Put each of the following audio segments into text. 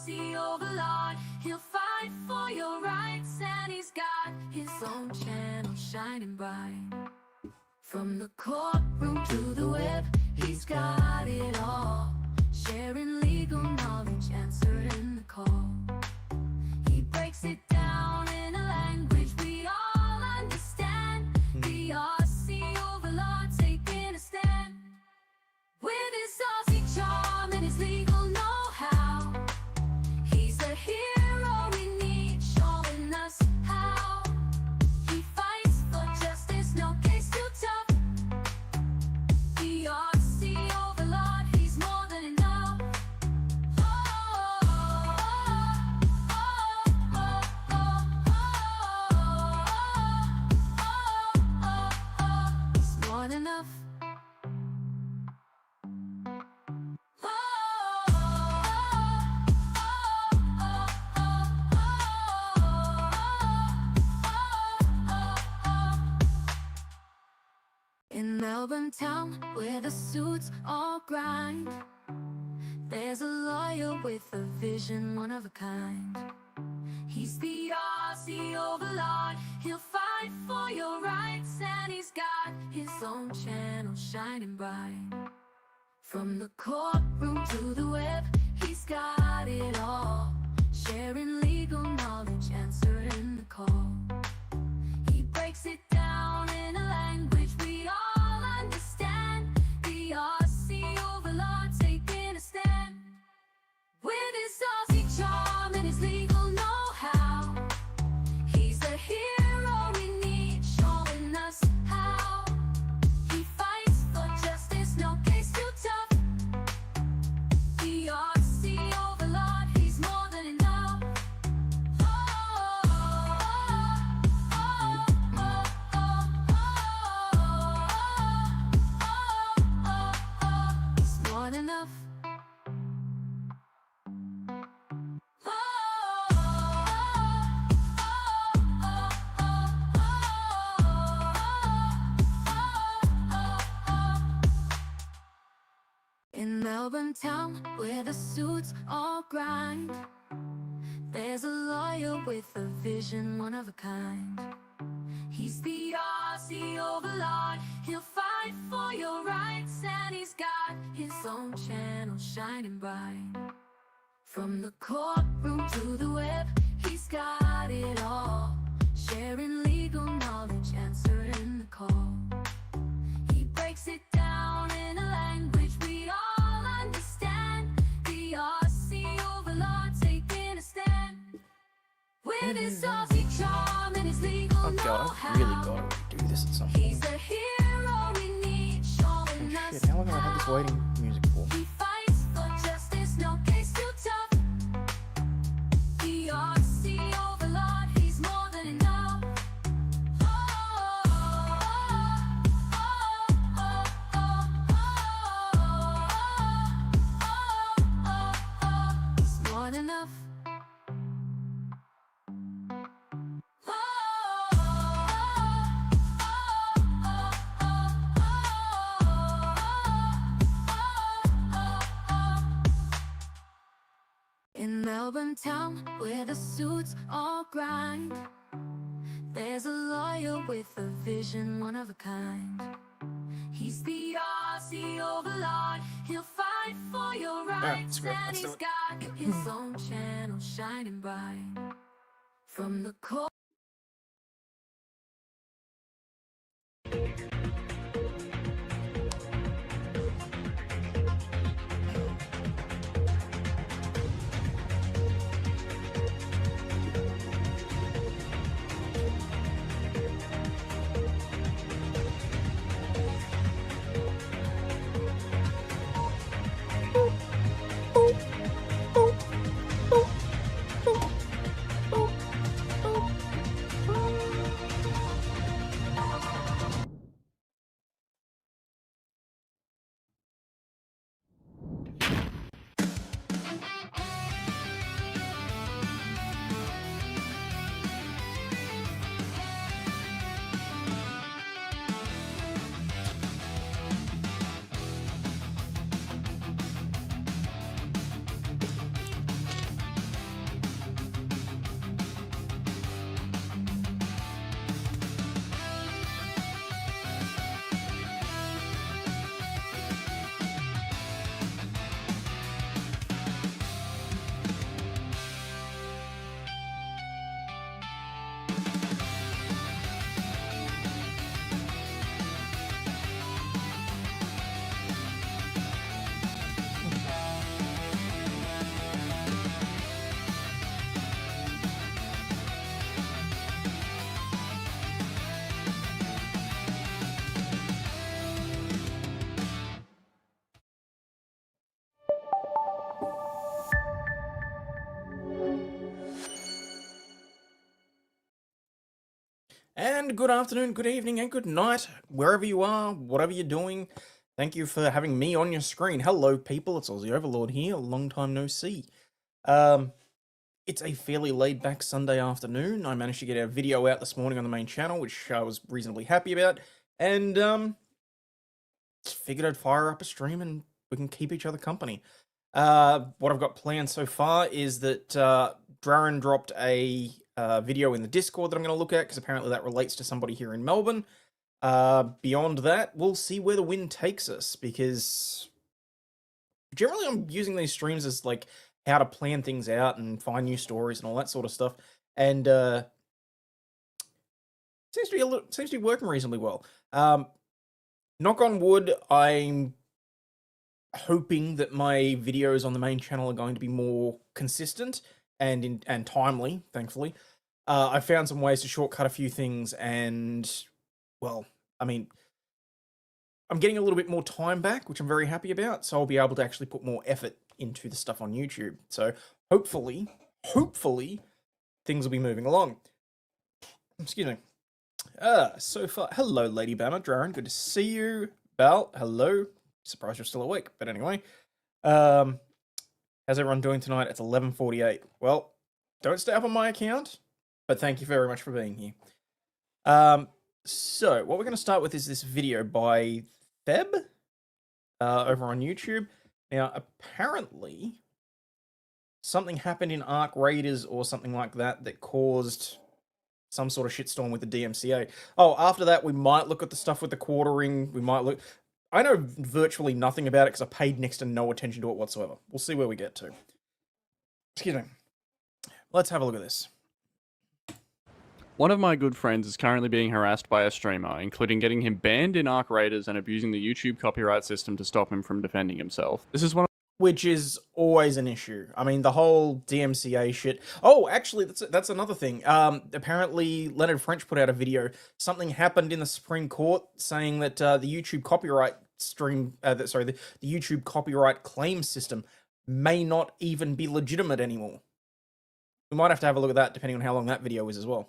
the Overlaw'd. He'll fight for your rights, and he's got his own channel shining bright. From the courtroom to the web, he's got it all. Sharing legal knowledge, answering the call. He breaks it down in a language we all understand. The Aussie Overlaw'd taking a stand. With his Aussie charm and his legal know-how, he's a hero we need, showing us how. He fights for justice, no case too tough. The Aussie Overlaw'd, he's more than enough. He's more than enough. In Melbourne town, where the suits all grind, there's a lawyer with a vision, one of a kind. He's the Aussie Overlaw'd. He'll fight for your rights, and he's got his own channel shining bright. From the courtroom to the web, he's got it all. Sharing legal knowledge, answering the call. He breaks it down in a language we all understand. The Aussie Overlaw'd taking a stand. With his Aussie charm and his legal know-how, he's a hero we need, showing us how. He fights for justice, no case too tough. The Aussie Overlaw'd, he's more than enough. He's more than enough. In Melbourne town, where the suits all grind, there's a lawyer with a vision, one of a kind. He's the Aussie Overlaw'd. He'll fight for your rights, and he's got his own channel shining bright. From the courtroom to the web, he's got it all. Sharing legal knowledge, answering the call. He breaks it down in a language we all understand. The Aussie Overlaw'd taking a stand. With his Aussie charm and his legal know-how, I really gotta do this at some point. he's a hero we need, showing Oh, us shit, how long have I had this waiting music for? He fights for justice, no case too tough. The Aussie Overlaw'd, he's more than enough. He's more than enough. In Melbourne town, where the suits all grind, there's a lawyer with a vision, one of a kind. He's the Aussie Overlaw'd. He'll fight for your rights, screw it, and let's do he's it. got his own channel shining bright. From the court. And good afternoon, good evening, and good night, wherever you are, whatever you're doing. Thank you for having me on your screen. Hello, people. It's Aussie Overlord here. Long time no see. It's a fairly laid-back Sunday afternoon. I managed to get a video out this morning on the main channel, which I was reasonably happy about, and just figured I'd fire up a stream and we can keep each other company. What I've got planned so far is that Darren dropped a video in the Discord that I'm going to look at, because apparently that relates to somebody here in Melbourne. Beyond that, we'll see where the wind takes us, because generally I'm using these streams as like how to plan things out and find new stories and all that sort of stuff, and seems to be working reasonably well. Knock on wood, I'm hoping that my videos on the main channel are going to be more consistent and timely, thankfully. I found some ways to shortcut a few things, and, well, I mean, I'm getting a little bit more time back, which I'm very happy about, so I'll be able to actually put more effort into the stuff on YouTube. So, hopefully, things will be moving along. Excuse me. So far, hello, Lady Bama, Darren, good to see you. Bal, hello. Surprised you're still awake, but anyway. How's everyone doing tonight? It's 11:48. Well, don't stay up on my account, but thank you very much for being here. So, what we're going to start with is this video by Theb, over on YouTube. Now, apparently, something happened in Ark Raiders or something like that that caused some sort of shitstorm with the DMCA. Oh, after that, we might look at the stuff with the quartering. We might look... I know virtually nothing about it because I paid next to no attention to it whatsoever. We'll see where we get to. Excuse me. Let's have a look at this. One of my good friends is currently being harassed by a streamer, including getting him banned in Ark Raiders and abusing the YouTube copyright system to stop him from defending himself. This is one of... Which is always an issue. I mean, the whole DMCA shit. Oh, actually, that's another thing. Apparently, Leonard French put out a video. Something happened in the Supreme Court saying that the YouTube copyright the YouTube copyright claim system may not even be legitimate anymore. We might have to have a look at that, depending on how long that video is as well.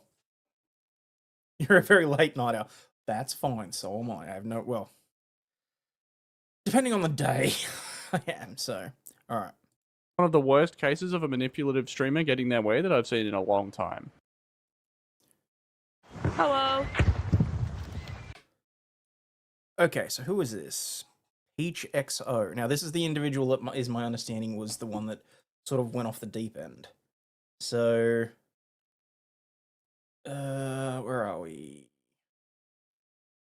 You're a very late night owl. That's fine. So am I. I have no... Well, depending on the day... I am, so, alright. One of the worst cases of a manipulative streamer getting their way that I've seen in a long time. Hello. Okay, so who is this? Peach XO. Now, this is the individual that is my understanding was the one that sort of went off the deep end. So, where are we?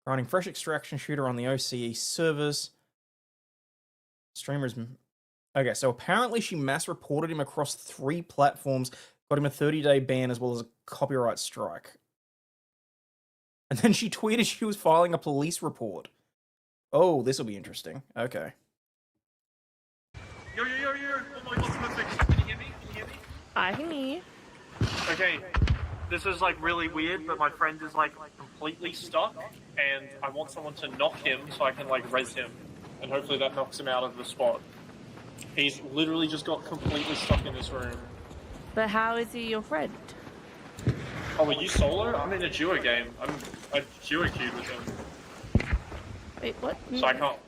Running fresh extraction shooter on the OCE servers. Streamers. Okay, so apparently she mass reported him across 3 platforms, got him a 30-day ban as well as a copyright strike. And then she tweeted she was filing a police report. Oh, this will be interesting. Okay. Yo. Oh my god, perfect. Can you hear me? I can hear you. Okay, this is like really weird, but my friend is like completely stuck, and I want someone to knock him so I can like res him. And hopefully that knocks him out of the spot. He's literally just got completely stuck in this room. But how is he your friend? Oh, are you solo? I'm in a duo game. I duo queued with him. Wait, what? So I can't...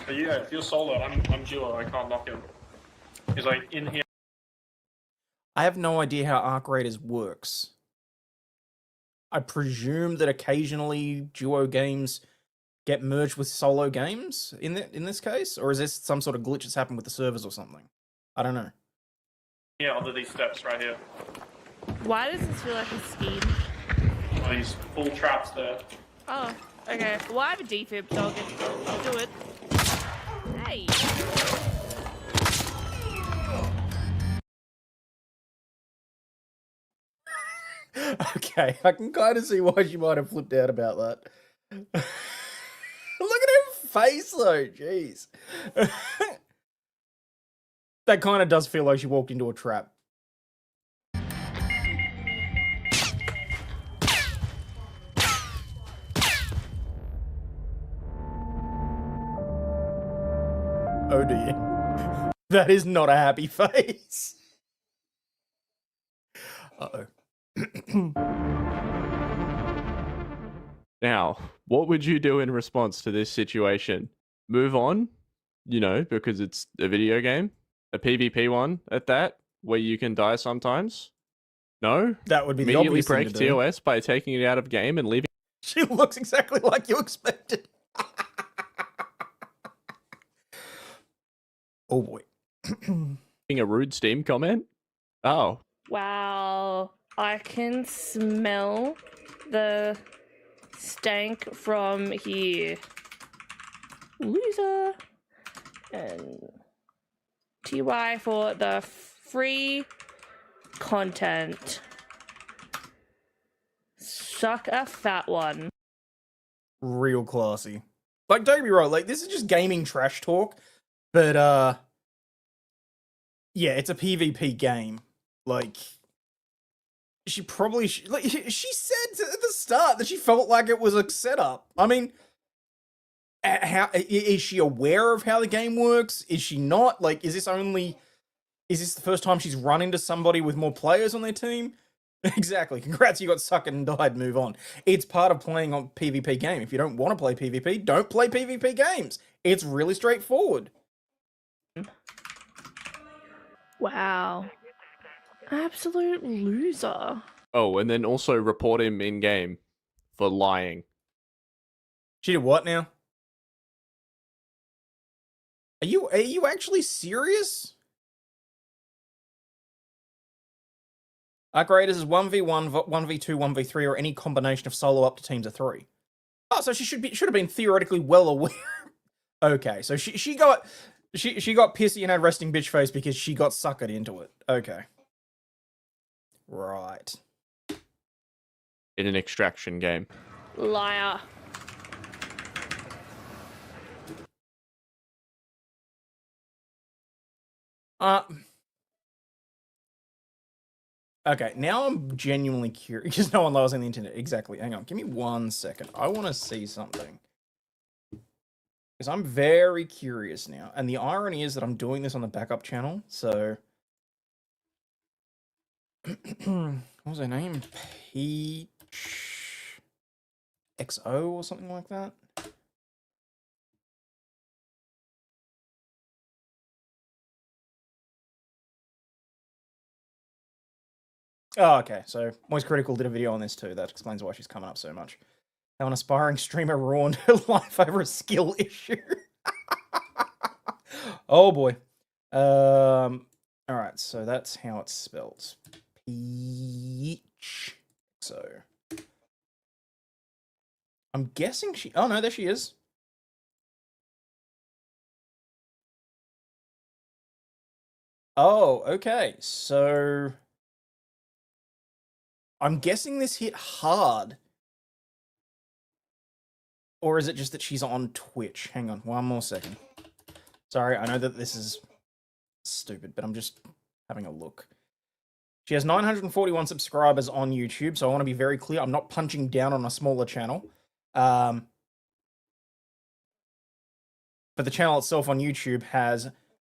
So yeah, if you're solo, I'm duo, I can't knock him. He's like in here. I have no idea how Ark Raiders works. I presume that occasionally duo games get merged with solo games in this case? Or is this some sort of glitch that's happened with the servers or something? I don't know. Yeah, under these steps right here. Why does this feel like a scheme? Oh, these full traps there. Oh, okay. Well, I have a defib, so I'll do it. Hey! Okay, I can kind of see why she might have flipped out about that. Look at her face, though. Jeez. That kind of does feel like she walked into a trap. Oh dear. That is not a happy face. Uh-oh. Now, what would you do in response to this situation? Move on, because it's a video game, a PvP one at that, where you can die sometimes? No? That would be the Immediately obvious thing break to do. TOS by taking it out of game and leaving She looks exactly like you expected. Oh boy. a rude Steam comment? Oh. Wow. I can smell the stank from here. Loser. And TY for the free content. Suck a fat one. Real classy. Like, don't be wrong, like, this is just gaming trash talk, but, yeah, it's a PvP game. Like, she probably, she said at the start that she felt like it was a setup. I mean, how is she aware of how the game works? Is she not? Like, is this the first time she's run into somebody with more players on their team? Exactly. Congrats, you got sucked and died. Move on. It's part of playing on PvP game. If you don't want to play PvP, don't play PvP games. It's really straightforward. Wow. Absolute loser. Oh, and then also report him in game for lying. She did what now? Are you actually serious? Arc Raiders is 1v1, 1v2, 1v3, or any combination of solo up to teams of 3. Oh, so she should have been theoretically well aware. Okay, so she got pissy and had resting bitch face because she got suckered into it. Okay. Right. In an extraction game. Liar. Okay, now I'm genuinely curious because no one loves on the internet. Exactly. Hang on, give me 1 second. I want to see something. Because I'm very curious now. And the irony is that I'm doing this on the backup channel, so... what was her name? Peach... XO or something like that? Oh, okay. So, Moist Critical did a video on this too. That explains why she's coming up so much. How an aspiring streamer ruined her life over a skill issue. Oh boy. Alright, so that's how it's spelled. Peach. So. I'm guessing she... Oh no, there she is. Oh, okay. So... I'm guessing this hit hard. Or is it just that she's on Twitch? Hang on, 1 more second. Sorry, I know that this is stupid, but I'm just having a look. She has 941 subscribers on YouTube, so I want to be very clear. I'm not punching down on a smaller channel. But the channel itself on YouTube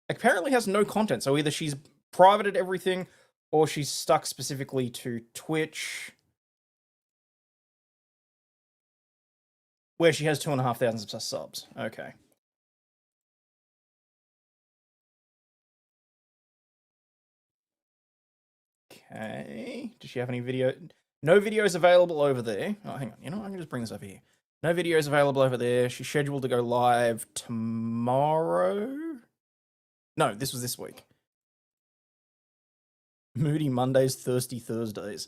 apparently has no content. So either she's privated everything, or she's stuck specifically to Twitch, where she has 2,500 subs. Okay. Okay. Does she have any video? No videos available over there. Oh, hang on. You know, I can just bring this over here. No videos available over there. She's scheduled to go live tomorrow. No, this was this week. Moody Mondays, Thirsty Thursdays.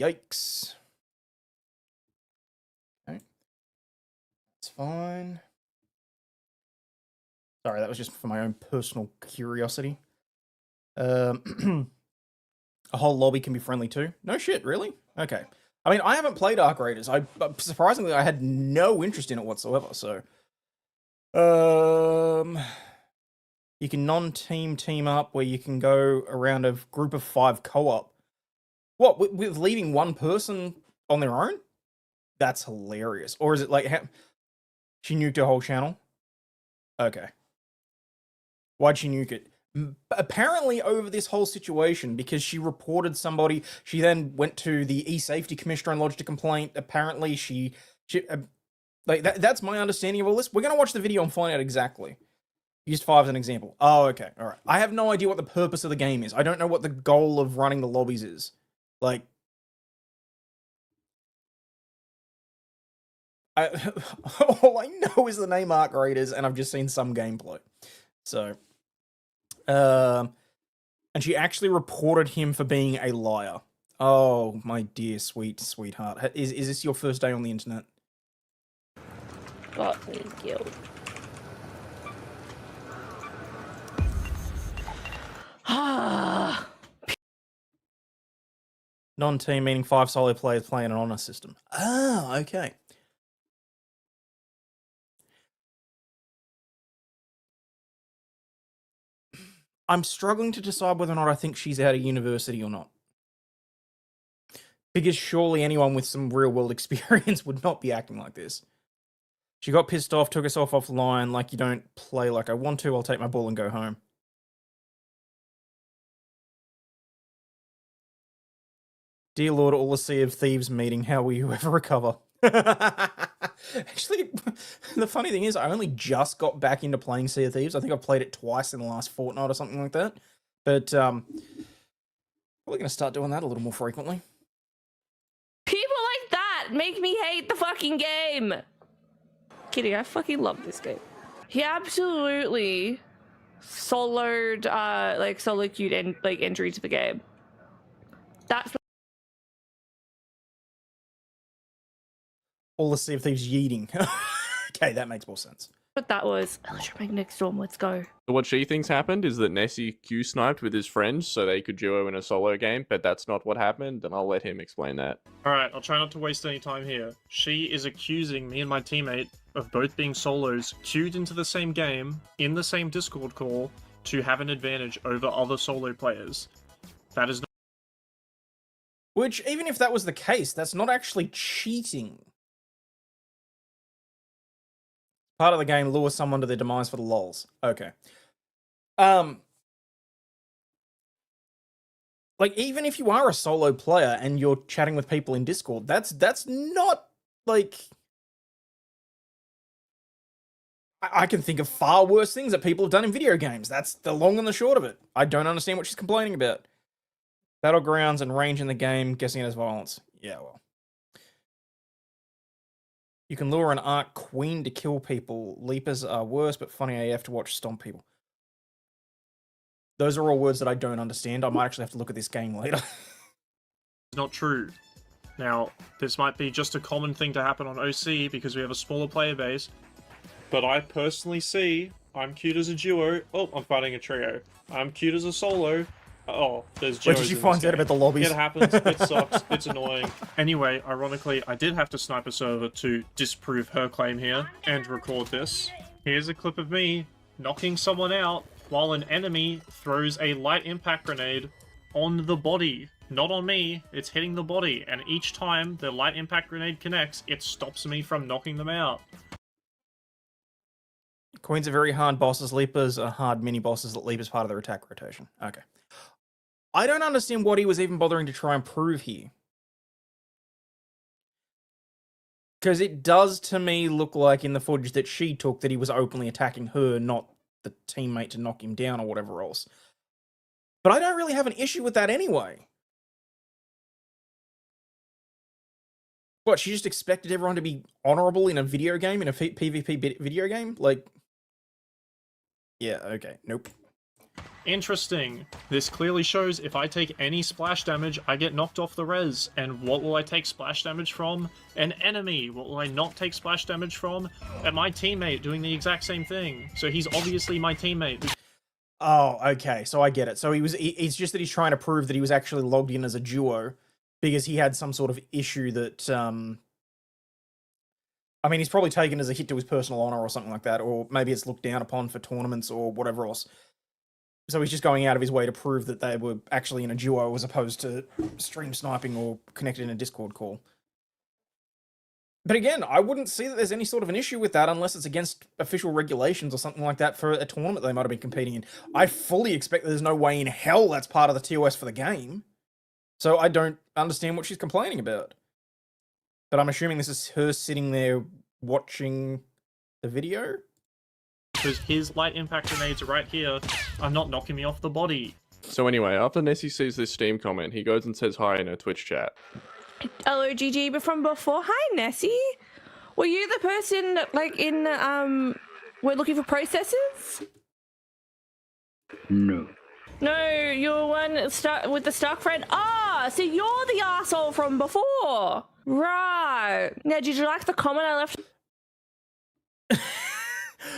Yikes. Okay. That's fine. Sorry, that was just for my own personal curiosity. A whole lobby can be friendly too. No shit, really? Okay. I mean, I haven't played Arc Raiders. Surprisingly, I had no interest in it whatsoever, so... You can team up where you can go around a group of 5 co-op. What, with leaving one person on their own? That's hilarious. Or is it like... She nuked her whole channel? Okay. Why'd she nuke it? Apparently over this whole situation, because she reported somebody, she then went to the e-safety commissioner and lodged a complaint. Apparently she That's my understanding of all this. We're going to watch the video and find out exactly. Used 5 as an example. Oh, okay. All right. I have no idea what the purpose of the game is. I don't know what the goal of running the lobbies is. Like, all I know is the name Arc Raiders, and I've just seen some gameplay. So, and she actually reported him for being a liar. Oh, my dear sweetheart. Is this your first day on the internet? Got me killed. Non-team meaning 5 solo players playing an honor system. Ah, okay. I'm struggling to decide whether or not I think she's out of university or not. Because surely anyone with some real-world experience would not be acting like this. She got pissed off, took herself offline, like you don't play like I want to, I'll take my ball and go home. Dear Lord, all the Sea of Thieves meeting, how will you ever recover? Actually, the funny thing is, I only just got back into playing Sea of Thieves. I think I've played it twice in the last fortnight or something like that. But, probably going to start doing that a little more frequently. People like that make me hate the fucking game. Kidding, I fucking love this game. He absolutely soloed, like, solo queued and, like, entry to the game. That's All the Sea of Thieves yeeting. Okay, that makes more sense. what that was. Electromagnetic storm, let's go. So what she thinks happened is that Nessie Q-sniped with his friends so they could duo in a solo game, but that's not what happened, and I'll let him explain that. Alright, I'll try not to waste any time here. She is accusing me and my teammate of both being solos, queued into the same game, in the same Discord call, to have an advantage over other solo players. That is not... Which, even if that was the case, that's not actually cheating. Part of the game, lure someone to their demise for the lols. Okay. Like, even if you are a solo player and you're chatting with people in Discord, that's not, like... I can think of far worse things that people have done in video games. That's the long and the short of it. I don't understand what she's complaining about. Battlegrounds and range in the game, guessing it has violence. Yeah, well. You can lure an Arc Queen to kill people. Leapers are worse, but funny AF to watch stomp people. Those are all words that I don't understand. I might actually have to look at this game later. not true. Now, this might be just a common thing to happen on OC because we have a smaller player base, but I personally see I'm cute as a duo. Oh, I'm fighting a trio. I'm cute as a solo. Oh, there's duos. Where did you find out about the lobbies? It happens. It sucks. It's annoying. Anyway, ironically, I did have to snipe a server to disprove her claim here and record this. Here's a clip of me knocking someone out while an enemy throws a light impact grenade on the body. Not on me, it's hitting the body, and each time the light impact grenade connects, it stops me from knocking them out. Queens are very hard bosses. Leapers are hard mini bosses that leap as part of their attack rotation. Okay. I don't understand what he was even bothering to try and prove here. Because it does to me look like in the footage that she took that he was openly attacking her, not the teammate to knock him down or whatever else. But I don't really have an issue with that anyway. What, she just expected everyone to be honorable in a video game, in a PvP video game? Like, yeah, okay, nope. Interesting. This clearly shows if I take any splash damage, I get knocked off the res. And what will I take splash damage from? An enemy. What will I not take splash damage from? My teammate doing the exact same thing. So he's obviously my teammate. Oh, okay, so I get it. So it's just that he's trying to prove that he was actually logged in as a duo because he had some sort of issue that, I mean, he's probably taken as a hit to his personal honor or something like that, or maybe it's looked down upon for tournaments or whatever else. So he's just going out of his way to prove that they were actually in a duo as opposed to stream sniping or connected in a Discord call. But again, I wouldn't see that there's any sort of an issue with that unless it's against official regulations or something like that for a tournament they might have been competing in. I fully expect that there's no way in hell that's part of the TOS for the game. So I don't understand what she's complaining about. But I'm assuming this is her sitting there watching the video. Because his light impact grenades are right here. I'm not knocking me off the body. So anyway, after Nessie sees this Steam comment, he goes and says hi in her Twitch chat. Hello, GG, but from before. Hi, Nessie. Were you the person, like, in, we're looking for processors? No. No, you're one with the Stark friend. Ah, so you're the asshole from before. Right. Now, did you like the comment I left?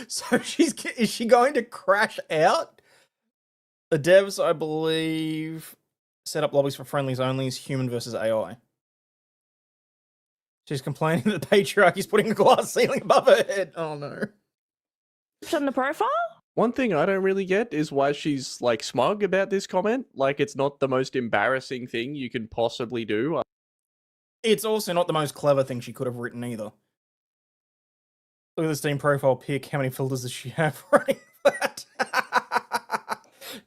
So is she going to crash out? The devs, I believe, set up lobbies for friendlies only, human versus AI. She's complaining that the patriarchy's putting a glass ceiling above her head. Oh no. On the profile? One thing I don't really get is why she's like smug about this comment. Like it's not the most embarrassing thing you can possibly do. It's also not the most clever thing she could have written either. Look at the Steam profile pic. How many filters does she have running for that?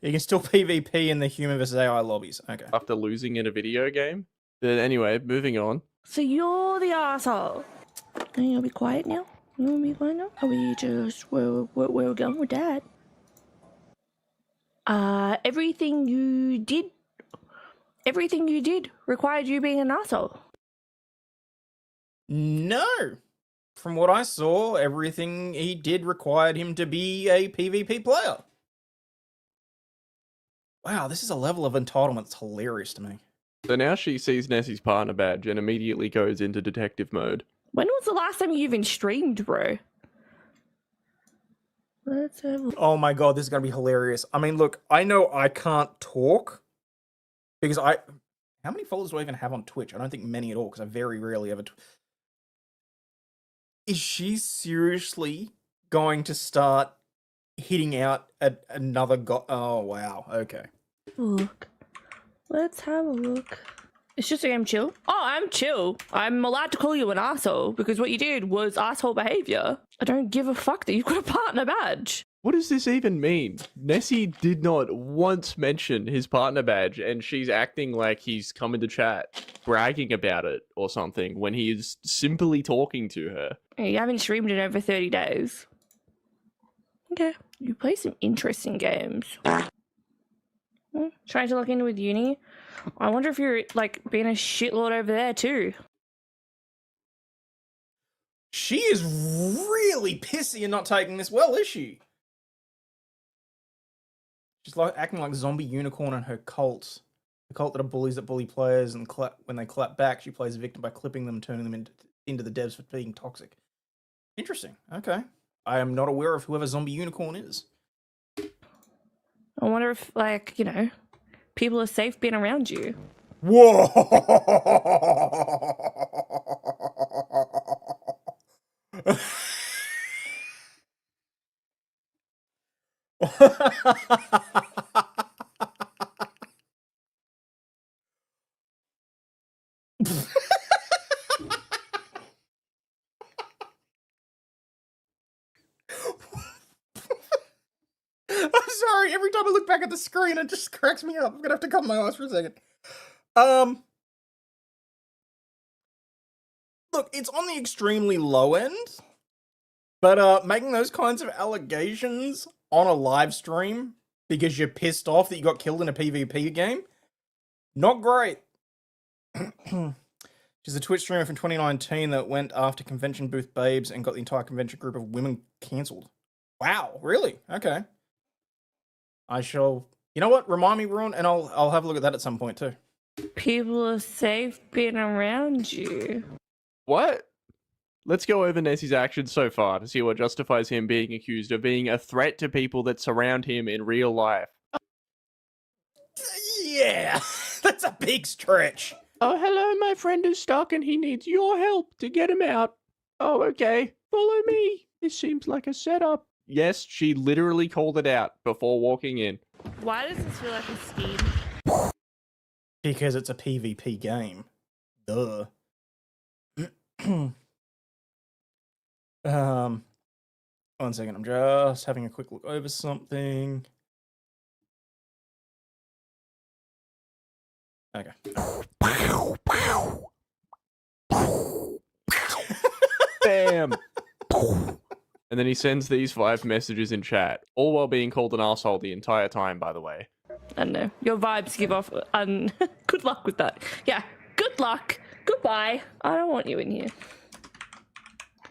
You can still PvP in the human versus AI lobbies. Okay. After losing in a video game. But anyway, moving on. So you're the asshole. Are you gonna be quiet now? You wanna be quiet now? Are we just where we're going with Dad? Everything you did required you being an asshole. No. From what I saw, everything he did required him to be a PvP player. Wow, this is a level of entitlement that's hilarious to me. So now she sees Nessie's partner badge and immediately goes into detective mode. When was the last time you even streamed, bro? Let's have a... Oh my god, this is going to be hilarious. I mean, look, I know I can't talk because how many followers do I even have on Twitch? I don't think many at all because I very rarely ever... Is she seriously going to start hitting out at another god? Oh, wow. Okay. Look. Let's have a look. It's just I'm chill. Oh, I'm chill. I'm allowed to call you an asshole because what you did was asshole behavior. I don't give a fuck that you've got a partner badge. What does this even mean? Nessie did not once mention his partner badge and she's acting like he's come into chat bragging about it or something when he is simply talking to her. You haven't streamed in over 30 days. Okay. You play some interesting games. Trying to look in with uni. I wonder if you're, like, being a shitlord over there, too. She is really pissy and not taking this well, is she? She's like acting like zombie unicorn and her cult. The cult that are bullies that bully players, and when they clap back, she plays a victim by clipping them, turning them into the devs for being toxic. Interesting. Okay. I am not aware of whoever zombie unicorn is. I wonder if, like, you know, people are safe being around you. Whoa! I'm sorry, every time I look back at the screen, it just cracks me up. I'm gonna have to cover my eyes for a second. Look, it's on the extremely low end, but making those kinds of allegations on a live stream because you're pissed off that you got killed in a PvP game, not great. She's a Twitch streamer from 2019 that went after convention booth babes and got the entire convention group of women cancelled. Wow, really? Okay. I shall... You know what? Remind me, Ruin, and I'll have a look at that at some point too. People are safe being around you. What? Let's go over Nessie's actions so far to see what justifies him being accused of being a threat to people that surround him in real life. Yeah, that's a big stretch. Oh, hello, my friend is stuck and he needs your help to get him out. Oh, okay. Follow me. This seems like a setup. Yes, she literally called it out before walking in. Why does this feel like a scheme? Because it's a PvP game. Duh. One second, I'm just having a quick look over something. Okay. bam. And then he sends these 5 messages in chat, all while being called an asshole the entire time, by the way. I don't know. Your vibes give off. Good luck with that. Yeah. Good luck. Goodbye. I don't want you in here.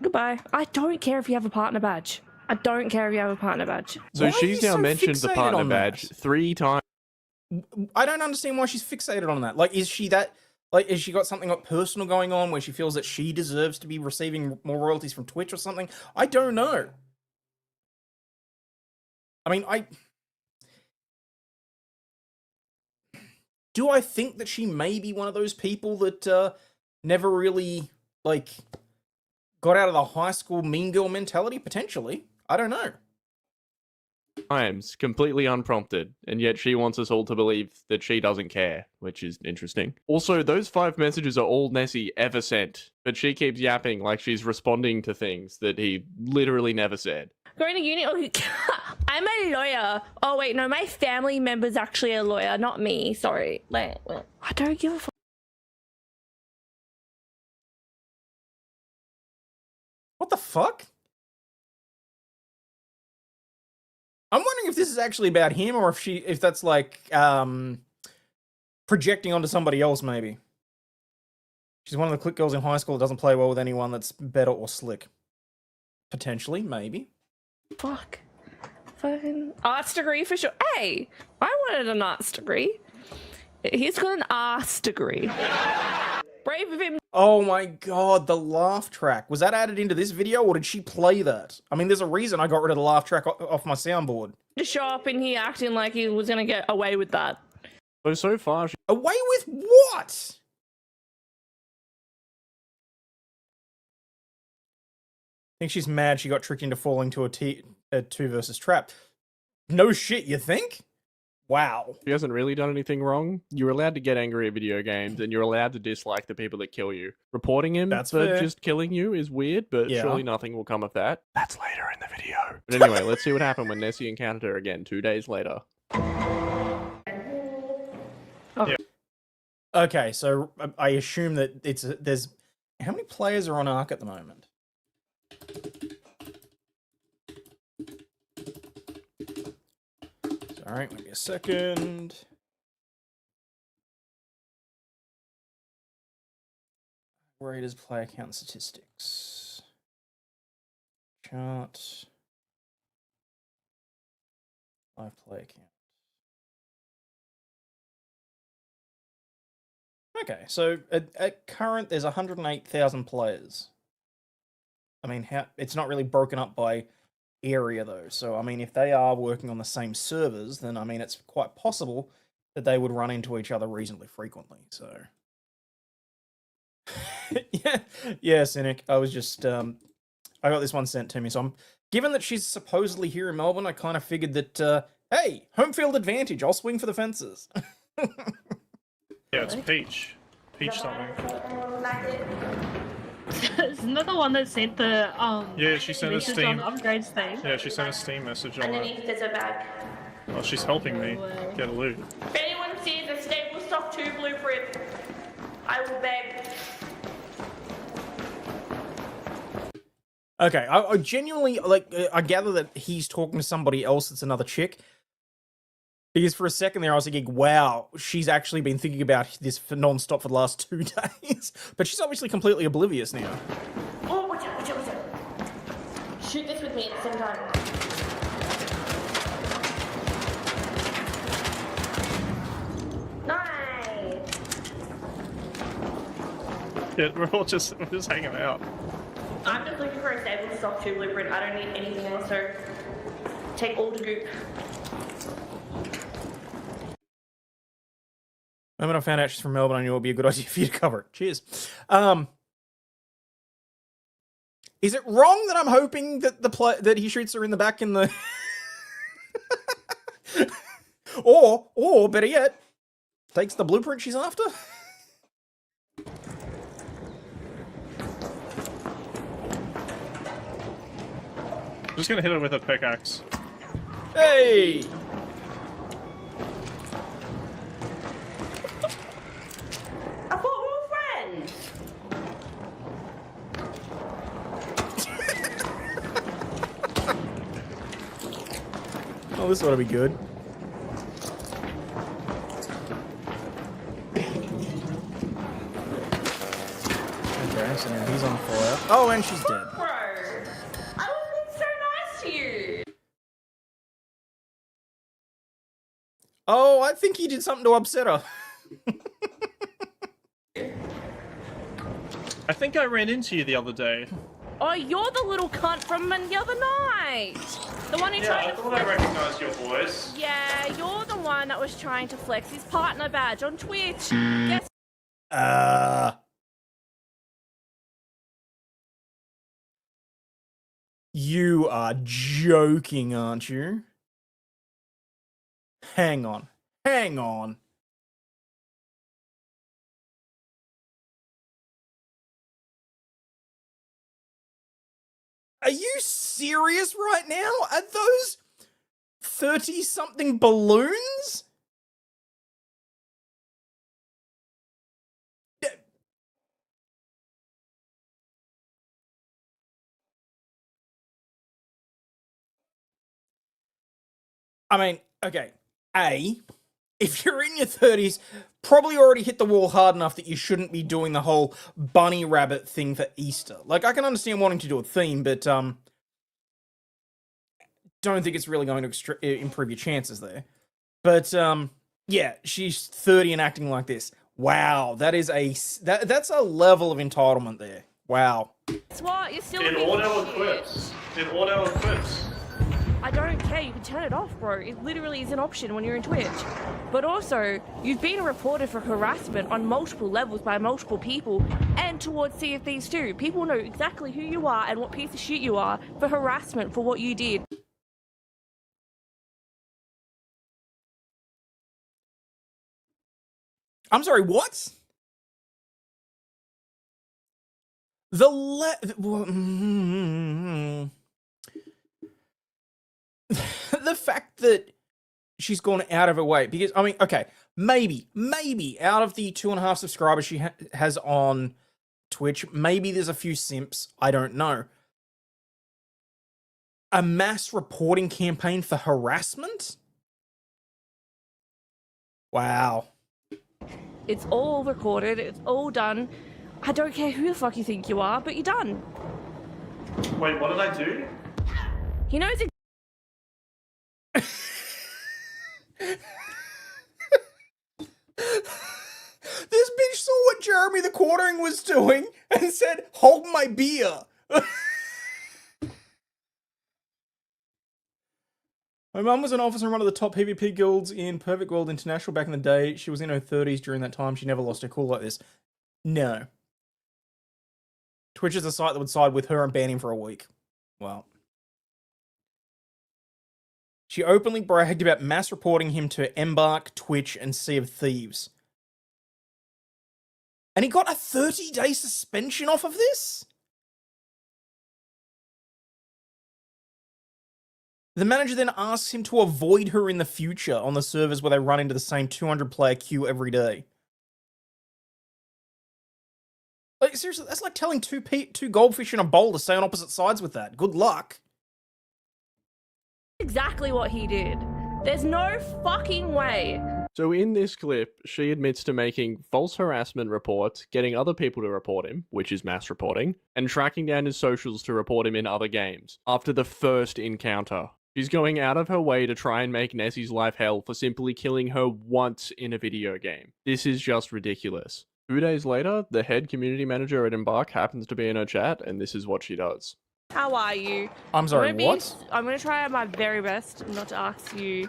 Goodbye. I don't care if you have a partner badge. I don't care if you have a partner badge. So Why are she's you now so mentioned the fixated partner on badge that? 3 times. I don't understand why she's fixated on that. Like, is she that... Like, has she got something like personal going on where she feels that she deserves to be receiving more royalties from Twitch or something? I don't know. I mean, do I think that she may be one of those people that never really, like, got out of the high school mean girl mentality? Potentially. I don't know. Times, completely unprompted, and yet she wants us all to believe that she doesn't care, which is interesting. Also, those 5 messages are all Nessie ever sent, but she keeps yapping like she's responding to things that he literally never said. Going to uni? Oh, I'm a lawyer. Oh, wait, no, my family member's actually a lawyer, not me. Sorry. Like, I don't give a fuck. What the fuck? I'm wondering if this is actually about him or if that's like projecting onto somebody else, maybe. She's one of the click girls in high school that doesn't play well with anyone that's better or slick. Potentially, maybe. Fuck. Fucking arts degree for sure. Hey, I wanted an arts degree. He's got an arts degree. Brave of him. Oh my god, the laugh track. Was that added into this video or did she play that? I mean, there's a reason I got rid of the laugh track off my soundboard. To show up in here acting like he was gonna get away with that. So far, Away with what? I think she's mad she got tricked into falling to a 2 versus trap. No shit, you think? Wow. she hasn't really done anything wrong. You're allowed to get angry at video games, and you're allowed to dislike the people that kill you. Reporting him That's for fair. just killing you is weird, but Yeah. surely nothing will come of that. That's later in the video. But anyway, let's see what happened when Nessie encountered her again 2 days later. Okay, so I assume that there's... How many players are on Ark at the moment? Alright, maybe a second. Raiders player count statistics. Chart. Live player count. Okay, so at current, there's 108,000 players. I mean, it's not really broken up by area, though. So, I mean, if they are working on the same servers, then, I mean, it's quite possible that they would run into each other reasonably frequently, so... yeah, Cynic. I was just, I got this one sent to me, so given that she's supposedly here in Melbourne, I kind of figured that, hey, home field advantage, I'll swing for the fences. Yeah, it's Peach. Peach something. Isn't that the one that sent the Yeah, she sent a message Steam. on upgrades thing? Yeah, she sent a Steam message on it. Underneath there's a bag. Well, she's helping me No way. get a loot. If anyone sees a stable stock 2 blueprint, I will beg. Okay, I genuinely, like, I gather that he's talking to somebody else that's another chick. Because for a second there, I was thinking, wow, she's actually been thinking about this for non-stop for the last 2 days. But she's obviously completely oblivious now. Oh, watch out, watch out, watch out. Shoot this with me at the same time. Nice. Yeah, we're just hanging out. I'm just looking for a stable stock 2 blueprint. I don't need anything else, so take all the goop. The moment I found out she's from Melbourne, I knew it would be a good idea for you to cover it. Cheers. Is it wrong that I'm hoping that that he shoots her in the back in the... or, better yet, takes the blueprint she's after? I'm just gonna hit her with a pickaxe. Hey! I thought we were friends. Oh, this ought to be good. Okay, so now he's on fire. Oh, and she's dead. Bro, I was being so nice to you. Oh, I think he did something to upset her. I think I ran into you the other day. Oh, you're the little cunt from the other night. The one who Yeah, tried I to thought I flex. recognized your voice. Yeah, you're the one that was trying to flex his partner badge on Twitch. Guess You are joking, aren't you? Hang on. Hang on. Are you serious right now? Are those 30-something balloons? I mean, okay. If you're in your 30s, probably already hit the wall hard enough that you shouldn't be doing the whole bunny rabbit thing for Easter. Like, I can understand wanting to do a theme, but don't think it's really going to improve your chances there. But yeah, she's 30 and acting like this. Wow, that's a level of entitlement there. Wow. Guess what? You're still In a piece of auto shit. equips. In auto equips. I don't care. You can turn it off, bro. It literally is an option when you're in Twitch. But also, you've been reported for harassment on multiple levels by multiple people and towards Sea of Thieves too. People know exactly who you are and what piece of shit you are for harassment for what you did. I'm sorry, what? The fact that she's gone out of her way, because, I mean, okay, maybe out of the 2.5 subscribers she has on Twitch, maybe there's a few simps, I don't know. A mass reporting campaign for harassment? Wow. It's all recorded. It's all done. I don't care who the fuck you think you are, but you're done. Wait, what did I do? He knows it. This bitch saw what Jeremy the Quartering was doing and said, "Hold my beer." My mum was an officer in one of the top PvP guilds in Perfect World International back in the day. She was in her 30s during that time. She never lost her cool like this. No. Twitch is a site that would side with her and ban him for a week. Well. She openly bragged about mass reporting him to Embark, Twitch, and Sea of Thieves. And he got a 30-day suspension off of this? The manager then asks him to avoid her in the future on the servers where they run into the same 200-player queue every day. Like, seriously, that's like telling two goldfish in a bowl to stay on opposite sides with that. Good luck. Exactly what he did. There's no fucking way. So in this clip, she admits to making false harassment reports, getting other people to report him, which is mass reporting, and tracking down his socials to report him in other games, after the first encounter. She's going out of her way to try and make Nessie's life hell for simply killing her once in a video game. This is just ridiculous. 2 days later, the head community manager at Embark happens to be in her chat, and this is what she does. How are you? I'm sorry, what? I'm gonna try my very best not to ask you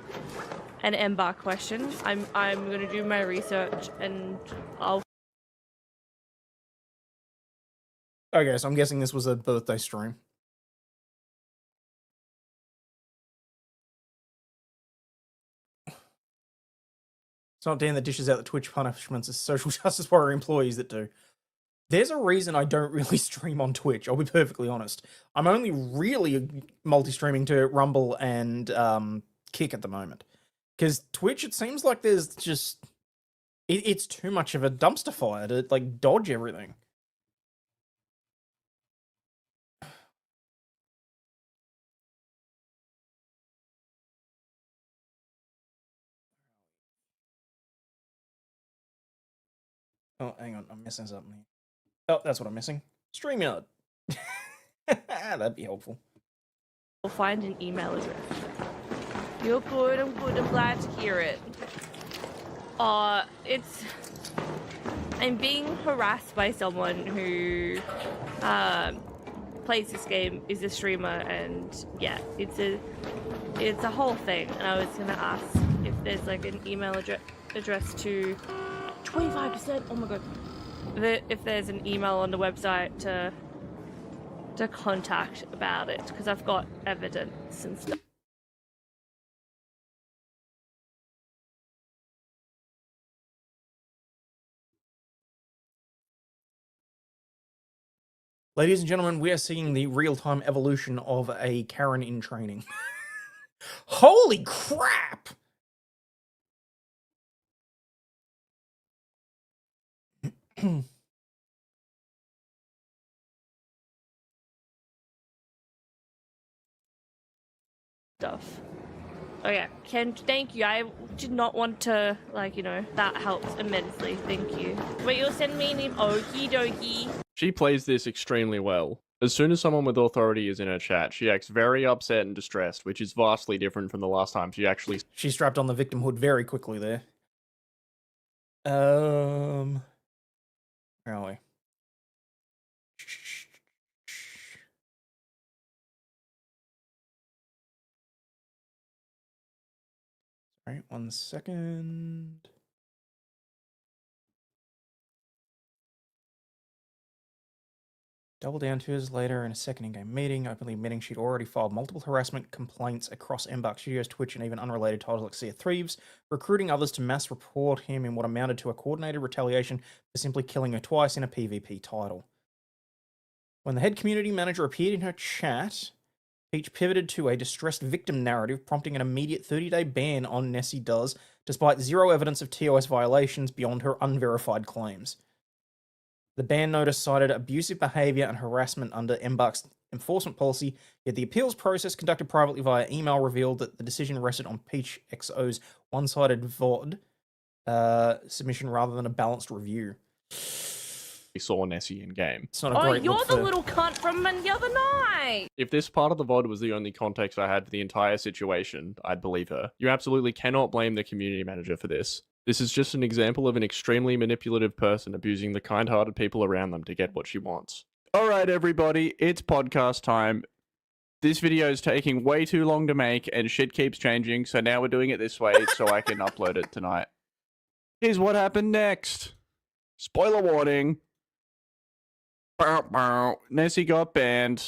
an Embark question. I'm gonna do my research and I'll. Okay, so I'm guessing this was a birthday stream. It's not Dan that dishes out the Twitch punishments, it's social justice warrior employees that do. There's a reason I don't really stream on Twitch, I'll be perfectly honest. I'm only really multi-streaming to Rumble and Kick at the moment. Because Twitch, it seems like there's just... It's too much of a dumpster fire to, like, dodge everything. Oh, hang on, I'm missing something. Oh, that's what I'm missing. StreamYard. That'd be helpful. We'll find an email address. You're good, I'm good, I'm glad to hear it. I'm being harassed by someone who plays this game, is a streamer, and yeah, it's a whole thing. And I was gonna ask if there's like an email address to 25%. Oh my god! If there's an email on the website to contact about it, because I've got evidence and stuff. Ladies and gentlemen, we are seeing the real-time evolution of a Karen in training. Holy crap! Stuff. Okay, Ken, thank you. I did not want to, like, you know, that helps immensely. Thank you. Wait, you'll send me an email. Okie dokie. She plays this extremely well. As soon as someone with authority is in her chat, she acts very upset and distressed, which is vastly different from the last time she actually... She strapped on the victimhood very quickly there. Where are we? Alright, 1 second. Double down 2 years later in a second in-game meeting, openly admitting she'd already filed multiple harassment complaints across Embark Studios, Twitch, and even unrelated titles like Sea of Thieves, recruiting others to mass report him in what amounted to a coordinated retaliation for simply killing her twice in a PvP title. When the head community manager appeared in her chat, Peach pivoted to a distressed victim narrative, prompting an immediate 30-day ban on Nessie Does, despite zero evidence of TOS violations beyond her unverified claims. The ban notice cited abusive behavior and harassment under Embark's enforcement policy, yet the appeals process conducted privately via email revealed that the decision rested on Peach XO's one-sided VOD submission rather than a balanced review. We saw Nessie in game. It's not a Oh, great you're look the for... little cunt from the other night! If this part of the VOD was the only context I had for the entire situation, I'd believe her. You absolutely cannot blame the community manager for this. This is just an example of an extremely manipulative person abusing the kind-hearted people around them to get what she wants. Alright everybody, it's podcast time. This video is taking way too long to make and shit keeps changing, so now we're doing it this way so I can upload it tonight. Here's what happened next. Spoiler warning. Nessie got banned.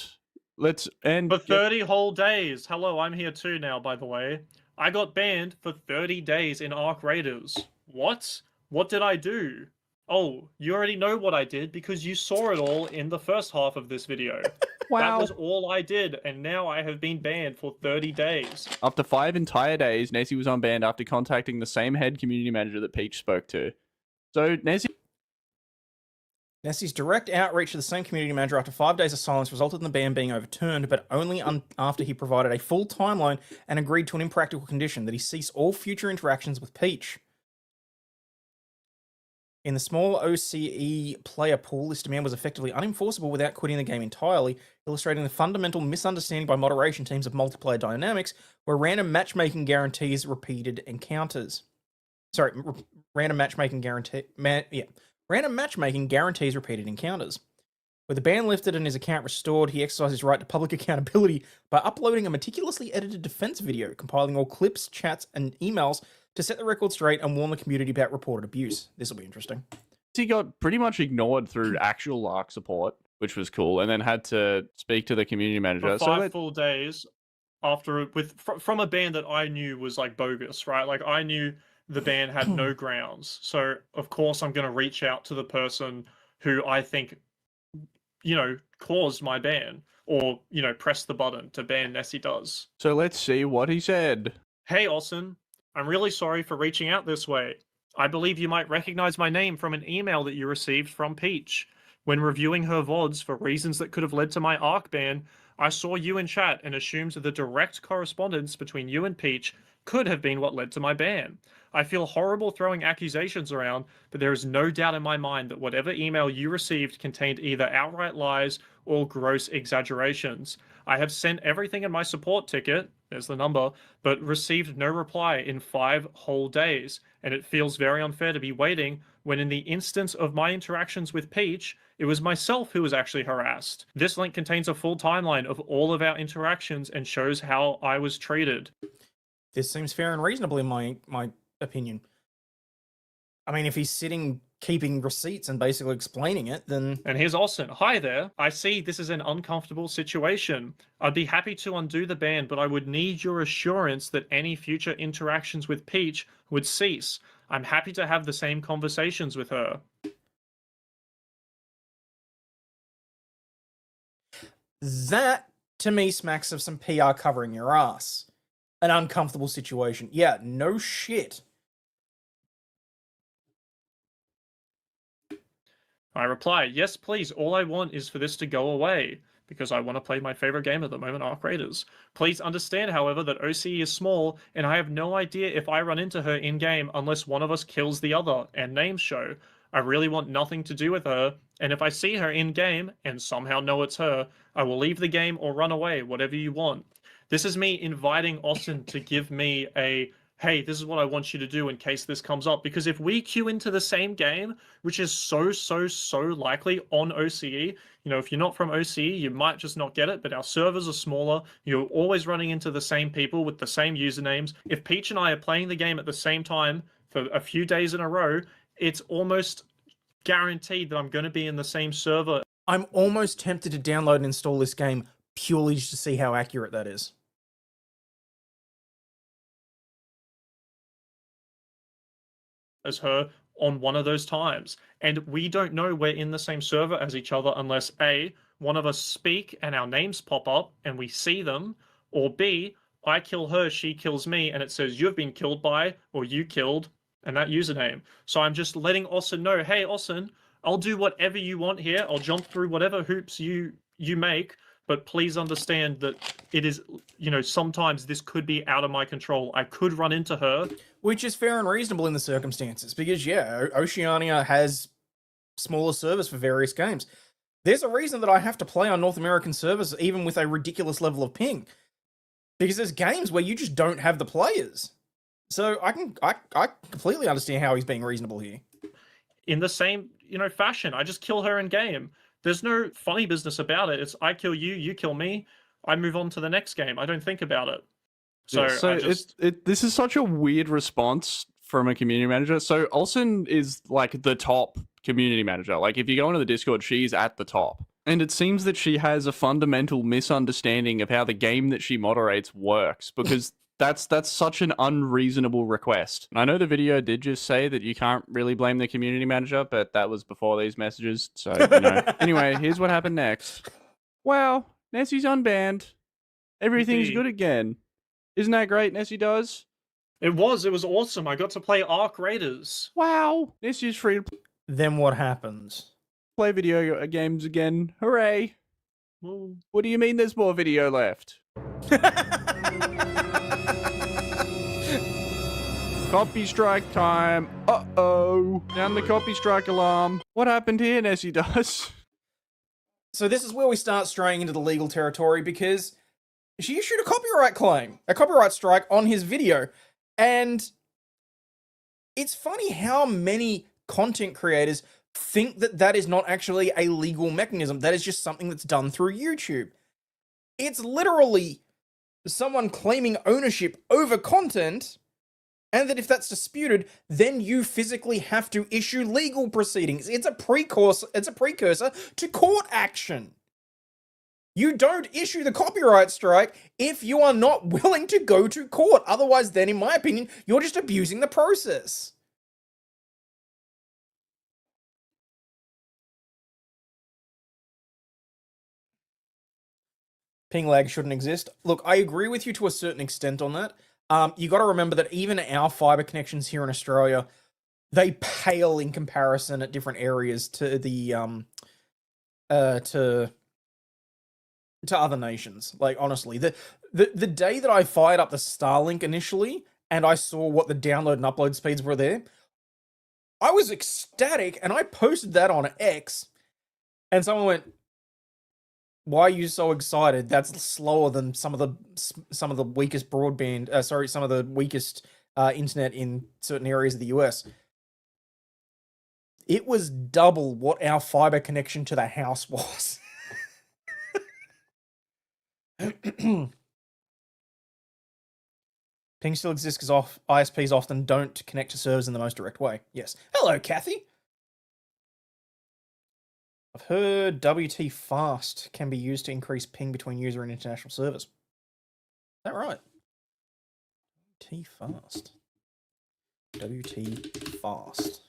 Let's end For 30 whole days. Hello, I'm here too now, by the way. I got banned for 30 days in Arc Raiders. What? What did I do? Oh, you already know what I did because you saw it all in the first half of this video. Wow. That was all I did, and now I have been banned for 30 days. After 5 entire days, Nessie was unbanned after contacting the same head community manager that Peach spoke to. So, Nessie's direct outreach to the same community manager after 5 days of silence resulted in the ban being overturned, but only after he provided a full timeline and agreed to an impractical condition that he cease all future interactions with Peach. In the small OCE player pool, this demand was effectively unenforceable without quitting the game entirely, illustrating the fundamental misunderstanding by moderation teams of multiplayer dynamics, where random matchmaking guarantees repeated encounters. Sorry, random matchmaking guarantees repeated encounters. With the ban lifted and his account restored, he exercised his right to public accountability by uploading a meticulously edited defense video, compiling all clips, chats, and emails to set the record straight and warn the community about reported abuse. This will be interesting. He got pretty much ignored through actual ARC support, which was cool, and then had to speak to the community manager. For 5 full days after, from a ban that I knew was like bogus, right? Like I knew the ban had no grounds. So of course I'm going to reach out to the person who I think, you know, caused my ban, or, you know, press the button to ban Nessie Does. So let's see what he said. Hey, Austin, I'm really sorry for reaching out this way. I believe you might recognize my name from an email that you received from Peach. When reviewing her VODs for reasons that could have led to my ARC ban, I saw you in chat and assumed the direct correspondence between you and Peach could have been what led to my ban. I feel horrible throwing accusations around, but there is no doubt in my mind that whatever email you received contained either outright lies or gross exaggerations. I have sent everything in my support ticket, there's the number, but received no reply in 5 whole days, and it feels very unfair to be waiting when in the instance of my interactions with Peach, it was myself who was actually harassed. This link contains a full timeline of all of our interactions and shows how I was treated. This seems fair and reasonable in my opinion. I mean, if he's sitting keeping receipts and basically explaining it, then... And here's Austin. Hi there. I see this is an uncomfortable situation. I'd be happy to undo the ban, but I would need your assurance that any future interactions with Peach would cease. I'm happy to have the same conversations with her. That, to me, smacks of some PR covering your ass. An uncomfortable situation. Yeah, no shit. I reply, yes, please, all I want is for this to go away, because I want to play my favorite game at the moment, Arc Raiders. Please understand, however, that OCE is small, and I have no idea if I run into her in-game unless one of us kills the other, and names show. I really want nothing to do with her, and if I see her in-game, and somehow know it's her, I will leave the game or run away, whatever you want. This is me inviting Austin to give me a, hey, this is what I want you to do in case this comes up. Because if we queue into the same game, which is so likely on OCE, you know, if you're not from OCE, you might just not get it, but our servers are smaller. You're always running into the same people with the same usernames. If Peach and I are playing the game at the same time for a few days in a row, it's almost guaranteed that I'm going to be in the same server. I'm almost tempted to download and install this game purely just to see how accurate that is. As her on one of those times, and we don't know we're in the same server as each other unless A, one of us speak and our names pop up and we see them, or B, I kill her, she kills me, and it says you've been killed by, or you killed, and that username. So I'm just letting Austin know, hey Austin, I'll do whatever you want here, I'll jump through whatever hoops you make, but please understand that it is, you know, sometimes this could be out of my control. I could run into her. Which is fair and reasonable in the circumstances, because, yeah, Oceania has smaller servers for various games. There's a reason that I have to play on North American servers, even with a ridiculous level of ping. Because there's games where you just don't have the players. So I completely understand how he's being reasonable here. In the same, you know, fashion, I just kill her in game. There's no funny business about it. It's I kill you, you kill me. I move on to the next game. I don't think about it. So, yeah, this is such a weird response from a community manager. So Olsen is like the top community manager. Like if you go into the Discord, she's at the top. And it seems that she has a fundamental misunderstanding of how the game that she moderates works, because that's such an unreasonable request. And I know the video did just say that you can't really blame the community manager, but that was before these messages. So, you know. Anyway, here's what happened next. Wow, Nessie's unbanned. Everything's good again. Isn't that great, Nessie does? It was awesome. I got to play Arc Raiders. Wow, Nessie's free to Then what happens? play video games again. Hooray. Well, What do you mean there's more video left? Copy strike time. Uh-oh. Down the copy strike alarm. What happened here, Nessie does? So this is where we start straying into the legal territory, because she issued a copyright claim, a copyright strike on his video. And it's funny how many content creators think that that is not actually a legal mechanism. That is just something that's done through YouTube. It's literally someone claiming ownership over content, and that if that's disputed, then you physically have to issue legal proceedings. It's a precursor to court action. You don't issue the copyright strike if you are not willing to go to court. Otherwise, then, in my opinion, you're just abusing the process. Ping lag shouldn't exist. Look, I agree with you to a certain extent on that. You got to remember that even our fiber connections here in Australia, they pale in comparison at different areas to the to other nations. Like, honestly, the day that I fired up the Starlink initially and I saw what the download and upload speeds were there, I was ecstatic, and I posted that on X, and someone went, "Why are you so excited? That's slower than some of the weakest broadband. Some of the weakest internet in certain areas of the US." It was double what our fiber connection to the house was. Ping still exists because ISPs often don't connect to servers in the most direct way. Yes. Hello, Kathy. I've heard WT fast can be used to increase ping between user and international servers. Is that right? WT fast. WT fast.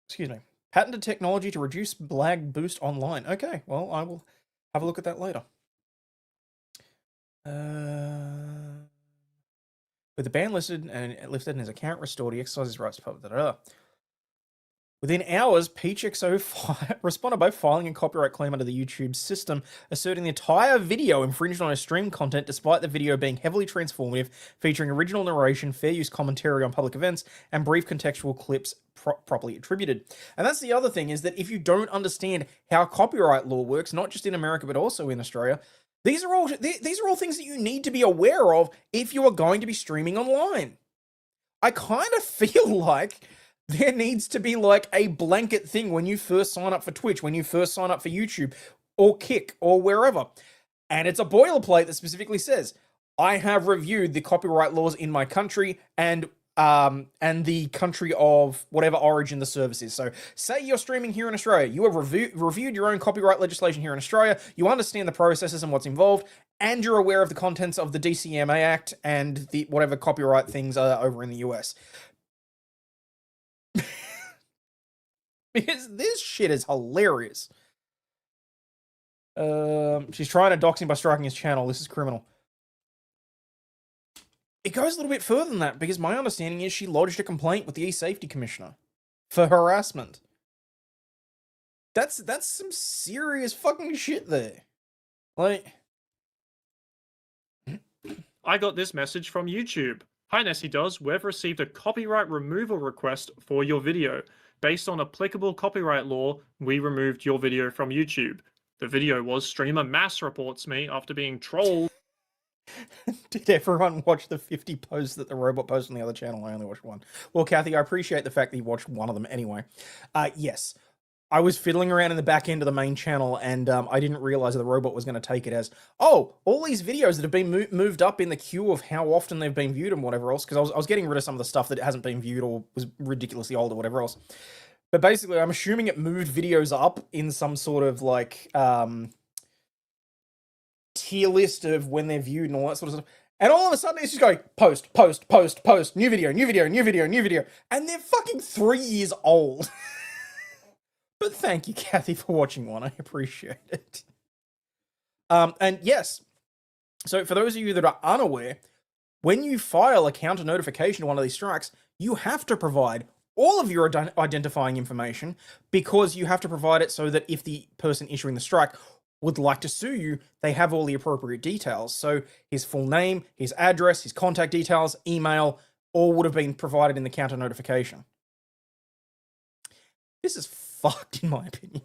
Excuse me. Patented technology to reduce lag boost online. Okay, well, I will have a look at that later. With the ban lifted and his account restored, he exercised his rights to public. Within hours, PeachXO responded by filing a copyright claim under the YouTube system, asserting the entire video infringed on his stream content despite the video being heavily transformative, featuring original narration, fair use commentary on public events, and brief contextual clips properly attributed. And that's the other thing, is that if you don't understand how copyright law works, not just in America but also in Australia, these are all things that you need to be aware of if you are going to be streaming online. I kind of feel like there needs to be like a blanket thing when you first sign up for Twitch, when you first sign up for YouTube or Kick or wherever. And it's a boilerplate that specifically says, I have reviewed the copyright laws in my country and the country of whatever origin the service is. So say you're streaming here in Australia, you have reviewed your own copyright legislation here in Australia, you understand the processes and what's involved, and you're aware of the contents of the DCMA Act and the whatever copyright things are over in the US. Because this shit is hilarious. She's trying to dox him by striking his channel. This is criminal. It goes a little bit further than that, because my understanding is she lodged a complaint with the E-Safety Commissioner for harassment. That's some serious fucking shit there. Like, I got this message from YouTube. Hi Nessie Does, we've received a copyright removal request for your video. Based on applicable copyright law, we removed your video from YouTube. The video was streamer mass reports me after being trolled. Did everyone watch the 50 posts that the robot posted on the other channel? I only watched one. Well, Kathy, I appreciate the fact that you watched one of them anyway. Yes. I was fiddling around in the back end of the main channel, and I didn't realize that the robot was going to take it as, oh, all these videos that have been moved up in the queue of how often they've been viewed and whatever else, because I was getting rid of some of the stuff that hasn't been viewed or was ridiculously old or whatever else. But basically, I'm assuming it moved videos up in some sort of, like, tier list of when they're viewed and all that sort of stuff. And all of a sudden, it's just going, post, post, post, post, new video, new video, new video, new video. And they're fucking 3 years old. But thank you, Kathy, for watching one. I appreciate it. And yes, so for those of you that are unaware, when you file a counter notification to one of these strikes, you have to provide all of your identifying information, because you have to provide it so that if the person issuing the strike would like to sue you, they have all the appropriate details. So his full name, his address, his contact details, email, all would have been provided in the counter notification. This is fucked, in my opinion.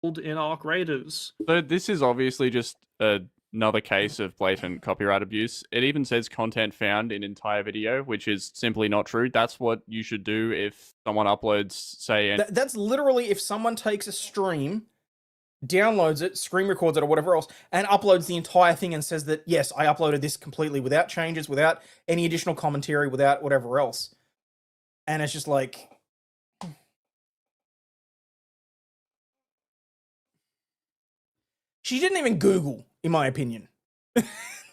In Arc Raiders. So this is obviously just another case of blatant copyright abuse. It even says content found in entire video, which is simply not true. That's what you should do if someone uploads, say... That's literally if someone takes a stream, downloads it, screen records it or whatever else, and uploads the entire thing and says that, yes, I uploaded this completely without changes, without any additional commentary, without whatever else. And it's just like... She didn't even Google, in my opinion.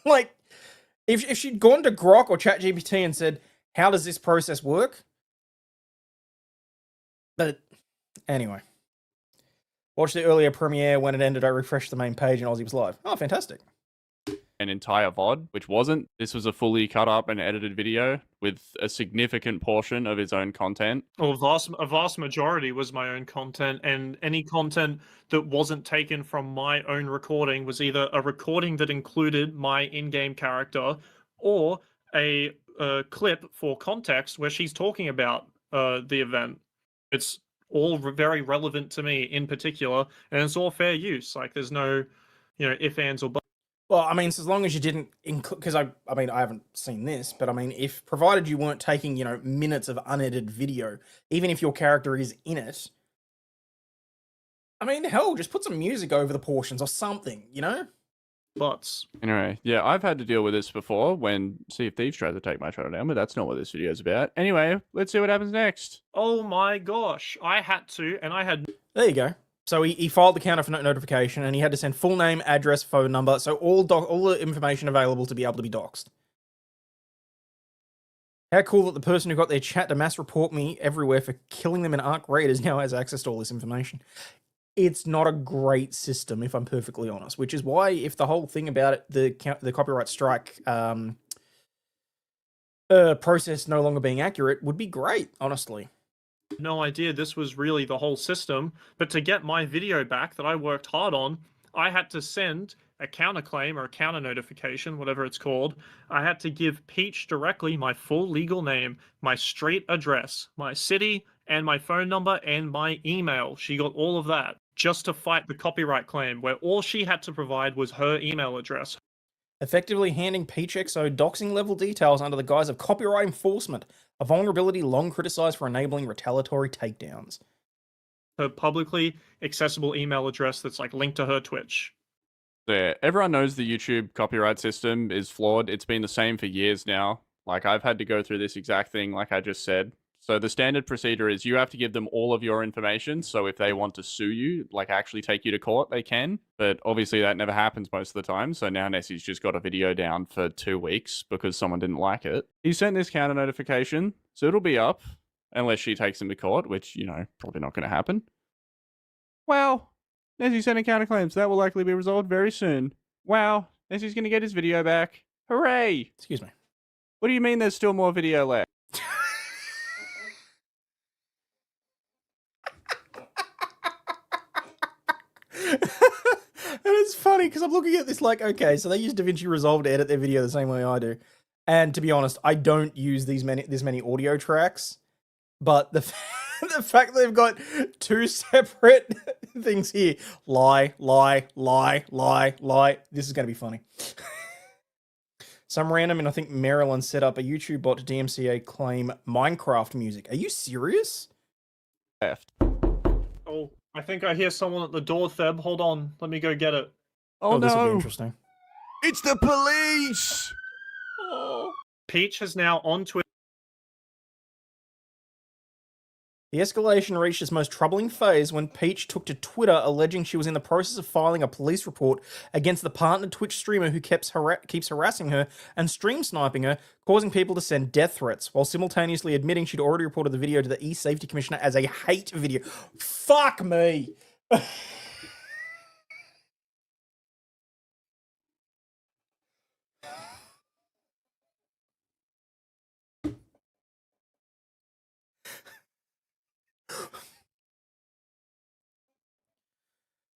Like, if she'd gone to Grok or ChatGPT and said, how does this process work? But anyway. Watched the earlier premiere. When it ended, I refreshed the main page and Ozzy was live. Oh, fantastic. An entire VOD, which wasn't. This was a fully cut up and edited video with a significant portion of his own content. Well, a vast majority was my own content, and any content that wasn't taken from my own recording was either a recording that included my in-game character or a clip for context where she's talking about the event. It's all very relevant to me in particular, and it's all fair use. Like, there's no, if, ands, or buts. Well, I mean, so as long as you didn't include, because I mean, I haven't seen this, but I mean, if provided you weren't taking, minutes of unedited video, even if your character is in it, I mean, hell, just put some music over the portions or something, Butts. Anyway, yeah, I've had to deal with this before when Sea of Thieves tried to take my channel down, but that's not what this video is about. Anyway, let's see what happens next. Oh my gosh, I had to, and I had... There you go. So he filed the counterfeit notification, and he had to send full name, address, phone number, so all the information available to be able to be doxxed. How cool that the person who got their chat to mass report me everywhere for killing them in Ark Raiders now has access to all this information. It's not a great system, if I'm perfectly honest, which is why, if the whole thing about it, the copyright strike process no longer being accurate, would be great, honestly. no idea this was really the whole system, but to get my video back that I worked hard on, I had to send a counterclaim or a counter notification, whatever it's called. I had to give Peach directly my full legal name, my street address, my city, and my phone number and my email. She got all of that just to fight the copyright claim, where all she had to provide was her email address. Effectively handing Peach XO doxing level details under the guise of copyright enforcement, a vulnerability long criticized for enabling retaliatory takedowns. Her publicly accessible email address that's like linked to her Twitch. Yeah, everyone knows the YouTube copyright system is flawed. It's been the same for years now. Like, I've had to go through this exact thing, like I just said. So the standard procedure is you have to give them all of your information. So if they want to sue you, like actually take you to court, they can. But obviously that never happens most of the time. So now Nessie's just got a video down for 2 weeks because someone didn't like it. He sent this counter notification, so it'll be up unless she takes him to court, which, probably not going to happen. Wow. Nessie sent a counterclaim, so that will likely be resolved very soon. Wow. Nessie's going to get his video back. Hooray. Excuse me. What do you mean there's still more video left? And it's funny because I'm looking at this like, okay, so they use DaVinci Resolve to edit their video the same way I do. And to be honest, I don't use this many audio tracks, but the fact that they've got 2 separate things here, lie, this is going to be funny. Some random in, I think, Maryland set up a YouTube bot to DMCA claim Minecraft music. Are you serious? Left. Oh, I think I hear someone at the door, Theb. Hold on, let me go get it. Oh, this will be no. interesting. It's the police! Oh. Peach has now on Twitter. The escalation reached its most troubling phase when Peach took to Twitter alleging she was in the process of filing a police report against the partnered Twitch streamer who keeps harassing her and stream sniping her, causing people to send death threats, while simultaneously admitting she'd already reported the video to the E-Safety Commissioner as a hate video. Fuck me!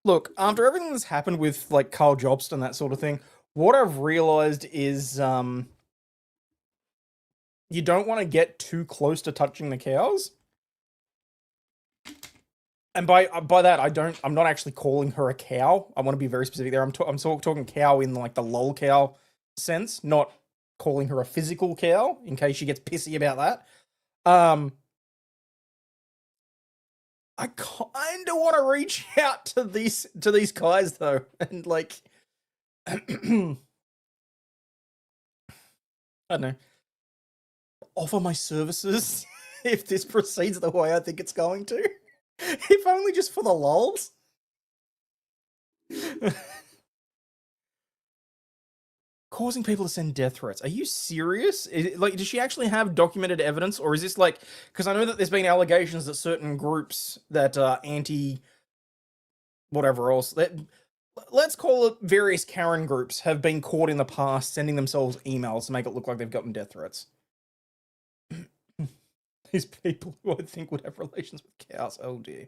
Look, after everything that's happened with, like, Carl Jobst and that sort of thing, what I've realized is, you don't want to get too close to touching the cows. And by that, I'm not actually calling her a cow. I want to be very specific there. I'm talking cow in, like, the lol cow sense, not calling her a physical cow, in case she gets pissy about that. I kind of want to reach out to these guys though, and like, I don't know, offer my services if this proceeds the way I think it's going to, if only just for the lulz. Causing people to send death threats. Are you serious? Does she actually have documented evidence, or is this like? Because I know that there's been allegations that certain groups that are anti, whatever else, let's call it various Karen groups, have been caught in the past sending themselves emails to make it look like they've gotten death threats. These people who I think would have relations with cows. Oh dear.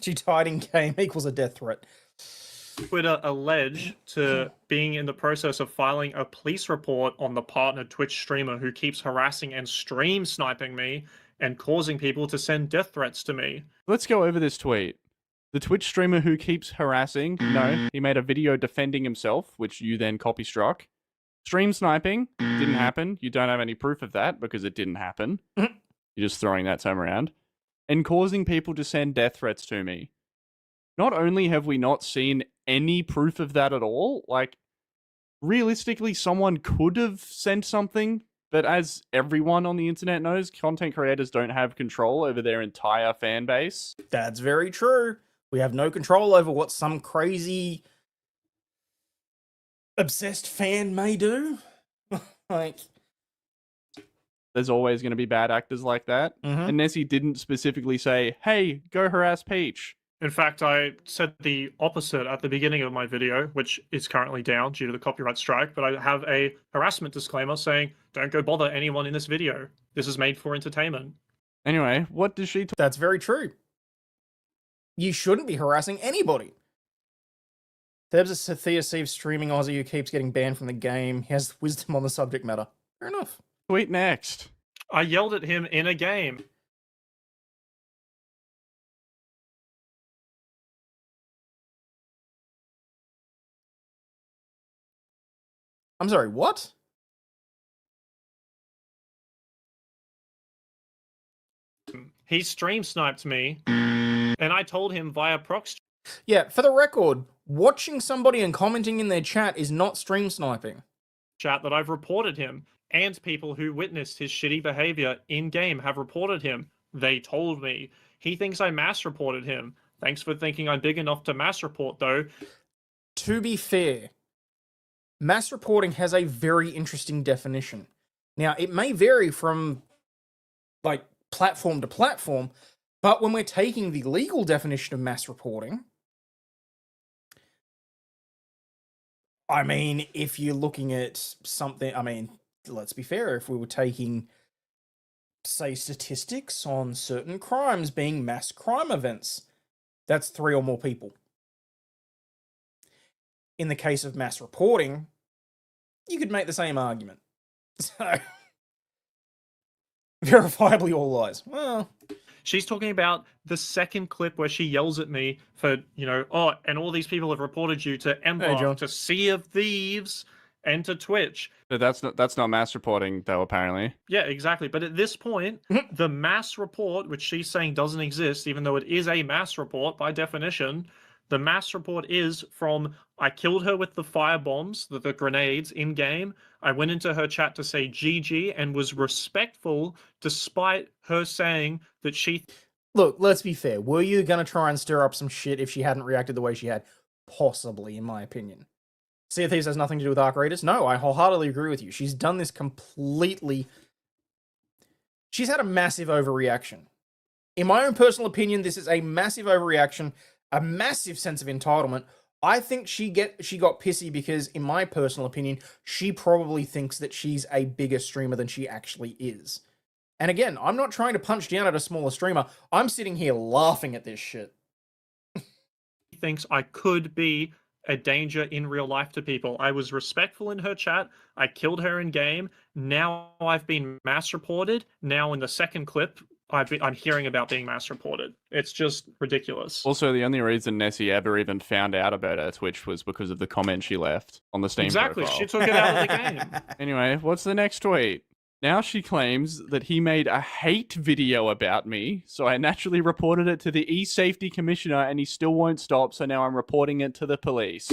She died in game equals a death threat. Twitter allege to being in the process of filing a police report on the partner Twitch streamer who keeps harassing and stream sniping me and causing people to send death threats to me. Let's go over this tweet. The Twitch streamer who keeps harassing, no, he made a video defending himself, which you then copy struck. Stream sniping didn't happen. You don't have any proof of that because it didn't happen. You're just throwing that term around. And causing people to send death threats to me. Not only have we not seen any proof of that at all, like, realistically, someone could have sent something, but as everyone on the internet knows, content creators don't have control over their entire fan base. That's very true. We have no control over what some crazy obsessed fan may do. Like, There's always going to be bad actors like that. And Nessie didn't specifically say, hey, go harass Peach. In fact, I said the opposite at the beginning of my video, which is currently down due to the copyright strike, but I have a harassment disclaimer saying, don't go bother anyone in this video. This is made for entertainment. Anyway, what does she... that's very true. You shouldn't be harassing anybody. There's a Thea Steve streaming Aussie who keeps getting banned from the game. He has wisdom on the subject matter. Fair enough. tweet next? I yelled at him in a game. I'm sorry, what? He stream sniped me, and I told him via proxy Yeah, for the record, watching somebody and commenting in their chat is not stream sniping. chat that I've reported him, and people who witnessed his shitty behavior in-game have reported him. They told me. He thinks I mass reported him. Thanks for thinking I'm big enough to mass report, though. To be fair, mass reporting has a very interesting definition. Now, it may vary from, like, platform to platform, but when we're taking the legal definition of mass reporting, I mean, if you're looking at something, I mean, let's be fair, if we were taking, say, statistics on certain crimes being mass crime events, that's 3 or more people. In the case of mass reporting, you could make the same argument. So, verifiably all lies. Well, She's talking about the second clip where she yells at me for, oh, and all these people have reported you to Ember, John. to Sea of Thieves, and to Twitch. But that's not mass reporting, though, apparently. Yeah, exactly. But at this point, the mass report, which she's saying doesn't exist, even though it is a mass report by definition, the mass report is from, I killed her with the firebombs, the grenades in-game. I went into her chat to say GG and was respectful despite her saying that she... look, let's be fair. Were you going to try and stir up some shit if she hadn't reacted the way she had? Possibly, in my opinion. Sea of Thieves has nothing to do with Arc Raiders? No, I wholeheartedly agree with you. She's done this completely... She's had a massive overreaction. In my own personal opinion, this is a massive overreaction, a massive sense of entitlement. I think she got pissy because, in my personal opinion, she probably thinks that she's a bigger streamer than she actually is. And again, I'm not trying to punch down at a smaller streamer. I'm sitting here laughing at this shit. thinks I could be a danger in real life to people. I was respectful in her chat. I killed her in game. Now I've been mass reported. Now in the second clip, I'm hearing about being mass reported. It's just ridiculous. Also, the only reason Nessie ever even found out about her Twitch was because of the comment she left on the Steam Exactly. profile. She took it out of the game. Anyway, what's the next tweet? Now she claims that he made a hate video about me, so I naturally reported it to the E-Safety Commissioner and he still won't stop, so now I'm reporting it to the police.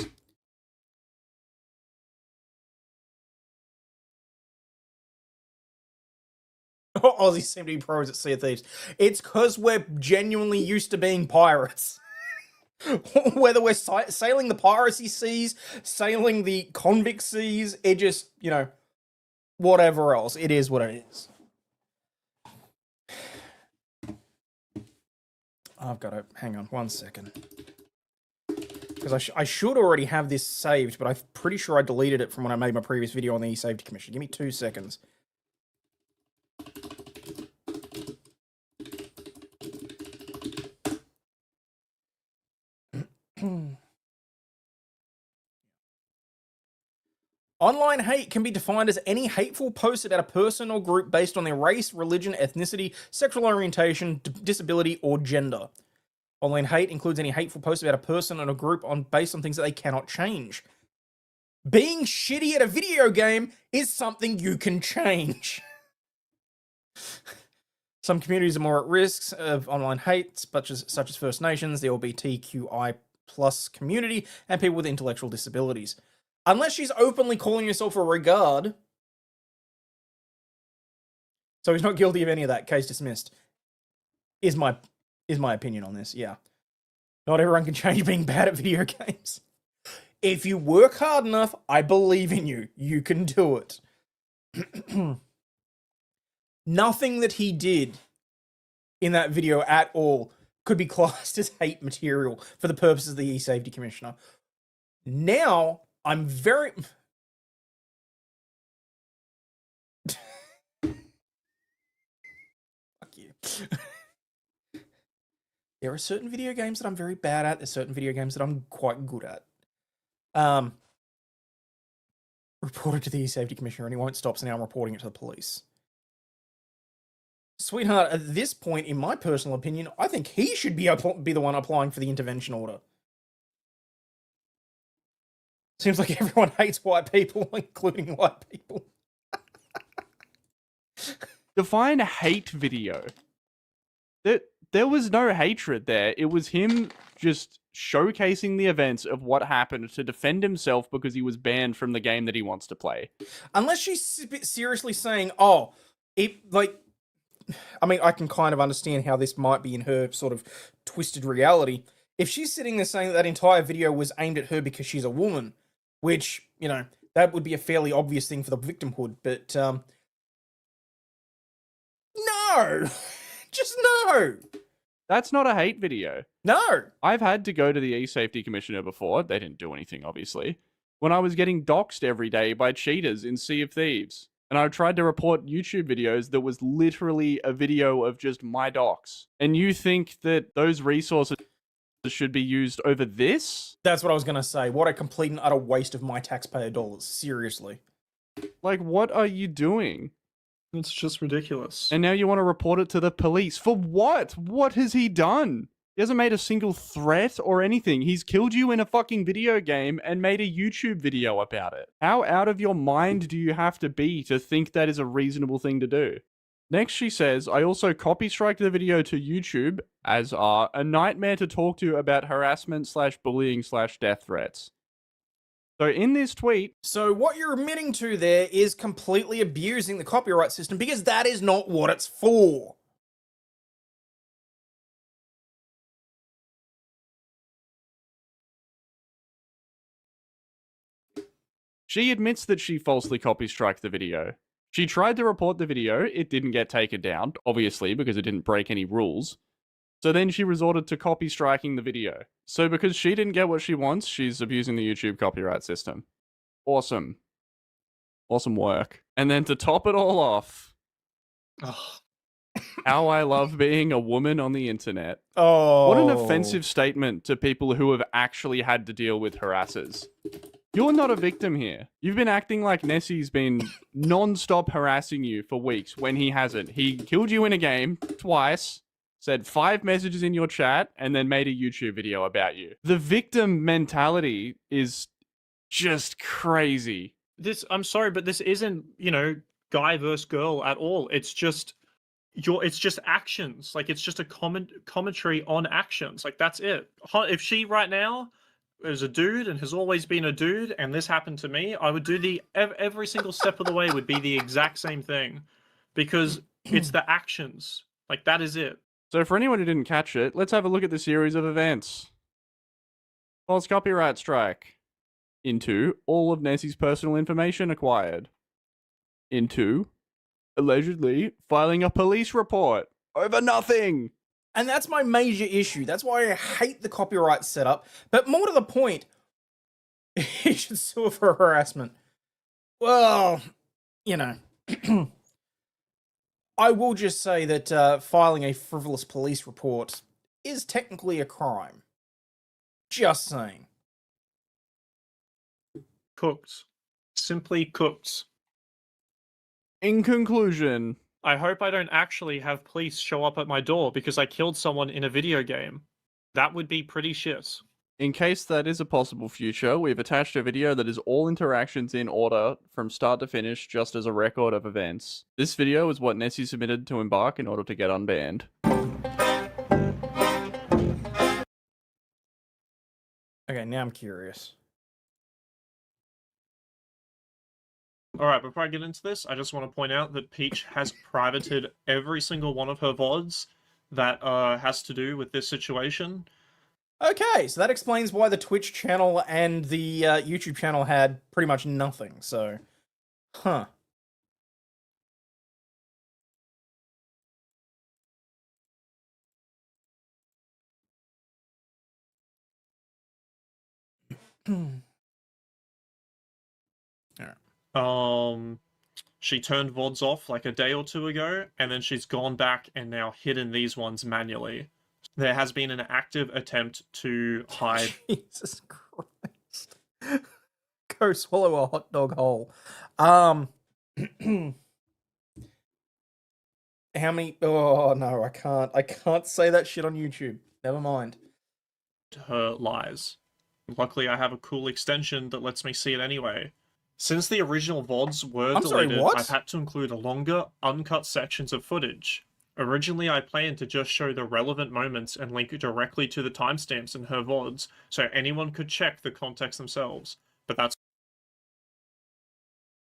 Aussie seem to be pros at Sea of Thieves. It's because we're genuinely used to being pirates. Whether we're sailing the piracy seas, sailing the convict seas, it just, whatever else. It is what it is. I've got to... hang on 1 second. Because I should already have this saved, but I'm pretty sure I deleted it from when I made my previous video on the E-Safety Commission. Give me 2 seconds. Online hate can be defined as any hateful post about a person or group based on their race, religion, ethnicity, sexual orientation, disability, or gender. Online hate includes any hateful post about a person and a group based on things that they cannot change. Being shitty at a video game is something you can change. Some communities are more at risk of online hate, such as First Nations, the LGBTQI+ community, and people with intellectual disabilities. Unless she's openly calling herself a regard. So he's not guilty of any of that. Case dismissed. Is my opinion on this, yeah. Not everyone can change being bad at video games. If you work hard enough, I believe in you. You can do it. Nothing that he did in that video at all could be classed as hate material for the purposes of the E-Safety Commissioner. Now, I'm very... Fuck you. There are certain video games that I'm very bad at. There's certain video games that I'm quite good at. Reported to the E-Safety Commissioner and he won't stop, so now I'm reporting it to the police. Sweetheart, at this point, in my personal opinion, I think he should be the one applying for the intervention order. Seems like everyone hates white people, including white people. Define a hate video. There was no hatred there. It was him just showcasing the events of what happened to defend himself because he was banned from the game that he wants to play. Unless she's seriously saying, oh, I mean, I can kind of understand how this might be in her sort of twisted reality. If she's sitting there saying that entire video was aimed at her because she's a woman, which, you know, that would be a fairly obvious thing for the victimhood, but, no! Just no! That's not a hate video. No! I've had to go to the E-Safety Commissioner before. They didn't do anything, obviously. When I was getting doxxed every day by cheaters in Sea of Thieves. And I tried to report YouTube videos that was literally a video of just my docs. And you think that those resources should be used over this? That's what I was going to say. What a complete and utter waste of my taxpayer dollars. Seriously. Like, what are you doing? It's just ridiculous. And now you want to report it to the police. For what? What has he done? He hasn't made a single threat or anything. He's killed you in a fucking video game and made a YouTube video about it. How out of your mind do you have to be to think that is a reasonable thing to do? Next, she says, I also copy strike the video to YouTube, as are a nightmare to talk to about harassment/bullying/death threats. So in this tweet... So what you're admitting to there is completely abusing the copyright system because that is not what it's for. She admits that she falsely copy-striked the video. She tried to report the video, it didn't get taken down, obviously, because it didn't break any rules. So then she resorted to copy-striking the video. So because she didn't get what she wants, she's abusing the YouTube copyright system. Awesome. Awesome work. And then to top it all off, how I love being a woman on the internet. Oh. What an offensive statement to people who have actually had to deal with harassers. You're not a victim here. You've been acting like Nessie's been non-stop harassing you for weeks when he hasn't. He killed you in a game twice, said 5 messages in your chat, and then made a YouTube video about you. The victim mentality is just crazy. I'm sorry, but this isn't, you know, guy versus girl at all. It's just it's just actions. Like, it's just a commentary on actions. Like, that's it. If she right now is a dude and has always been a dude and this happened to me, I would do every single step of the way would be the exact same thing, because it's the actions. Like, that is it. So for anyone who didn't catch it, let's have a look at the series of events. False copyright strike. Into all of Nessie's personal information acquired. Into allegedly filing a police report over nothing. And that's my major issue. That's why I hate the copyright setup. But more to the point, he should sue her for harassment. Well, you know, I will just say that filing a frivolous police report is technically a crime. Just saying. Cooked. Simply cooked. In conclusion, I hope I don't actually have police show up at my door because I killed someone in a video game. That would be pretty shit. in case that is a possible future, we've attached a video that is all interactions in order from start to finish, just as a record of events. This video is what Nessie submitted to Embark in order to get unbanned. Okay, now I'm curious. Alright, before I get into this, I just want to point out that Peach has privated every single one of her VODs that has to do with this situation. Okay, so that explains why the Twitch channel and the YouTube channel had pretty much nothing, so... Huh. She turned VODs off like a day or two ago, and then she's gone back and now hidden these ones manually. There has been an active attempt to hide. Jesus Christ. Go swallow a hot dog whole. How many... Oh, no, I can't. I can't say that shit on YouTube. Never mind. Her lies. Luckily, I have a cool extension that lets me see it anyway. Since the original VODs were I'm sorry, deleted, what? I've had to include longer, uncut sections of footage. Originally, I planned to just show the relevant moments and link directly to the timestamps in her VODs, so anyone could check the context themselves. But that's...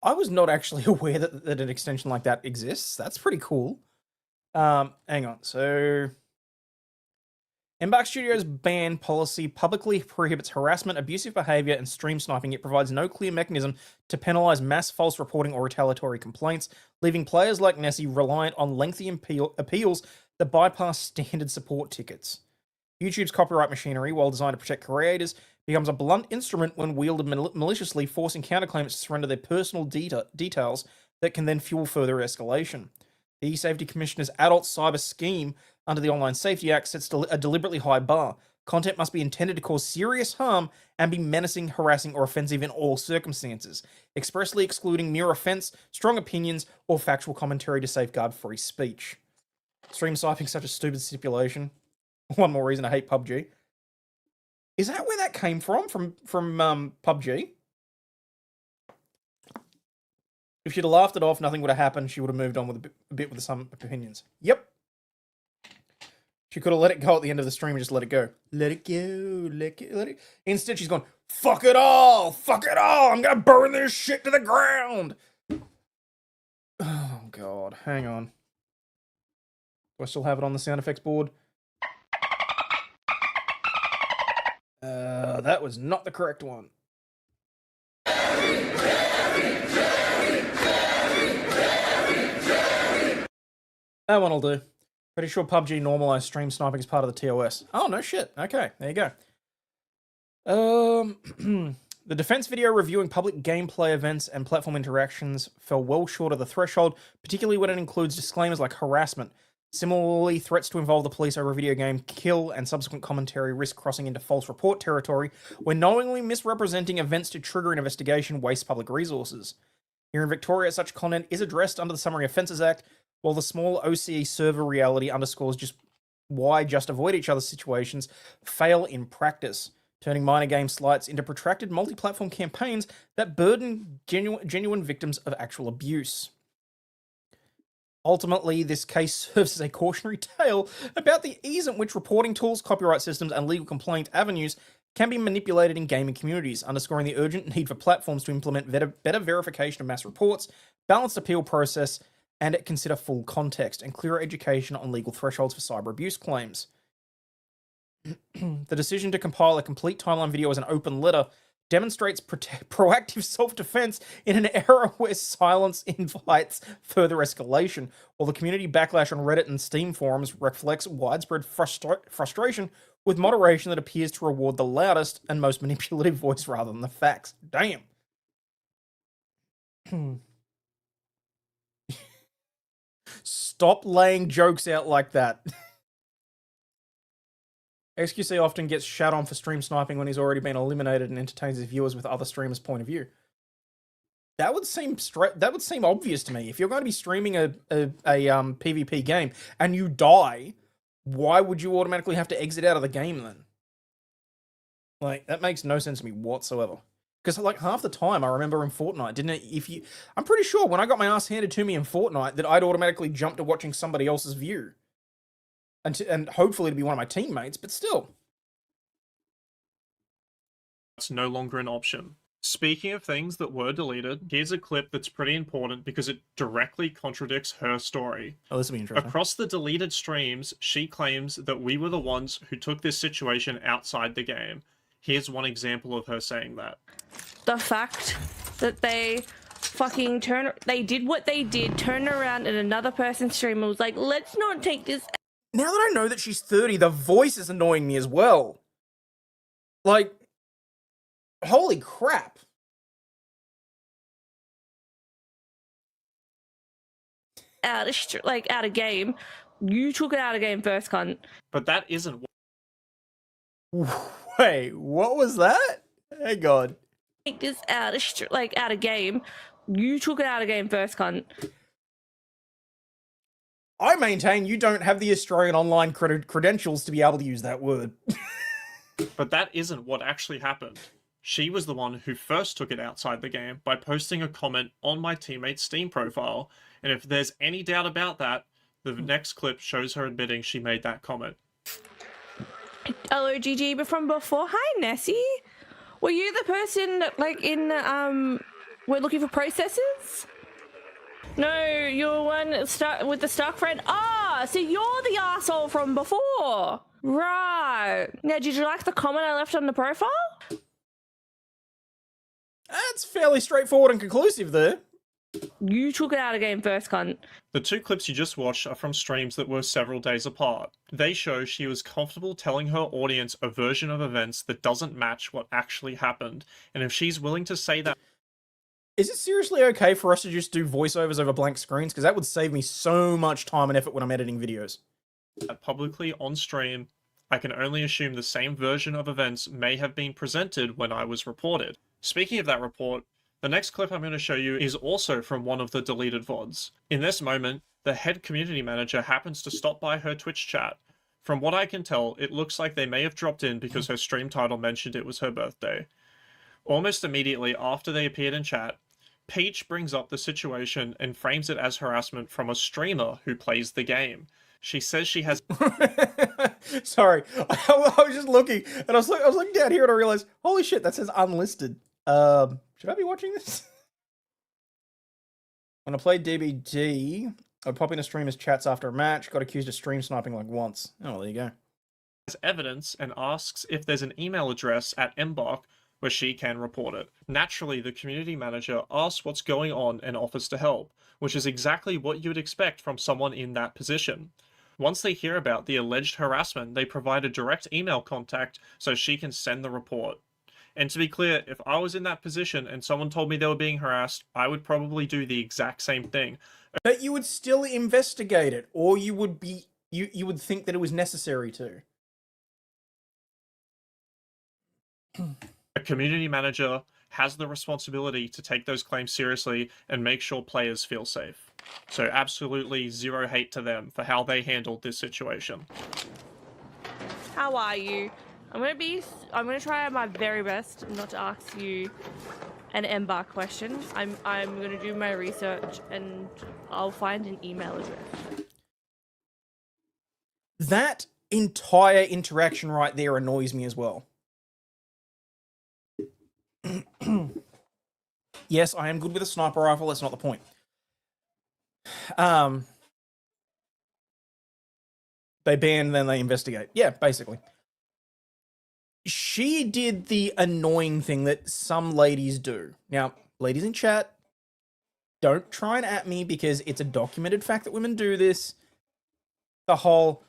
I was not actually aware that an extension like that exists. That's pretty cool. Hang on. So... Embark Studios' ban policy publicly prohibits harassment, abusive behavior, and stream sniping. It provides no clear mechanism to penalize mass false reporting or retaliatory complaints, leaving players like Nessie reliant on lengthy appeals that bypass standard support tickets. YouTube's copyright machinery, while designed to protect creators, becomes a blunt instrument when wielded maliciously, forcing counterclaims to surrender their personal details that can then fuel further escalation. The E-Safety Commissioner's adult cyber scheme under the Online Safety Act sets a deliberately high bar. Content must be intended to cause serious harm and be menacing, harassing, or offensive in all circumstances, expressly excluding mere offense, strong opinions, or factual commentary to safeguard free speech. Stream sniping such a stupid stipulation. One more reason I hate PUBG. Is that where that came from? From PUBG? If she'd have laughed it off, nothing would have happened. She would have moved on with a bit with some opinions. Yep. She could have let it go at the end of the stream and just let it go. Let it go, let it. Instead, she's gone, fuck it all, I'm gonna burn this shit to the ground. Oh, God, hang on. Do I still have it on the sound effects board? That was not the correct one. That one'll do. Pretty sure PUBG normalized stream sniping as part of the TOS. Oh, no shit. Okay, there you go. The defense video reviewing public gameplay events and platform interactions fell well short of the threshold, particularly when it includes disclaimers like harassment. Similarly, threats to involve the police over a video game kill and subsequent commentary risk crossing into false report territory when knowingly misrepresenting events to trigger an investigation wastes public resources. Here in Victoria, such content is addressed under the Summary Offences Act, while the small OCE server reality underscores just why just avoid each other's situations fail in practice, turning minor game slights into protracted multi-platform campaigns that burden genuine victims of actual abuse. Ultimately, this case serves as a cautionary tale about the ease at which reporting tools, copyright systems, and legal complaint avenues can be manipulated in gaming communities, underscoring the urgent need for platforms to implement better verification of mass reports, balanced appeal process, and consider full context and clearer education on legal thresholds for cyber abuse claims. The decision to compile a complete timeline video as an open letter demonstrates proactive self-defense in an era where silence invites further escalation, while the community backlash on Reddit and Steam forums reflects widespread frustration with moderation that appears to reward the loudest and most manipulative voice rather than the facts. Damn. Stop laying jokes out like that. XQC often gets shat on for stream sniping when he's already been eliminated and entertains his viewers with other streamers' point of view. That would seem obvious to me. If you're going to be streaming a PvP game and you die, why would you automatically have to exit out of the game then? Like, that makes no sense to me whatsoever. Because, like, half the time I remember in Fortnite, didn't it? I'm pretty sure when I got my ass handed to me in Fortnite that I'd automatically jump to watching somebody else's view. And hopefully to be one of my teammates, but still. It's no longer an option. Speaking of things that were deleted, here's a clip that's pretty important because it directly contradicts her story. Oh, this will be interesting. Across the deleted streams, she claims that we were the ones who took this situation outside the game. Here's one example of her saying that. The fact that they fucking did what they did, turned around at another person's stream and was like, let's not take this. Now that I know that she's 30, the voice is annoying me as well. Like, holy crap. Out of game. You took it out of game first, cunt. But that isn't what Wait, what was that? Hey, God. Take this out of game. You took it out of game first, cunt. I maintain you don't have the Australian online credentials to be able to use that word. But that isn't what actually happened. She was the one who first took it outside the game by posting a comment on my teammate's Steam profile, and if there's any doubt about that, the next clip shows her admitting she made that comment. Hello, GG, but from before. Hi, Nessie. Were you the person, like, in, we're looking for processors? No, you're one with the Stark friend. Ah, so you're the asshole from before. Right. Now, did you like the comment I left on the profile? That's fairly straightforward and conclusive there. You took it out of game first, cunt. The two clips you just watched are from streams that were several days apart. They show she was comfortable telling her audience a version of events that doesn't match what actually happened, and if she's willing to say that... Is it seriously okay for us to just do voiceovers over blank screens? Because that would save me so much time and effort when I'm editing videos. Publicly on stream, I can only assume the same version of events may have been presented when I was reported. Speaking of that report, the next clip I'm going to show you is also from one of the deleted VODs. In this moment, the head community manager happens to stop by her Twitch chat. From what I can tell, it looks like they may have dropped in because her stream title mentioned it was her birthday. Almost immediately after they appeared in chat, Peach brings up the situation and frames it as harassment from a streamer who plays the game. She says she has... Sorry, I was just looking, and I was looking down here and I realized, holy shit, that says unlisted. Should I be watching this? When I played DBD, I'd pop into streamers' chats after a match, got accused of stream sniping like once. Oh, well, there you go. Has evidence and asks if there's an email address at Mbok where she can report it. Naturally, the community manager asks what's going on and offers to help, which is exactly what you would expect from someone in that position. Once they hear about the alleged harassment, they provide a direct email contact so she can send the report. And to be clear, if I was in that position and someone told me they were being harassed, I would probably do the exact same thing. But you would still investigate it, or you would be you would think that it was necessary to. A community manager has the responsibility to take those claims seriously and make sure players feel safe. So absolutely zero hate to them for how they handled this situation. How are you? I'm gonna try my very best not to ask you an Embark question. I'm gonna do my research and I'll find an email address. That entire interaction right there annoys me as well. Yes, I am good with a sniper rifle, that's not the point. They ban, then they investigate. Yeah, basically. She did the annoying thing that some ladies do. Now, ladies in chat, don't try and at me because it's a documented fact that women do this. The whole,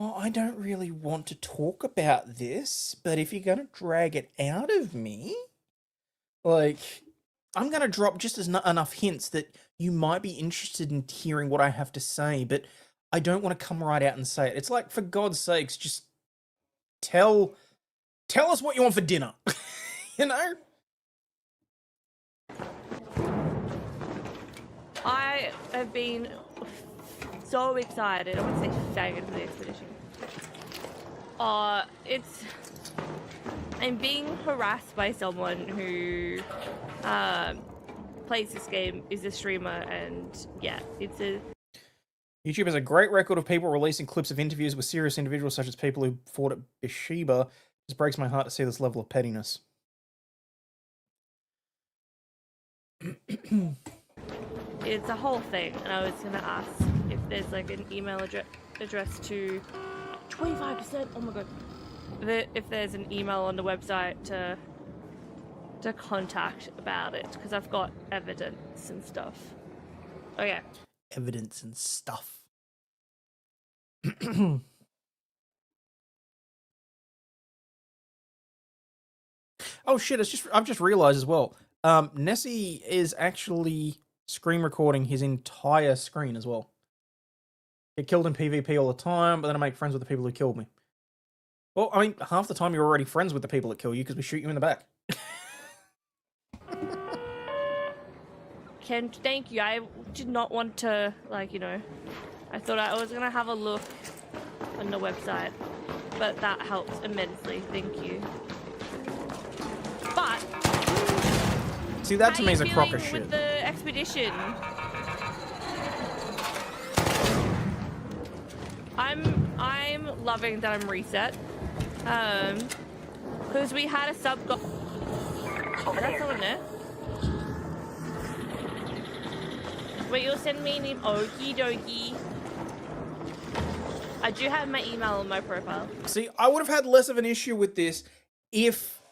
well, I don't really want to talk about this, but if you're going to drag it out of me, like, I'm going to drop just enough hints that you might be interested in hearing what I have to say, but I don't want to come right out and say it. It's like, for God's sakes, just tell us what you want for dinner. You know? I have been so excited. I wouldn't say staggered for the expedition. I'm being harassed by someone who plays this game, is a streamer, and yeah, it's a... YouTube has a great record of people releasing clips of interviews with serious individuals, such as people who fought at Beersheba. It just breaks my heart to see this level of pettiness. It's a whole thing, and I was gonna ask if there's like an email address to 25%. Oh my god! If there's an email on the website to contact about it, because I've got evidence and stuff. Okay. Evidence and stuff. Oh shit! I've just realized as well. Nessie is actually screen recording his entire screen as well. Get killed in PvP all the time, but then I make friends with the people who killed me. Well, I mean, half the time you're already friends with the people that kill you because we shoot you in the back. Ken, thank you. I did not want to, like, you know, I thought I was gonna have a look on the website, but that helps immensely. Thank you. But See, that to me is a crock of with shit. the expedition, I'm loving that I'm reset. Because we had a sub. That's someone there. Wait, you'll send me an email. Okie dokie. I do have my email on my profile. See, I would have had less of an issue with this if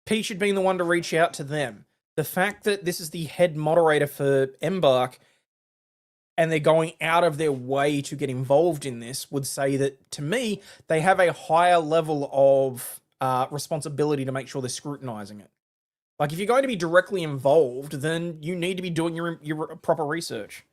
Peach had been the one to reach out to them. The fact that this is the head moderator for Embark and they're going out of their way to get involved in this would say that, to me, they have a higher level of responsibility to make sure they're scrutinizing it. Like, if you're going to be directly involved, then you need to be doing your proper research.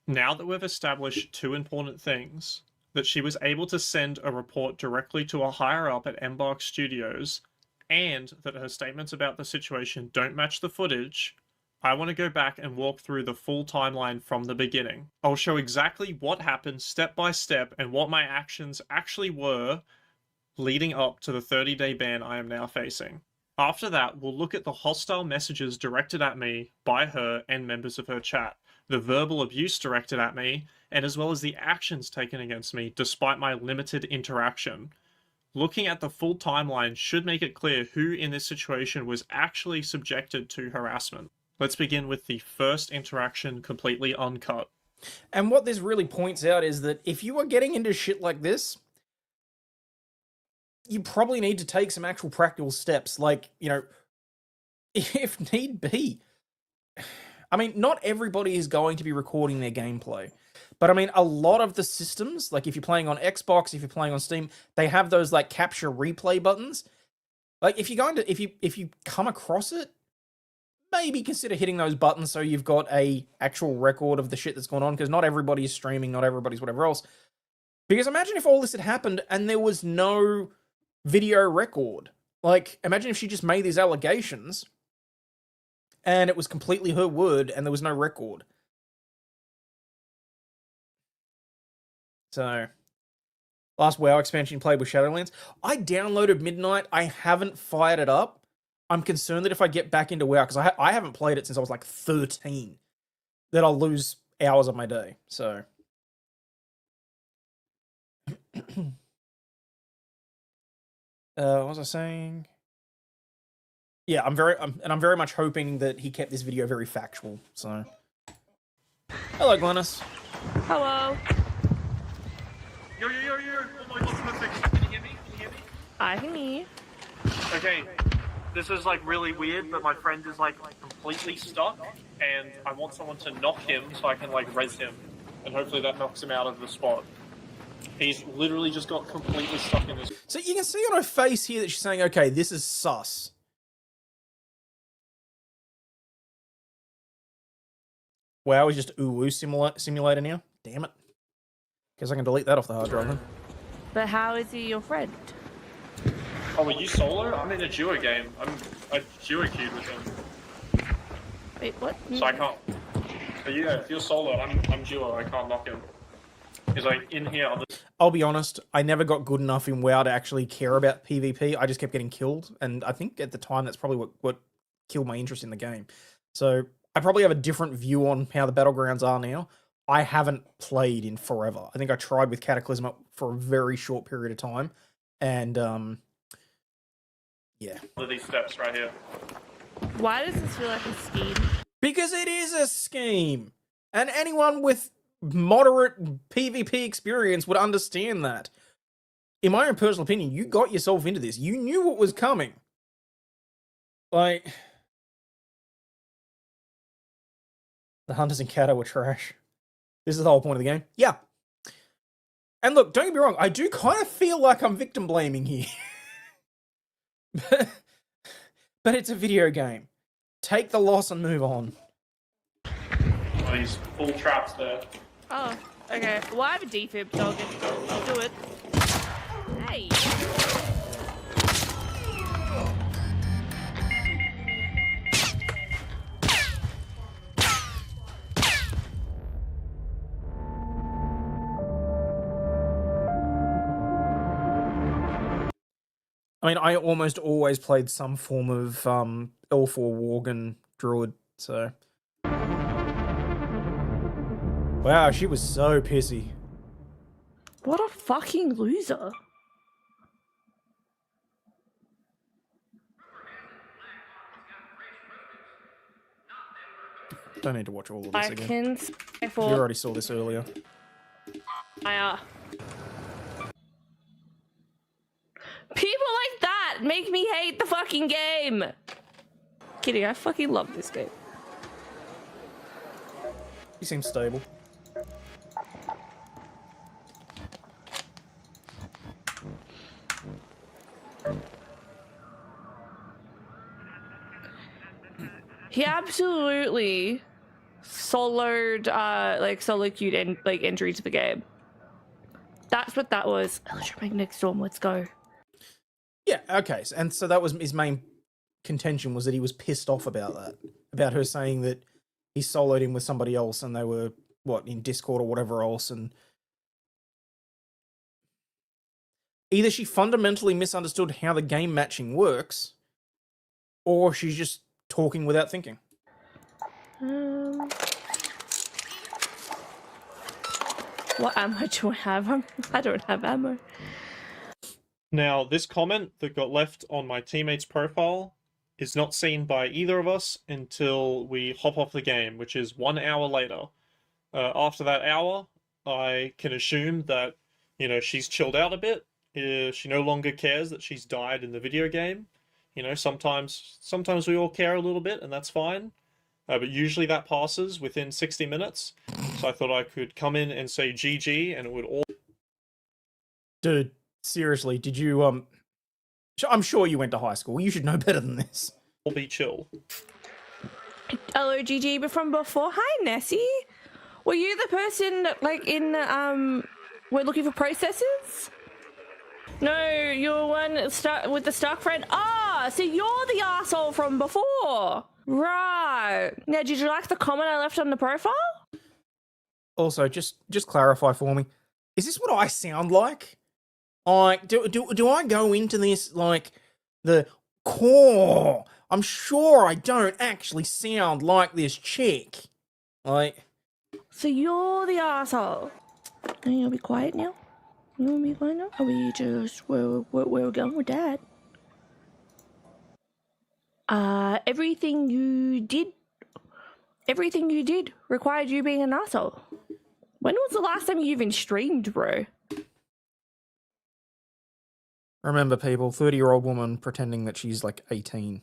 Now that we've established two important things, that she was able to send a report directly to a higher-up at Embark Studios, and that her statements about the situation don't match the footage, I want to go back and walk through the full timeline from the beginning. I'll show exactly what happened step by step and what my actions actually were leading up to the 30-day ban I am now facing. After that, we'll look at the hostile messages directed at me by her and members of her chat, the verbal abuse directed at me, and as well as the actions taken against me despite my limited interaction. Looking at the full timeline should make it clear who in this situation was actually subjected to harassment. Let's begin with the first interaction completely uncut. And what this really points out is that if you are getting into shit like this, you probably need to take some actual practical steps. Like, you know, if need be. I mean, not everybody is going to be recording their gameplay. But I mean, a lot of the systems, like if you're playing on Xbox, if you're playing on Steam, they have those like capture replay buttons. Like if you're going to, if you come across it, maybe consider hitting those buttons so you've got a actual record of the shit that's going on, because not everybody is streaming, not everybody's whatever else. Because imagine if all this had happened and there was no video record. Like, imagine if she just made these allegations and it was completely her word and there was no record. So, last WoW expansion played with Shadowlands. I downloaded Midnight. I haven't fired it up. I'm concerned that if I get back into WoW, because I haven't played it since I was like 13, that I'll lose hours of my day. So, what was I saying? Yeah, I'm very much hoping that he kept this video very factual. So, hello, Glennis. Hello. Yo. Oh my god, perfect. Can you hear me? I can hear you. Okay, this is like really weird, but my friend is like completely stuck, and I want someone to knock him so I can like res him, and hopefully that knocks him out of the spot. He's literally just got completely stuck in this. So you can see on her face here that she's saying, okay, this is sus. WoW is just ooh simulator now. Damn it. Guess I can delete that off the hard drive then. But how is he your friend? Oh, are you solo? I'm in a duo game. I duo queued with him, Wait, what? so I can't. But yeah, if you're solo, I'm duo. I can't knock him. He's like in here. I'll be honest, I never got good enough in WoW to actually care about PvP. I just kept getting killed, and I think at the time that's probably what killed my interest in the game. So I probably have a different view on how the battlegrounds are now. I haven't played in forever. I think I tried with Cataclysm for a very short period of time, and yeah. These steps right here. Why does this feel like a scheme? Because it is a scheme, and anyone with moderate PvP experience would understand that. In my own personal opinion, you got yourself into this. You knew what was coming. Like, the hunters in Kato were trash. This is the whole point of the game. Yeah. And look, don't get me wrong, I do kind of feel like I'm victim blaming here. But it's a video game. Take the loss and move on. Oh, these full traps there. Oh, okay. Well, I have a defib, so I'll do it. Hey! I mean, I almost always played some form of L4 Worgen Druid, so... Wow, she was so pissy. What a fucking loser. Don't need to watch all of this I again. can say You for... already saw this earlier. People like that make me hate the fucking game. Kidding, I fucking love this game. He seems stable. He absolutely soloed, like solo queued and like entry to the game. That's what that was. Electromagnetic storm. Let's go. Yeah, okay. And so that was his main contention, was that he was pissed off about that. About her saying that he soloed him with somebody else and they were, what, in Discord or whatever else. And either she fundamentally misunderstood how the game matching works, or she's just talking without thinking. What ammo do I have? I don't have ammo. Now, this comment that got left on my teammate's profile is not seen by either of us until we hop off the game, which is 1 hour later. After that hour, I can assume that, you know, she's chilled out a bit. She no longer cares that she's died in the video game. You know, sometimes we all care a little bit, and that's fine. But usually that passes within 60 minutes. So I thought I could come in and say GG, and it would all... Dude, seriously, did you, I'm sure you went to high school. You should know better than this. all be chill. Hello, GG, but from before. Hi, Nessie. Were you the person, like, in, we're looking for processes? No, you're one with the Stark friend. Ah, so you're the asshole from before. Right. Now, did you like the comment I left on the profile? Also, just clarify for me. Is this what I sound like? Like, do I go into this like the core? I'm sure I don't actually sound like this chick. Like, So you're the asshole. Are you gonna be quiet now? You wanna be quiet now? Are we just where we're going with Dad? Everything you did required you being an asshole. When was the last time you even streamed, bro? remember, people, 30-year-old woman pretending that she's like 18.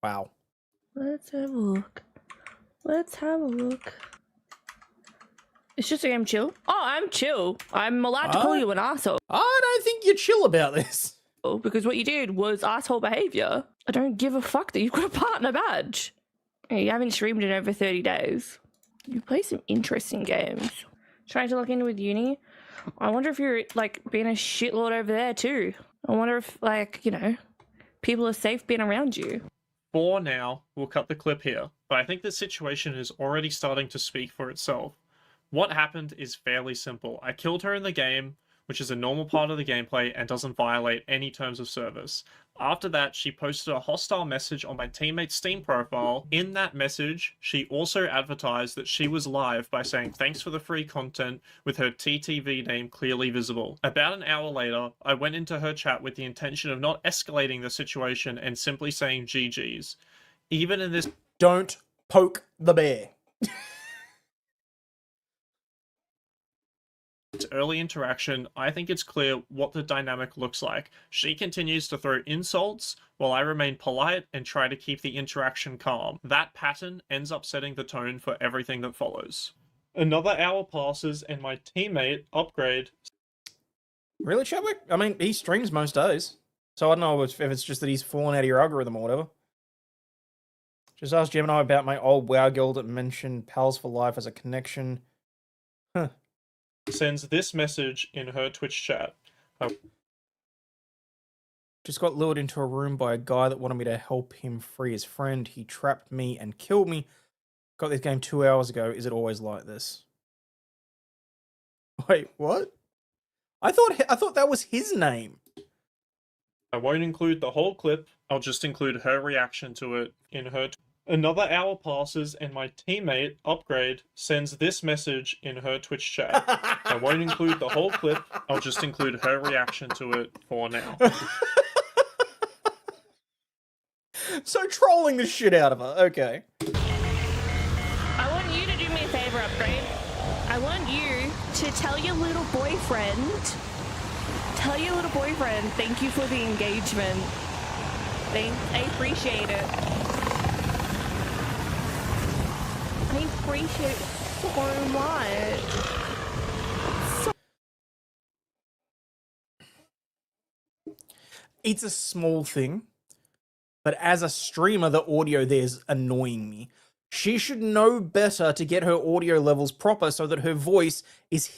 Wow. Let's have a look. Let's have a look. It's just like I'm chill. Oh, I'm chill. I'm allowed to call you an asshole. I don't think you're chill about this. Because what you did was asshole behavior. I don't give a fuck that you've got a partner badge. You haven't streamed in over 30 days. You play some interesting games. Trying to log in with uni. I wonder if you're like being a shitlord over there too. I wonder if, like, you know, people are safe being around you. For now, we'll cut the clip here, but I think the situation is already starting to speak for itself. What happened is fairly simple. I killed her in the game, which is a normal part of the gameplay and doesn't violate any terms of service. After that, she posted a hostile message on my teammate's Steam profile. In that message, she also advertised that she was live by saying thanks for the free content with her TTV name clearly visible. About an hour later, I went into her chat with the intention of not escalating the situation and simply saying GG's. Even in this Don't poke the bear. early interaction, I think it's clear what the dynamic looks like. She continues to throw insults while I remain polite and try to keep the interaction calm. That pattern ends up setting the tone for everything that follows. Another hour passes and my teammate, Upgrade, Really, Chadwick? I mean, he streams most days. So I don't know if it's just that he's fallen out of your algorithm or whatever. Just ask Gemini about my old WoW guild that mentioned Pals for Life as a connection. Huh. sends this message in her Twitch chat. Just got lured into a room by a guy that wanted me to help him free his friend. He trapped me and killed me. Got this game 2 hours ago. Is it always like this? Wait, what? I thought that was his name. I won't include the whole clip, I'll just include her reaction to it in her. Another hour passes and my teammate, Upgrade, sends this message in her Twitch chat. I won't include the whole clip, I'll just include her reaction to it for now. So trolling the shit out of her. Okay. I want you to do me a favor, Upgrade. I want you to tell your little boyfriend, thank you for the engagement. Thanks, I appreciate it. I appreciate it so much. It's a small thing, but as a streamer, the audio there's annoying me. She should know better to get her audio levels proper so that her voice is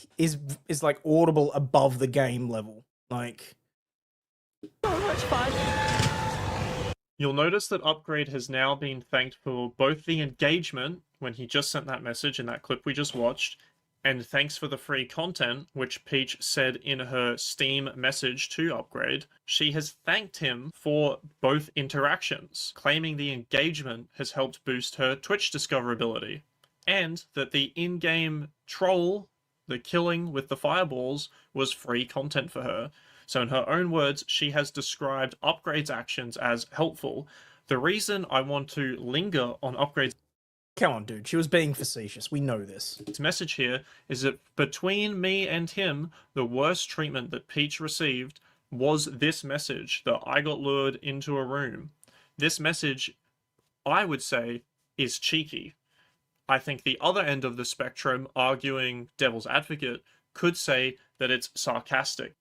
like audible above the game level. Like, So much fun. You'll notice that Upgrade has now been thanked for both the engagement, when he just sent that message in that clip we just watched, and thanks for the free content, which Peach said in her Steam message to Upgrade. She has thanked him for both interactions, claiming the engagement has helped boost her Twitch discoverability, and that the in-game troll, the killing with the fireballs, was free content for her. So in her own words, she has described Upgrade's actions as helpful. The reason I want to linger on Upgrade's come on, dude. She was being facetious. We know this. message here is that between me and him, the worst treatment that Peach received was this message, that I got lured into a room. This message, I would say, is cheeky. I think the other end of the spectrum, arguing devil's advocate, could say that it's sarcastic.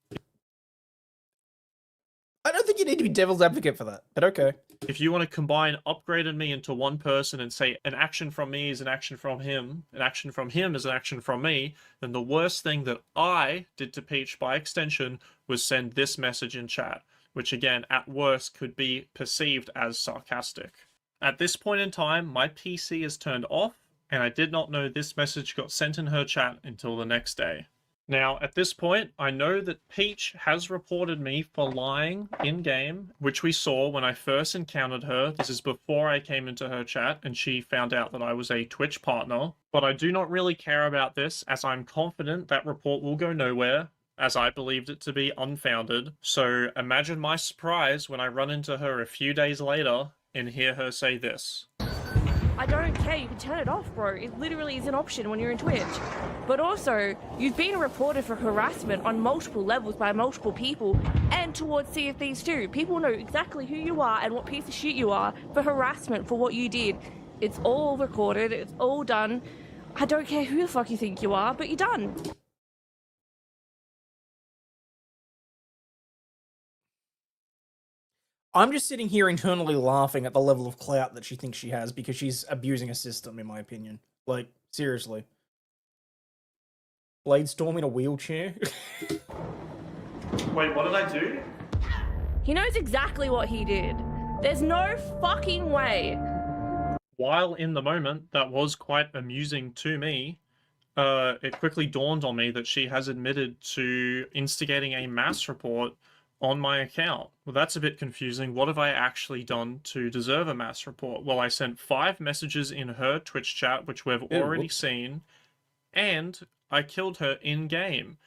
I don't think you need to be devil's advocate for that, but okay. If you want to combine Upgrade and me into one person and say an action from me is an action from him, an action from him is an action from me, then the worst thing that I did to Peach by extension was send this message in chat, which again, at worst, could be perceived as sarcastic. At this point in time, my PC is turned off, and I did not know this message got sent in her chat until the next day. Now, at this point, I know that Peach has reported me for lying in-game, which we saw when I first encountered her. This is before I came into her chat and she found out that I was a Twitch partner. But I do not really care about this, as I'm confident that report will go nowhere, as I believed it to be unfounded. So imagine my surprise when I run into her a few days later and hear her say this. I don't care, you can turn it off, bro. It literally is an option when you're in Twitch. But also, you've been reported for harassment on multiple levels by multiple people and towards Sea of Thieves too. People know exactly who you are and what piece of shit you are for harassment for what you did. It's all recorded, it's all done. I don't care who the fuck you think you are, but you're done. I'm just sitting here internally laughing at the level of clout that she thinks she has because she's abusing a system, in my opinion. Like, seriously. Bladestorm in a wheelchair. Wait, what did I do? He knows exactly what he did. There's no fucking way. While in the moment, that was quite amusing to me. It quickly dawned on me that she has admitted to instigating a mass report on my account. Well, that's a bit confusing. What have I actually done to deserve a mass report? Well, I sent 5 messages in her Twitch chat, which we've already seen, and I killed her in-game.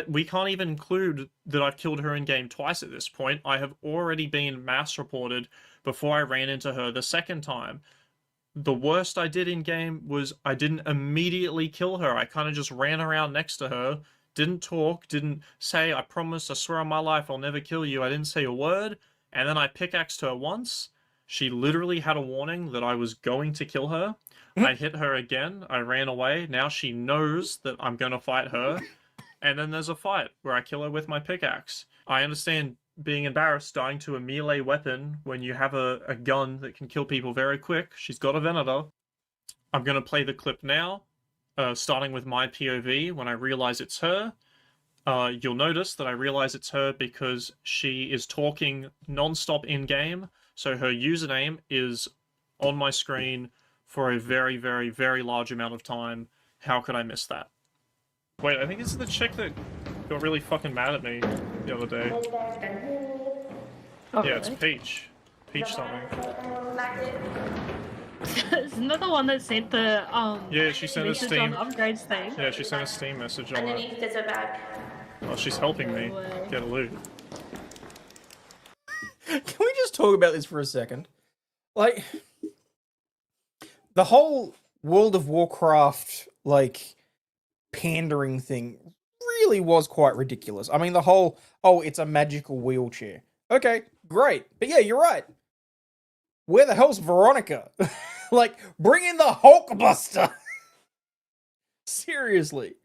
We can't even include that I've killed her in-game twice at this point. I have already been mass reported before I ran into her the second time. The worst I did in-game was I didn't immediately kill her. I kind of just ran around next to her, didn't talk, didn't say, I promise, I swear on my life I'll never kill you. I didn't say a word, and then I pickaxed her once. She literally had a warning that I was going to kill her. I hit her again, I ran away. Now she knows that I'm going to fight her. And then there's a fight where I kill her with my pickaxe. I understand being embarrassed dying to a melee weapon when you have a gun that can kill people very quick. She's got a Venator. I'm going to play the clip now, starting with my POV when I realize it's her. You'll notice that I realize it's her because she is talking non-stop in-game, so her username is on my screen for a very, very, very large amount of time. How could I miss that? Wait, I think this is the chick that got really fucking mad at me the other day. Oh, Yeah, it's really? Peach. Peach something. Isn't that the one that sent the Yeah, she sent a message Steam. on upgrades thing? Yeah, she sent a Steam message on that. Underneath there's a bag. Oh, she's helping me No way. get a loot. Can we just talk about this for a second? Like, the whole World of Warcraft, like, pandering thing really was quite ridiculous. I mean, the whole, oh, it's a magical wheelchair. Okay, great. But yeah, you're right. Where the hell's Veronica? Like, bring in the Hulkbuster! Seriously.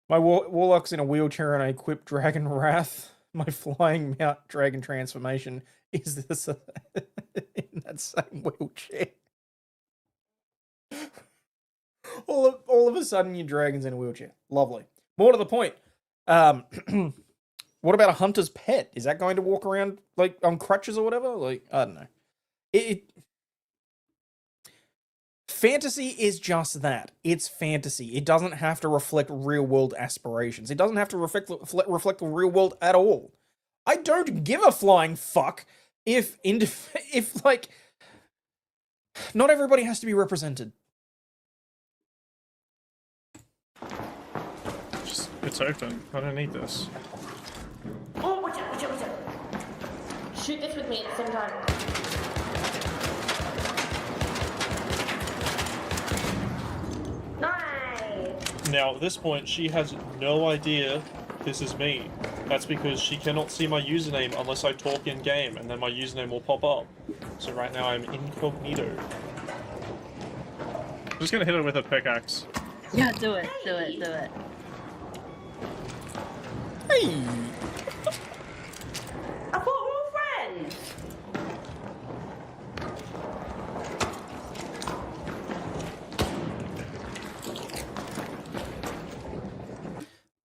My warlock's in a wheelchair and I equip Dragon Wrath. My flying mount dragon transformation is this in that same wheelchair. All of a sudden, your dragon's in a wheelchair. Lovely. More to the point. What about a hunter's pet? Is that going to walk around like on crutches or whatever? Like, I don't know. Fantasy is just that. It's fantasy. It doesn't have to reflect real world aspirations. It doesn't have to reflect the real world at all. I don't give a flying fuck if like not everybody has to be represented. It's open. I don't need this. Oh, watch out, watch out, watch out. Shoot this with me at the same time. Nice. Now, at this point, she has no idea this is me. That's because she cannot see my username unless I talk in-game, and then my username will pop up. So right now I'm incognito. I'm just gonna hit her with a pickaxe. Yeah, do it, do it, do it. Hey! I thought we were friends.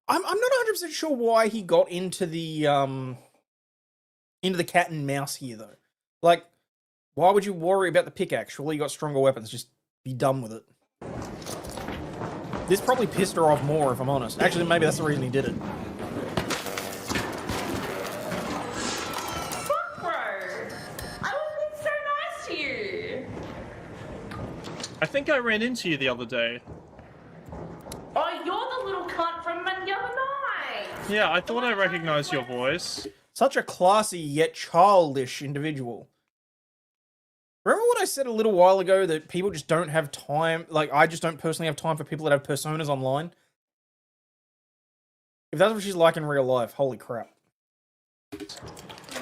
I'm not 100% sure why he got into the cat and mouse here though. Like, why would you worry about the pickaxe? Surely you got stronger weapons. Just be done with it. This probably pissed her off more, if I'm honest. Actually, maybe that's the reason he did it. Fuck, bro. I was being so nice to you. I think I ran into you the other day. Oh, you're the little cunt from the other night. Yeah, I thought I recognized your voice. Such a classy yet childish individual. Remember what I said a little while ago that people just don't have time? Like, I just don't personally have time for people that have personas online. If that's what she's like in real life, holy crap.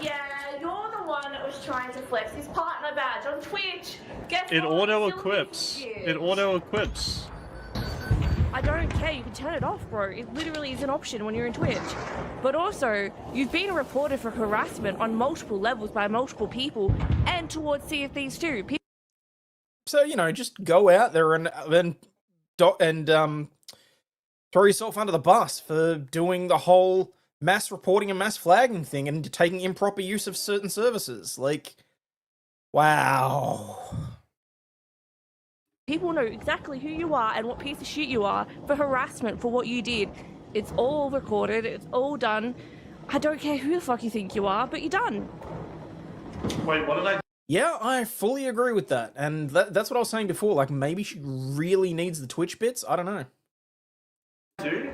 Yeah, you're the one that was trying to flex his partner badge on Twitch. Guess It what? auto-equips. Still It did. auto-equips. I don't care, you can turn it off, bro. It literally is an option when you're in Twitch. But also, you've been reported for harassment on multiple levels by multiple people and towards CFDs too. So, you know, just go out there and throw yourself under the bus for doing the whole mass reporting and mass flagging thing and taking improper use of certain services. Like, wow. People know exactly who you are and what piece of shit you are for harassment for what you did. It's all recorded, it's all done. I don't care who the fuck you think you are, but you're done. Wait, what did I Yeah, I fully agree with that. And that's what I was saying before. Like, maybe she really needs the Twitch bits. I don't know. do?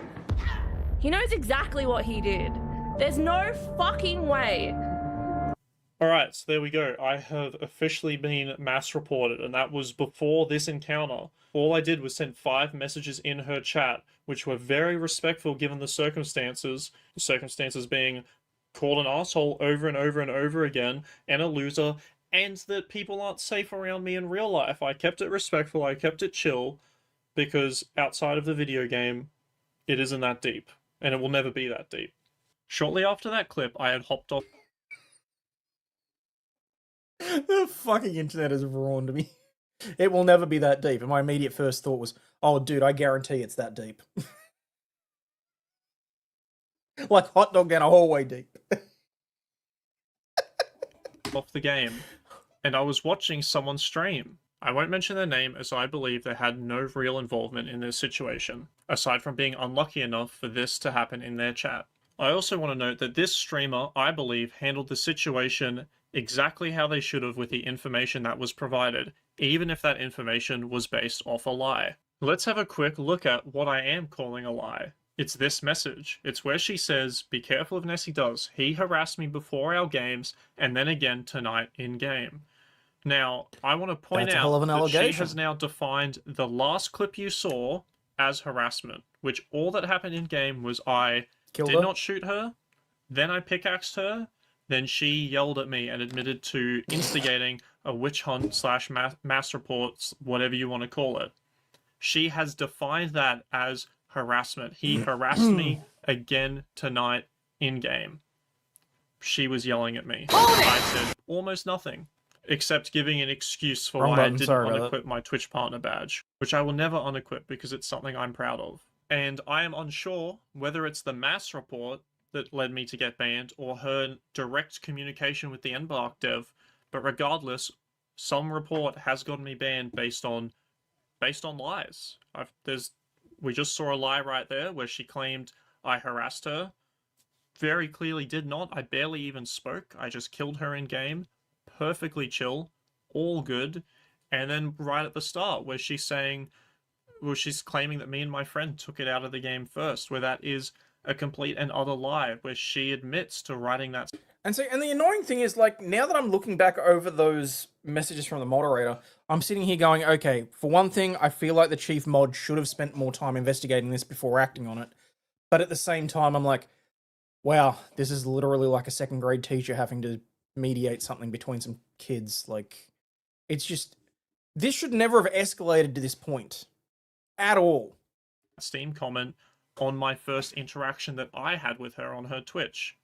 He knows exactly what he did. There's no fucking way. Alright, so there we go. I have officially been mass reported, and that was before this encounter. All I did was send 5 messages in her chat, which were very respectful given the circumstances. The circumstances being called an asshole over and over and over again, and a loser, and that people aren't safe around me in real life. I kept it respectful, I kept it chill, because outside of the video game, it isn't that deep, and it will never be that deep. Shortly after that clip, I had hopped off. The fucking internet has ruined me. It will never be that deep. And my immediate first thought was, oh, dude, I guarantee it's that deep. Like hot dog down a hallway deep. Off the game, and I was watching someone stream. I won't mention their name as I believe they had no real involvement in this situation, aside from being unlucky enough for this to happen in their chat. I also want to note that this streamer, I believe, handled the situation exactly how they should have with the information that was provided, even if that information was based off a lie. Let's have a quick look at what I am calling a lie. It's this message. It's where she says, "Be careful of Nessie does. He harassed me before our games, and then again tonight in-game." Now, I want to point That's a out hell of an that she allegation. has now defined the last clip you saw as harassment, which all that happened in-game was I Killed did her? not shoot her, then I pickaxed her, then she yelled at me and admitted to instigating a witch hunt slash mass reports, whatever you want to call it. She has defined that as harassment. He harassed me again tonight in-game. She was yelling at me. I said almost nothing, except giving an excuse for Wrong why button, I didn't sorry about unequip my Twitch partner badge, which I will never unequip because it's something I'm proud of. And I am unsure whether it's the mass report that led me to get banned or her direct communication with the Embark dev, but regardless, some report has gotten me banned based on lies. We just saw a lie right there where she claimed I harassed her. Very clearly did not. I barely even spoke. I just killed her in game. Perfectly chill. All good. And then right at the start where she's saying, well, she's claiming that me and my friend took it out of the game first, where that is a complete and utter lie, where she admits to writing that. And so, and the annoying thing is, like, now that I'm looking back over those messages from the moderator, I'm sitting here going, okay, for one thing, I feel like the chief mod should have spent more time investigating this before acting on it. But at the same time, I'm like, wow, this is literally like a second grade teacher having to mediate something between some kids. Like, it's just, this should never have escalated to this point. At all. Steam comment on my first interaction that I had with her on her Twitch.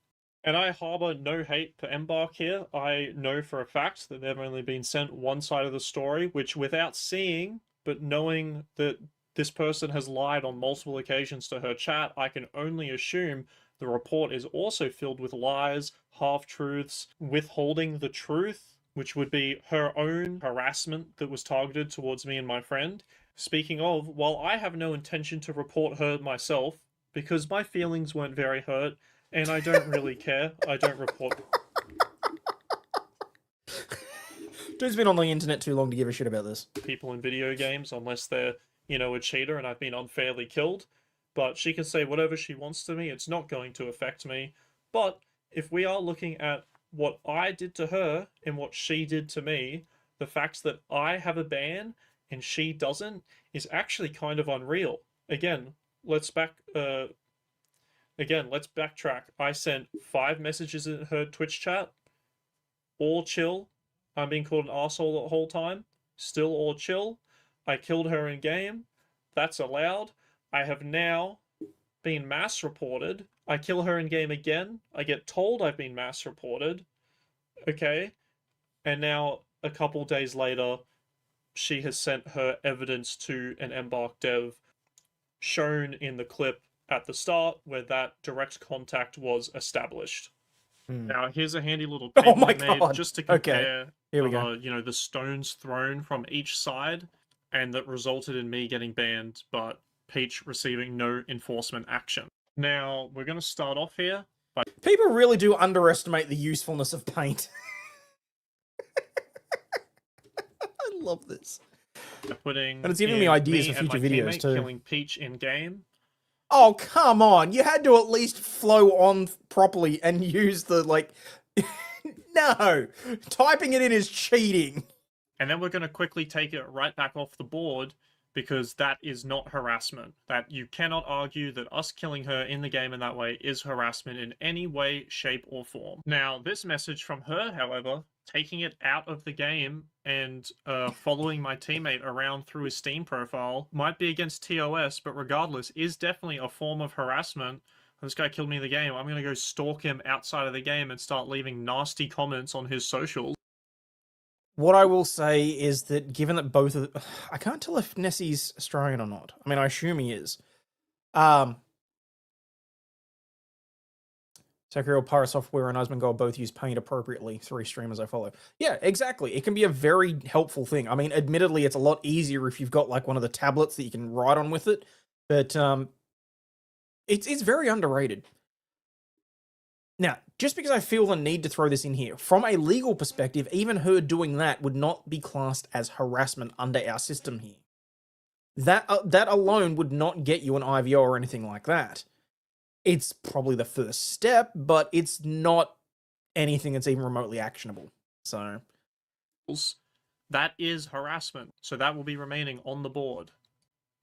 And I harbor no hate for Embark here. I know for a fact that they've only been sent one side of the story, which without seeing, but knowing that this person has lied on multiple occasions to her chat, I can only assume the report is also filled with lies, half-truths, withholding the truth, which would be her own harassment that was targeted towards me and my friend. Speaking of, while I have no intention to report her myself, because my feelings weren't very hurt, and I don't really care, I don't report. Dude's been on the internet too long to give a shit about this. People in video games, unless they're, a cheater and I've been unfairly killed. But she can say whatever she wants to me, it's not going to affect me. But if we are looking at what I did to her and what she did to me, the fact that I have a ban and she doesn't is actually kind of unreal. Again, let's backtrack. I sent 5 messages in her Twitch chat, all chill. I'm being called an arsehole the whole time, still all chill. I killed her in game, that's allowed. I have now been mass reported. I kill her in game again, I get told I've been mass reported. Okay, and now a couple days later, she has sent her evidence to an Embark dev shown in the clip at the start where that direct contact was established. Now, here's a handy little Oh table my I made God. just to Okay. compare, Here we go. you know, the stones thrown from each side, and that resulted in me getting banned, but Peach receiving no enforcement action. Now, we're going to start off here by People really do underestimate the usefulness of paint. I love this. putting And it's giving me in ideas for and future my videos teammate too. killing Peach in game. Oh, come on. You had to at least flow on properly and use the, like... No! Typing it in is cheating. And then we're going to quickly take it right back off the board, because that is not harassment. That you cannot argue that us killing her in the game in that way is harassment in any way, shape, or form. Now, this message from her, however, taking it out of the game and following my teammate around through his Steam profile might be against TOS, but regardless, is definitely a form of harassment. This guy killed me in the game. I'm going to go stalk him outside of the game and start leaving nasty comments on his socials. What I will say is that given that both of... I can't tell if Nessie's Australian or not. I mean, I assume he is. Sakura, Pyro Software, and Asmongold both use paint appropriately. 3 streamers I follow. Yeah, exactly. It can be a very helpful thing. I mean, admittedly, it's a lot easier if you've got, like, one of the tablets that you can write on with it. But, it's very underrated. Now, just because I feel the need to throw this in here, from a legal perspective, even her doing that would not be classed as harassment under our system here. That alone would not get you an IVO or anything like that. It's probably the first step, but it's not anything that's even remotely actionable. So, that is harassment. So that will be remaining on the board.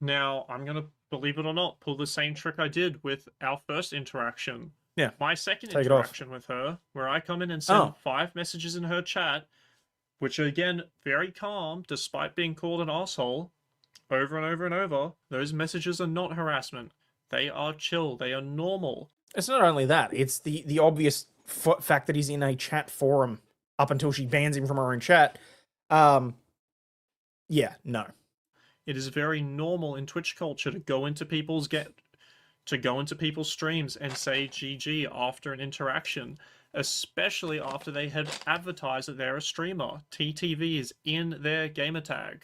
Now, I'm going to, believe it or not, pull the same trick I did with our first interaction. Yeah. My second Take it off. interaction with her, where I come in and send Oh. 5 messages in her chat, which are, again, very calm, despite being called an asshole, over and over and over. Those messages are not harassment. They are chill. They are normal. It's not only that, it's the obvious fact that he's in a chat forum up until she bans him from her own chat. Yeah, no. It is very normal in Twitch culture to go into people's streams and say GG after an interaction, especially after they have advertised that they're a streamer. TTV is in their gamertag.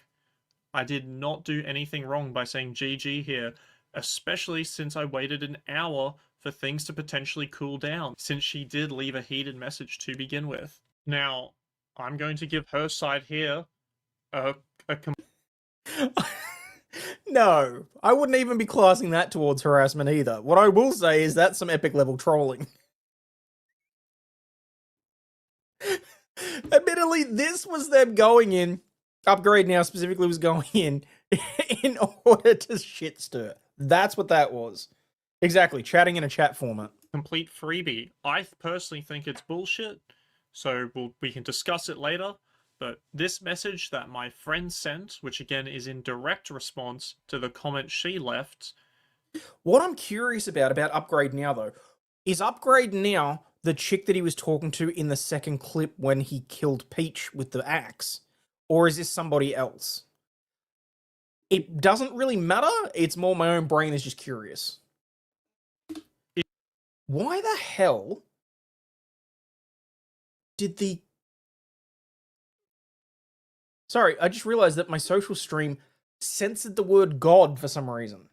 I did not do anything wrong by saying GG here, especially since I waited an hour for things to potentially cool down, since she did leave a heated message to begin with. Now, I'm going to give her side here No, I wouldn't even be classing that towards harassment either. What I will say is that's some epic level trolling. Admittedly, this was them going in, Upgrade Now specifically was going in order to shit stir. That's what that was. Exactly, chatting in a chat format. complete freebie. I personally think it's bullshit, so we can discuss it later. But this message that my friend sent, which again is in direct response to the comment she left. What I'm curious about Upgrade Now, though, is Upgrade Now the chick that he was talking to in the second clip when he killed Peach with the axe? Or is this somebody else? It doesn't really matter. It's more my own brain is just curious. Why the hell did the... Sorry, I just realized that my social stream censored the word God for some reason.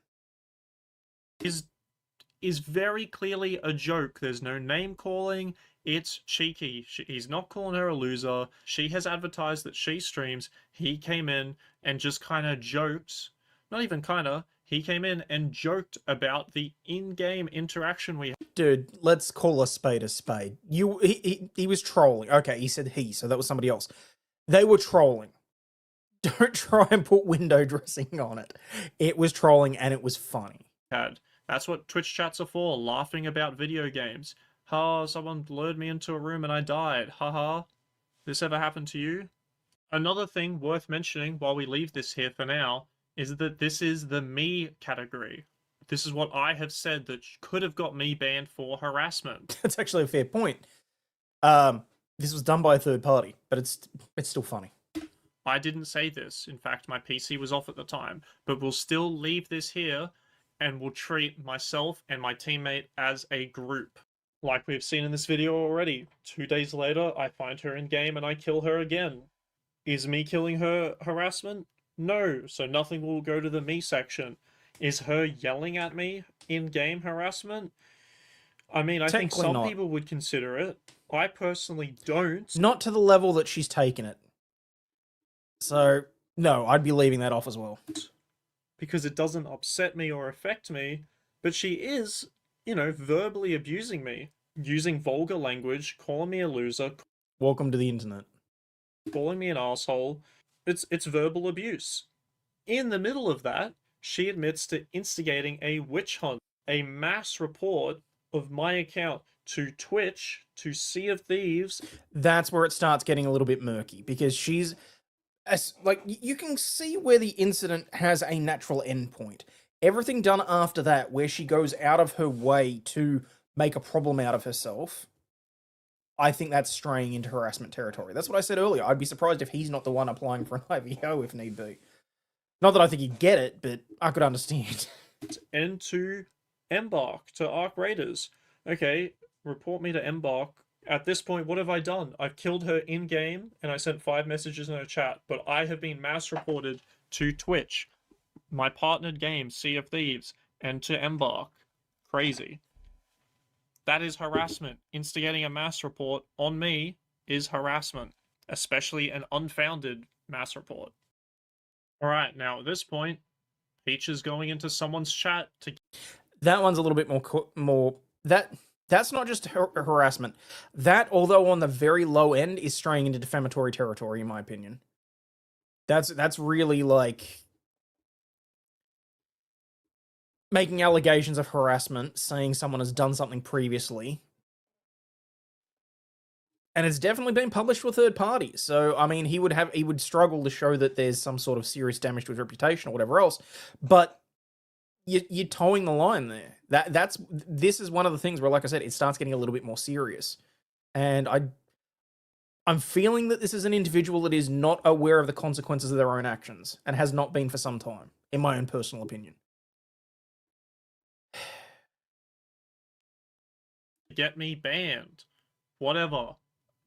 Is very clearly a joke. There's no name calling. It's cheeky. He's not calling her a loser. She has advertised that she streams. He came in and just kind of joked. Not even kind of. He came in and joked about the in-game interaction we had. Dude, let's call a spade a spade. He was trolling. Okay, he said he, so that was somebody else. They were trolling. Don't try and put window dressing on it. It was trolling and it was funny. That's what Twitch chats are for, laughing about video games. Ha, someone lured me into a room and I died. Haha. This ever happened to you? Another thing worth mentioning while we leave this here for now is that this is the me category. This is what I have said that could have got me banned for harassment. That's actually a fair point. This was done by a third party, but it's still funny. I didn't say this. In fact, my PC was off at the time. But we'll still leave this here and will treat myself and my teammate as a group. Like we've seen in this video already, 2 days later, I find her in game and I kill her again. Is me killing her harassment? No, so nothing will go to the me section. Is her yelling at me in-game harassment? I mean, I think Technically some not. people would consider it. I personally don't. Not to the level that she's taken it. So, no, I'd be leaving that off as well. Because it doesn't upset me or affect me, but she is, you know, verbally abusing me, using vulgar language, calling me a loser, Welcome to the internet. calling me an asshole. It's verbal abuse. In the middle of that, she admits to instigating a witch hunt, a mass report of my account to Twitch, to Sea of Thieves. That's where it starts getting a little bit murky, because she's... like, you can see where the incident has a natural endpoint. Everything done after that, where she goes out of her way to make a problem out of herself, I think that's straying into harassment territory. That's what I said earlier. I'd be surprised if he's not the one applying for an IVO if need be. Not that I think he'd get it, but I could understand. And to Embark, to Arc Raiders. Okay, report me to Embark. At this point, what have I done? I've killed her in-game, and I sent 5 messages in her chat, but I have been mass reported to Twitch, my partnered game, Sea of Thieves, and to Embark. Crazy. That is harassment. Instigating a mass report on me is harassment, especially an unfounded mass report. Alright, now at this point, Peach is going into someone's chat to... That one's a little bit more that's not just harassment. That, although on the very low end, is straying into defamatory territory, in my opinion. That's really like making allegations of harassment, saying someone has done something previously. And it's definitely been published to a third party. So, I mean, he would struggle to show that there's some sort of serious damage to his reputation or whatever else. But you're towing the line there. This is one of the things where, like I said, it starts getting a little bit more serious. And I'm feeling that this is an individual that is not aware of the consequences of their own actions, and has not been for some time, in my own personal opinion. Get me banned. Whatever.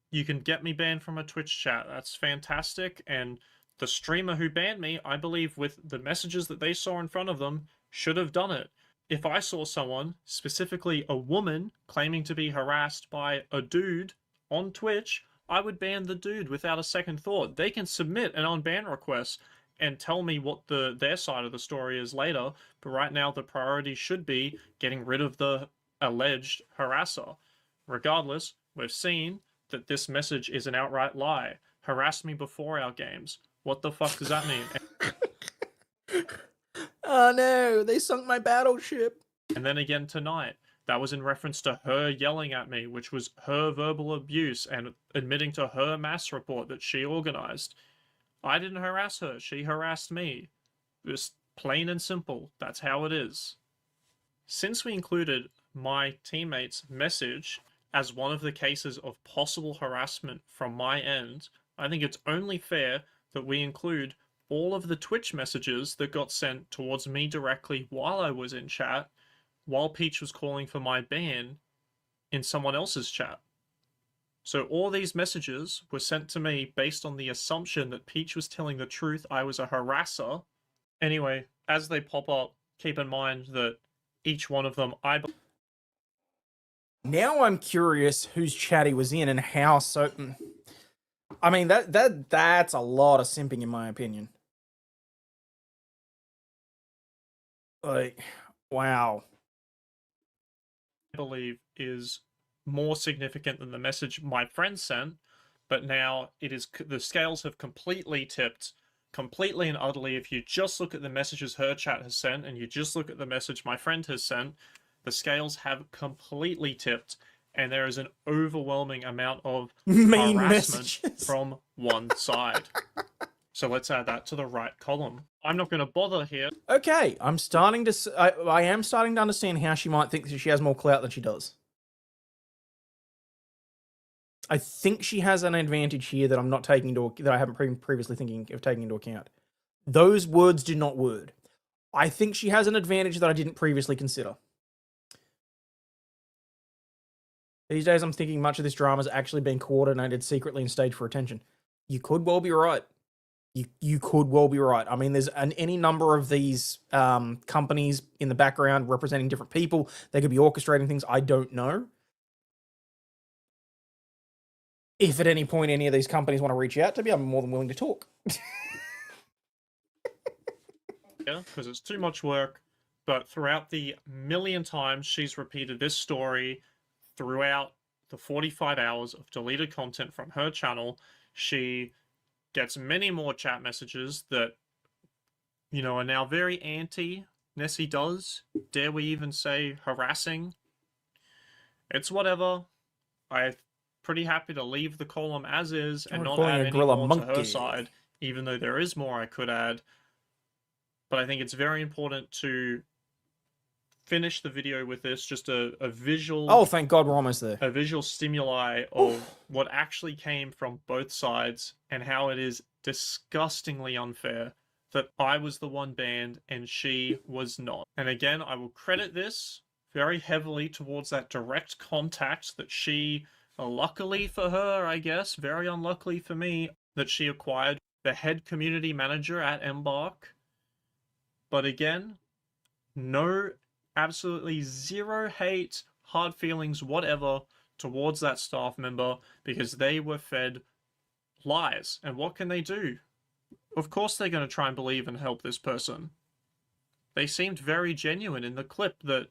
You can get me banned from a Twitch chat. That's fantastic. And the streamer who banned me, I believe with the messages that they saw in front of them, should have done it. If I saw someone, specifically a woman, claiming to be harassed by a dude on Twitch, I would ban the dude without a second thought. They can submit an unban request and tell me what their side of the story is later, but right now the priority should be getting rid of the alleged harasser. Regardless, we've seen that this message is an outright lie. Harass me before our games. What the fuck does that mean? Oh no, they sunk my battleship. And then again tonight, that was in reference to her yelling at me, which was her verbal abuse and admitting to her mass report that she organized. I didn't harass her, she harassed me. Just plain and simple, that's how it is. Since we included my teammate's message as one of the cases of possible harassment from my end, I think it's only fair that we include all of the Twitch messages that got sent towards me directly while I was in chat, while Peach was calling for my ban in someone else's chat. So all these messages were sent to me based on the assumption that Peach was telling the truth, I was a harasser. Anyway, as they pop up, keep in mind that each one of them, Now I'm curious whose chat he was in and how so... I mean, that's a lot of simping in my opinion. Like, wow. believe is more significant than the message my friend sent, but now the scales have completely tipped, completely and utterly. If you just look at the messages her chat has sent and you just look at the message my friend has sent, the scales have completely tipped, and there is an overwhelming amount of Mean harassment messages from one side. So let's add that to the right column. I'm not going to bother here. Okay, I am starting to understand how she might think that she has more clout than she does. I think she has an advantage here that I'm not taking into that I haven't previously thinking of taking into account. Those words do not word. I think she has an advantage that I didn't previously consider. These days, I'm thinking much of this drama is actually being coordinated secretly and staged for attention. You could well be right. You could well be right. I mean, there's any number of these companies in the background representing different people. They could be orchestrating things. I don't know. If at any point any of these companies want to reach out to me, I'm more than willing to talk. Yeah, because it's too much work. But throughout the million times she's repeated this story, throughout the 45 hours of deleted content from her channel, she gets many more chat messages that, you know, are now very anti Nessie does. Dare we even say harassing? It's whatever. I'm pretty happy to leave the column as is and not add any more to her side, even though there is more I could add. But I think it's very important to finish the video with this, just a visual... Oh, thank God we're almost there. A visual stimuli of what actually came from both sides and how it is disgustingly unfair that I was the one banned and she was not. And again, I will credit this very heavily towards that direct contact that she, luckily for her, I guess, very unluckily for me, that she acquired the head community manager at Embark. But again, no, absolutely zero hate, hard feelings, whatever, towards that staff member because they were fed lies. And what can they do? Of course they're going to try and believe and help this person. They seemed very genuine in the clip that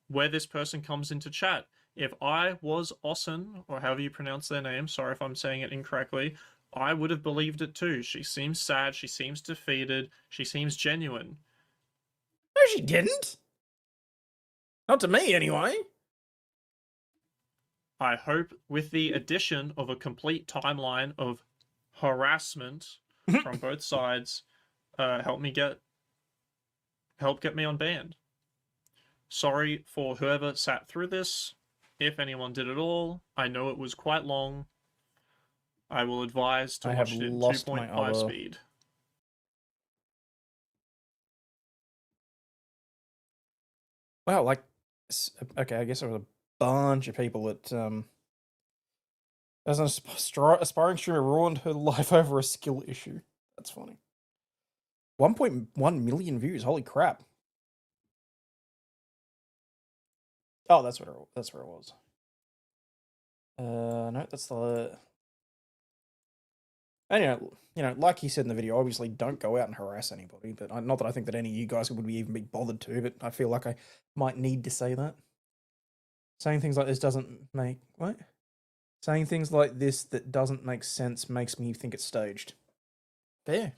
where this person comes into chat. If I was Ossen, or however you pronounce their name, sorry if I'm saying it incorrectly, I would have believed it too. She seems sad, she seems defeated, she seems genuine. No, she didn't. Not to me, anyway. I hope with the addition of a complete timeline of harassment from both sides, help get me unbanned. Sorry for whoever sat through this, if anyone did at all. I know it was quite long. I will advise to watch it in 2.5 speed. Wow, like, okay, I guess there was a bunch of people that, as an aspiring streamer ruined her life over a skill issue. That's funny. 1.1 million views, holy crap. Oh, that's where it was. No, that's the... Anyway, you know, like he said in the video, obviously don't go out and harass anybody, but not that I think that any of you guys would even be bothered to, but I feel like I might need to say that. Saying things like this doesn't make... What? Saying things like this that doesn't make sense makes me think it's staged. Fair.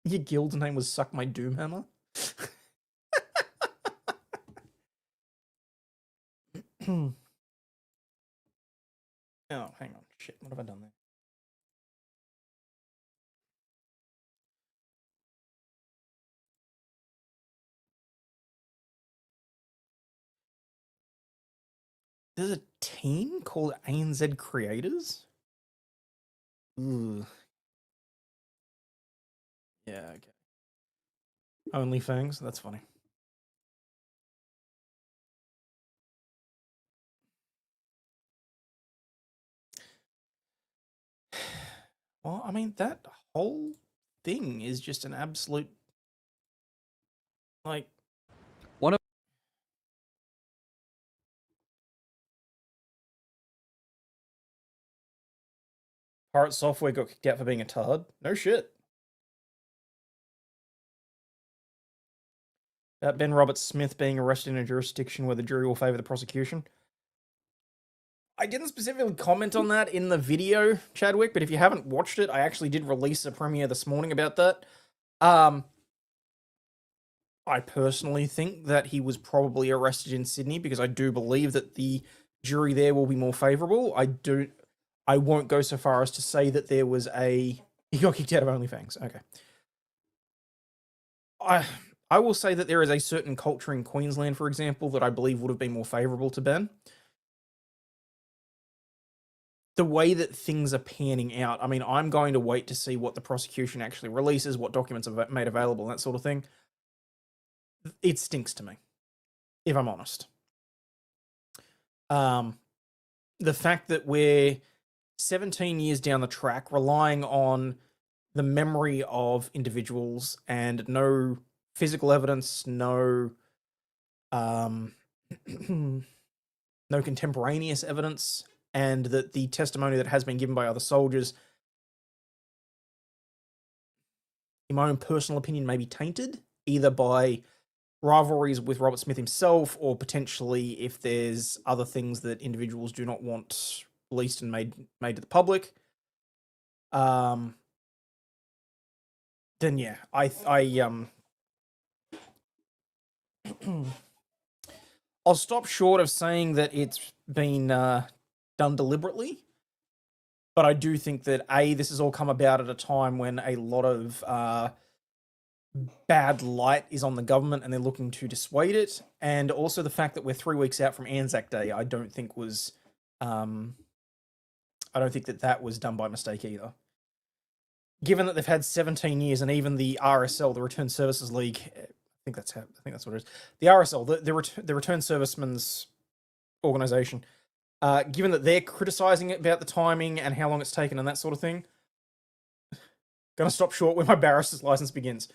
Your guild's name was Suck My Doomhammer? Oh, hang on. Shit, what have I done there? There's a team called ANZ Creators? Ooh. Yeah, okay. OnlyFans, that's funny. Well, I mean, that whole thing is just an absolute, like... One of... Pirate Software got kicked out for being a tard? No shit. About Ben Roberts-Smith being arrested in a jurisdiction where the jury will favour the prosecution. I didn't specifically comment on that in the video, Chadwick, but if you haven't watched it, I actually did release a premiere this morning about that. I personally think that he was probably arrested in Sydney because I do believe that the jury there will be more favourable. I won't go so far as to say that there was a... He got kicked out of OnlyFans. Okay. I will say that there is a certain culture in Queensland, for example, that I believe would have been more favourable to Ben. the way that things are panning out, I mean, I'm going to wait to see what the prosecution actually releases, what documents are made available, and that sort of thing. It stinks to me, if I'm honest. The fact that we're 17 years down the track, relying on the memory of individuals and no physical evidence, no no contemporaneous evidence, and that the testimony that has been given by other soldiers, in my own personal opinion, may be tainted, either by rivalries with Robert Smith himself, or potentially if there's other things that individuals do not want released and made to the public. Then yeah, I'll stop short of saying that it's been done deliberately, but I do think that this has all come about at a time when a lot of bad light is on the government and they're looking to dissuade it, and also the fact that we're 3 weeks out from Anzac Day, I don't think was that was done by mistake either. Given that they've had 17 years, and even the RSL, the Return Services League, I think that's what it is. The RSL, the Return Servicemen's organization, given that they're criticizing it about the timing and how long it's taken and that sort of thing, gonna stop short where my barrister's license begins.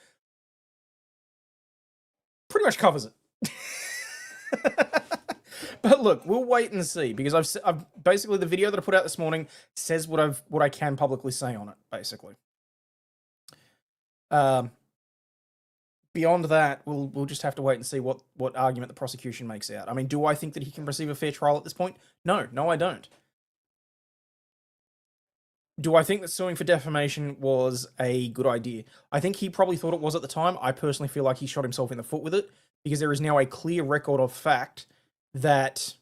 Pretty much covers it. But look, we'll wait and see, because I've basically, the video that I put out this morning says what I can publicly say on it, basically. Beyond that, we'll just have to wait and see what argument the prosecution makes out. I mean, do I think that he can receive a fair trial at this point? No, I don't. Do I think that suing for defamation was a good idea? I think he probably thought it was at the time. I personally feel like he shot himself in the foot with it, because there is now a clear record of fact that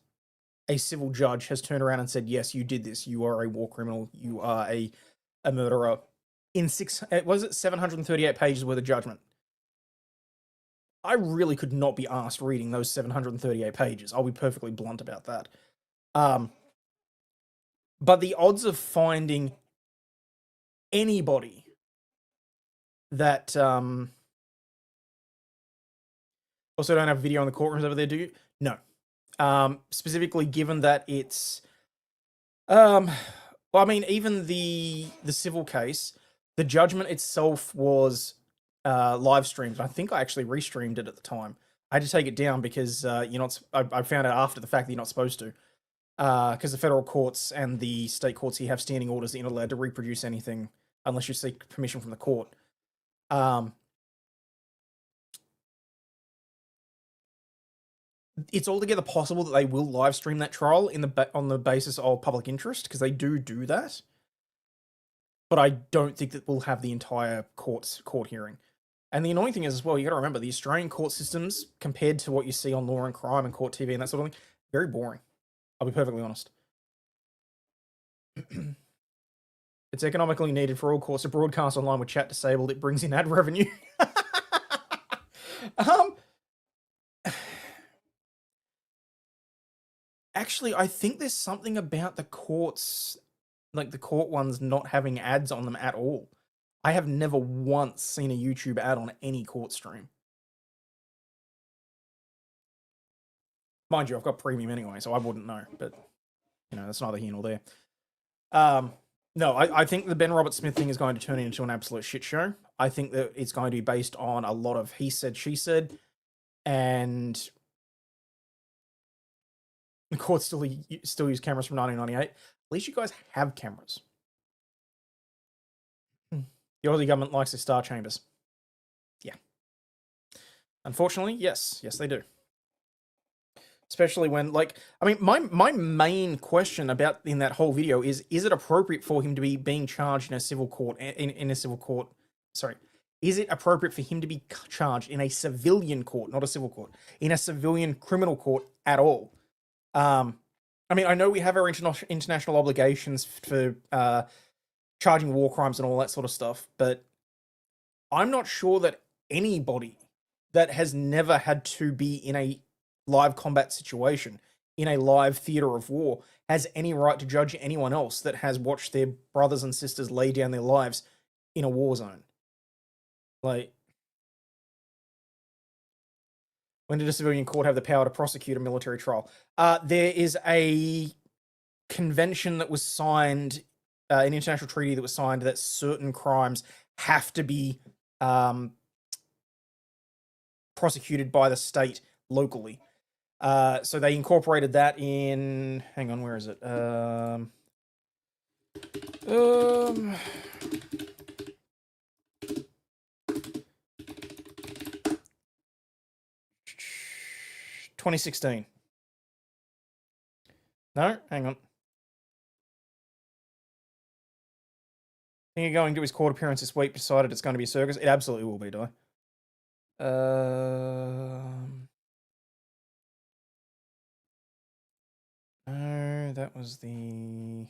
a civil judge has turned around and said, yes, you did this. You are a war criminal. You are a murderer. In 738 pages worth of judgment. I really could not be asked reading those 738 pages. I'll be perfectly blunt about that. But the odds of finding anybody that also don't have video in the courtrooms over there, do you? No. Specifically given that it's well, I mean, even the civil case, the judgment itself was live streamed. I think I actually restreamed it at the time. I had to take it down because I found out after the fact that you're not supposed to, because the federal courts and the state courts here have standing orders that you're not allowed to reproduce anything unless you seek permission from the court. It's altogether possible that they will live stream that trial on the basis of public interest, because they do that. But I don't think that we'll have the entire court hearing. And the annoying thing is as well, you got to remember, the Australian court systems, compared to what you see on Law and Crime and Court TV and that sort of thing, very boring. I'll be perfectly honest. It's economically needed for all courts to broadcast online with chat disabled. It brings in ad revenue. Actually, I think there's something about the courts, like the court ones, not having ads on them at all. I have never once seen a YouTube ad on any court stream. Mind you, I've got premium anyway, so I wouldn't know, but, that's neither here nor there. No, I think the Ben Robert Smith thing is going to turn into an absolute shit show. I think that it's going to be based on a lot of he said, she said, and the courts still use cameras from 1998. At least you guys have cameras. The Aussie government likes their star chambers. Yeah. Unfortunately, yes, they do. Especially when, my main question about in that whole video is it appropriate for him to be being charged in a civil court, is it appropriate for him to be charged in a civilian court, not a civil court, in a civilian criminal court at all? I know we have our international obligations for charging war crimes and all that sort of stuff, but I'm not sure that anybody that has never had to be in a live combat situation in a live theater of war has any right to judge anyone else that has watched their brothers and sisters lay down their lives in a war zone. Like, when did a civilian court have the power to prosecute a military trial? There is a convention that was signed, an international treaty that was signed, that certain crimes have to be prosecuted by the state locally. So they incorporated that in. Hang on, where is it? 2016. No, hang on. Think you're going to his court appearance this week, decided it's going to be a circus? It absolutely will be, Di. No, that was the...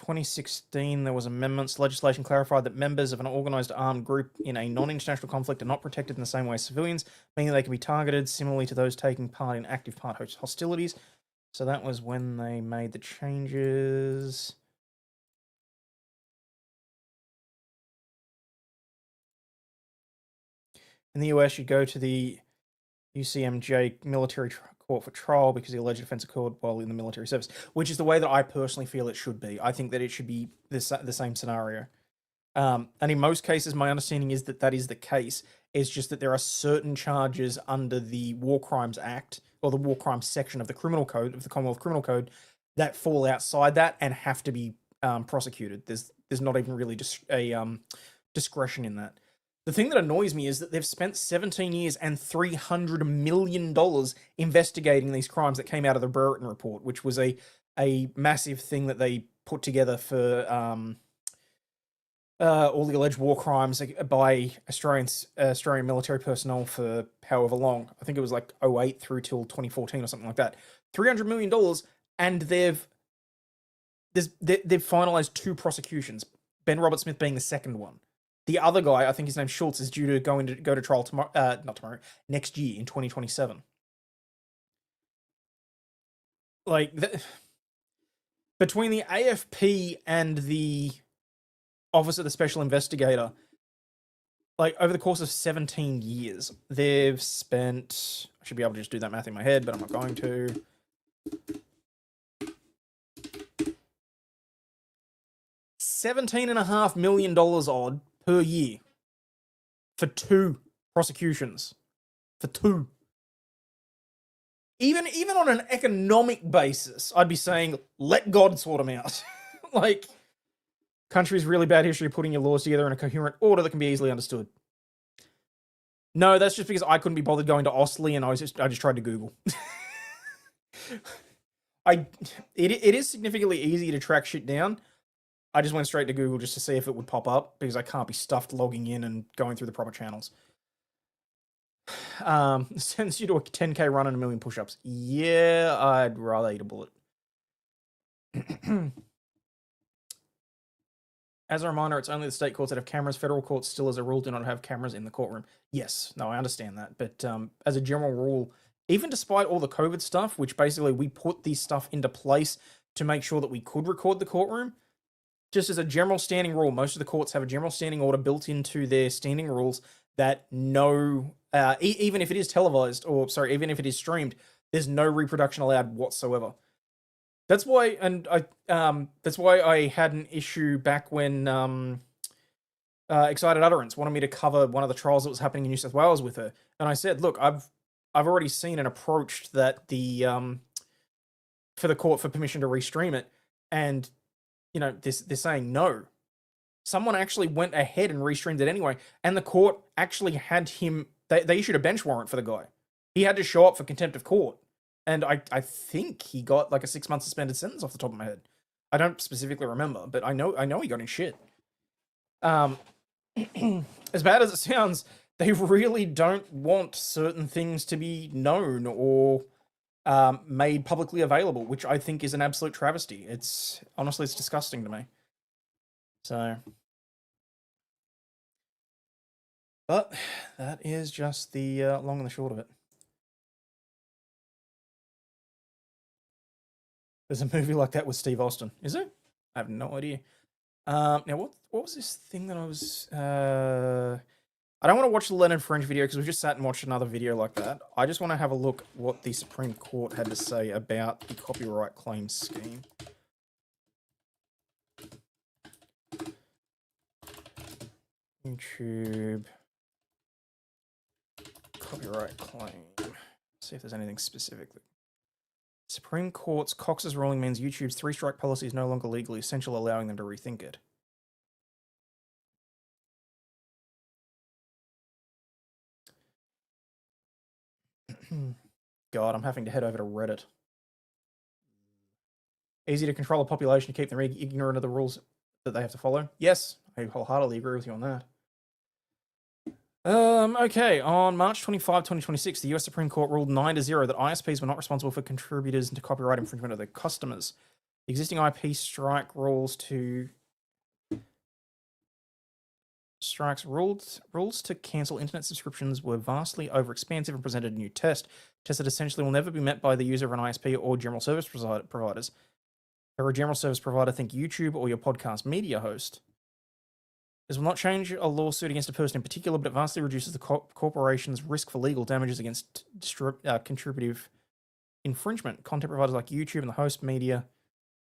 ...2016, there was amendments. Legislation clarified that members of an organised armed group in a non-international conflict are not protected in the same way as civilians, meaning they can be targeted similarly to those taking part in active part hostilities. So that was when they made the changes. In the US, you go to the UCMJ military court for trial because the alleged offence occurred while in the military service, which is the way that I personally feel it should be. I think that it should be the same scenario. And in most cases, my understanding is that that is the case. It's just that there are certain charges under the War Crimes Act, or the War Crimes section of the Criminal Code, of the Commonwealth Criminal Code, that fall outside that and have to be prosecuted. There's not even really discretion in that. The thing that annoys me is that they've spent 17 years and $300 million investigating these crimes that came out of the Brereton Report, which was a massive thing that they put together for all the alleged war crimes by Australian military personnel for however long. I think it was like 2008 through till 2014 or something like that. $300 million, and they've finalized 2 prosecutions. Ben Robert Smith being the second one. The other guy, I think his name's Schultz, is due to go to trial next year in 2027. Like, between the AFP and the Office of the Special Investigator, like, over the course of 17 years, they've spent... I should be able to just do that math in my head, but I'm not going to. $17.5 million odd per year for 2 prosecutions. For 2. Even on an economic basis, I'd be saying, let God sort them out. Like, country's really bad history of putting your laws together in a coherent order that can be easily understood. No, that's just because I couldn't be bothered going to Ostley and I just tried to Google. It is significantly easy to track shit down. I just went straight to Google just to see if it would pop up, because I can't be stuffed logging in and going through the proper channels. Sends you to a 10k run and 1 million push-ups. Yeah, I'd rather eat a bullet. As a reminder, it's only the state courts that have cameras. Federal courts still, as a rule, do not have cameras in the courtroom. Yes, no, I understand that. But as a general rule, even despite all the COVID stuff, which basically we put this stuff into place to make sure that we could record the courtroom, just as a general standing rule, most of the courts have a general standing order built into their standing rules that no, even if it is televised, or sorry, even if it is streamed, there's no reproduction allowed whatsoever. That's why, and that's why I had an issue back when Excited Utterance wanted me to cover one of the trials that was happening in New South Wales with her, and I said, look, I've already seen and approached that the for the court for permission to restream it, and you know, they're saying no. Someone actually went ahead and restreamed it anyway, and the court actually had him... They issued a bench warrant for the guy. He had to show up for contempt of court. And I think he got like a 6-month suspended sentence off the top of my head. I don't specifically remember, but I know he got in shit. As bad as it sounds, they really don't want certain things to be known or made publicly available, which I think is an absolute travesty. It's honestly, it's disgusting to me. So, but that is just the long and the short of it. There's a movie like that with Steve Austin, is there? I have no idea. Now, what was this thing that I was? I don't want to watch the Leonard French video because we just sat and watched another video like that. I just want to have a look what the Supreme Court had to say about the copyright claim scheme. YouTube copyright claim. See if there's anything specific. Supreme Court's Cox's ruling means YouTube's three-strike policy is no longer legally essential, allowing them to rethink it. God, I'm having to head over to Reddit. Easy to control a population to keep them ignorant of the rules that they have to follow? Yes, I wholeheartedly agree with you on that. Okay, on March 25, 2026, the US Supreme Court ruled 9-0 that ISPs were not responsible for contributors into copyright infringement of their customers. The existing IP strikes rules to cancel internet subscriptions were vastly overexpansive and presented a new test that essentially will never be met by the user of an ISP or general service providers. For a general service provider, think YouTube or your podcast media host. This will not change a lawsuit against a person in particular, but it vastly reduces the corporation's risk for legal damages against contributive infringement. Content providers like YouTube and the host media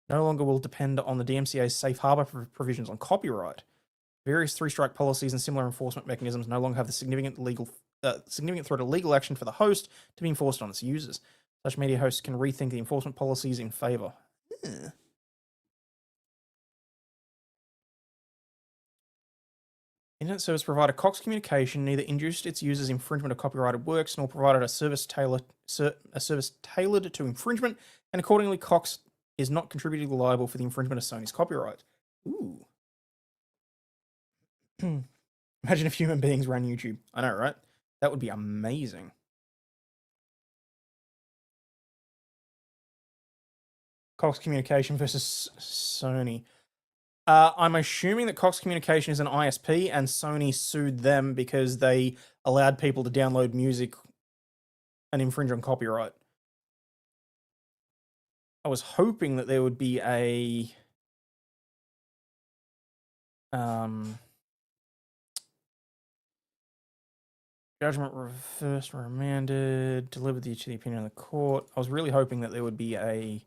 no longer will depend on the DMCA's safe harbor provisions on copyright. Various three-strike policies and similar enforcement mechanisms no longer have the significant threat of legal action for the host to be enforced on its users. Such media hosts can rethink the enforcement policies in favor. Internet service provider Cox Communication neither induced its users' infringement of copyrighted works nor provided a service tailored to infringement, and accordingly, Cox is not contributing liable for the infringement of Sony's copyright. Ooh. Imagine if human beings ran YouTube. I know, right? That would be amazing. Cox Communication versus Sony. I'm assuming that Cox Communication is an ISP and Sony sued them because they allowed people to download music and infringe on copyright. I was hoping that there would be a judgment reversed, remanded, delivered to the opinion of the court. I was really hoping that there would be a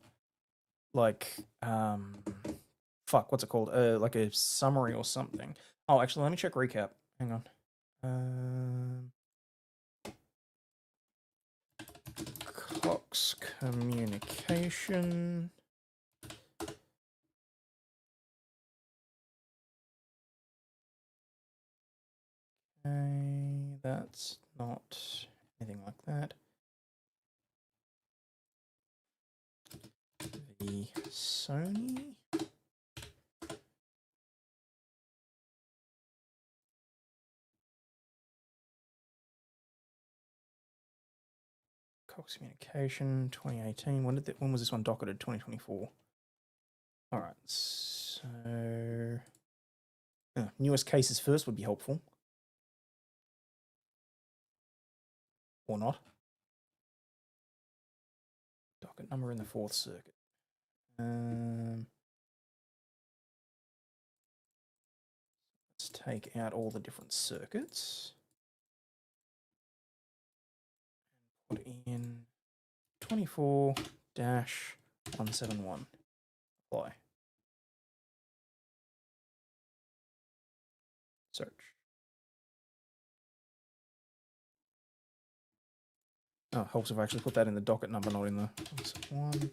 what's it called? Like a summary or something. Oh, actually, let me check recap. Hang on. Cox Communication. Okay, that's not anything like that. The Sony. Cox Communication 2018. When was this one docketed? 2024. All right. So newest cases first would be helpful. Or not. Docket number in the Fourth Circuit. Let's take out all the different circuits. Put in 24-171. Apply. Search. Oh, it helps if I actually put that in the docket number, not in the one.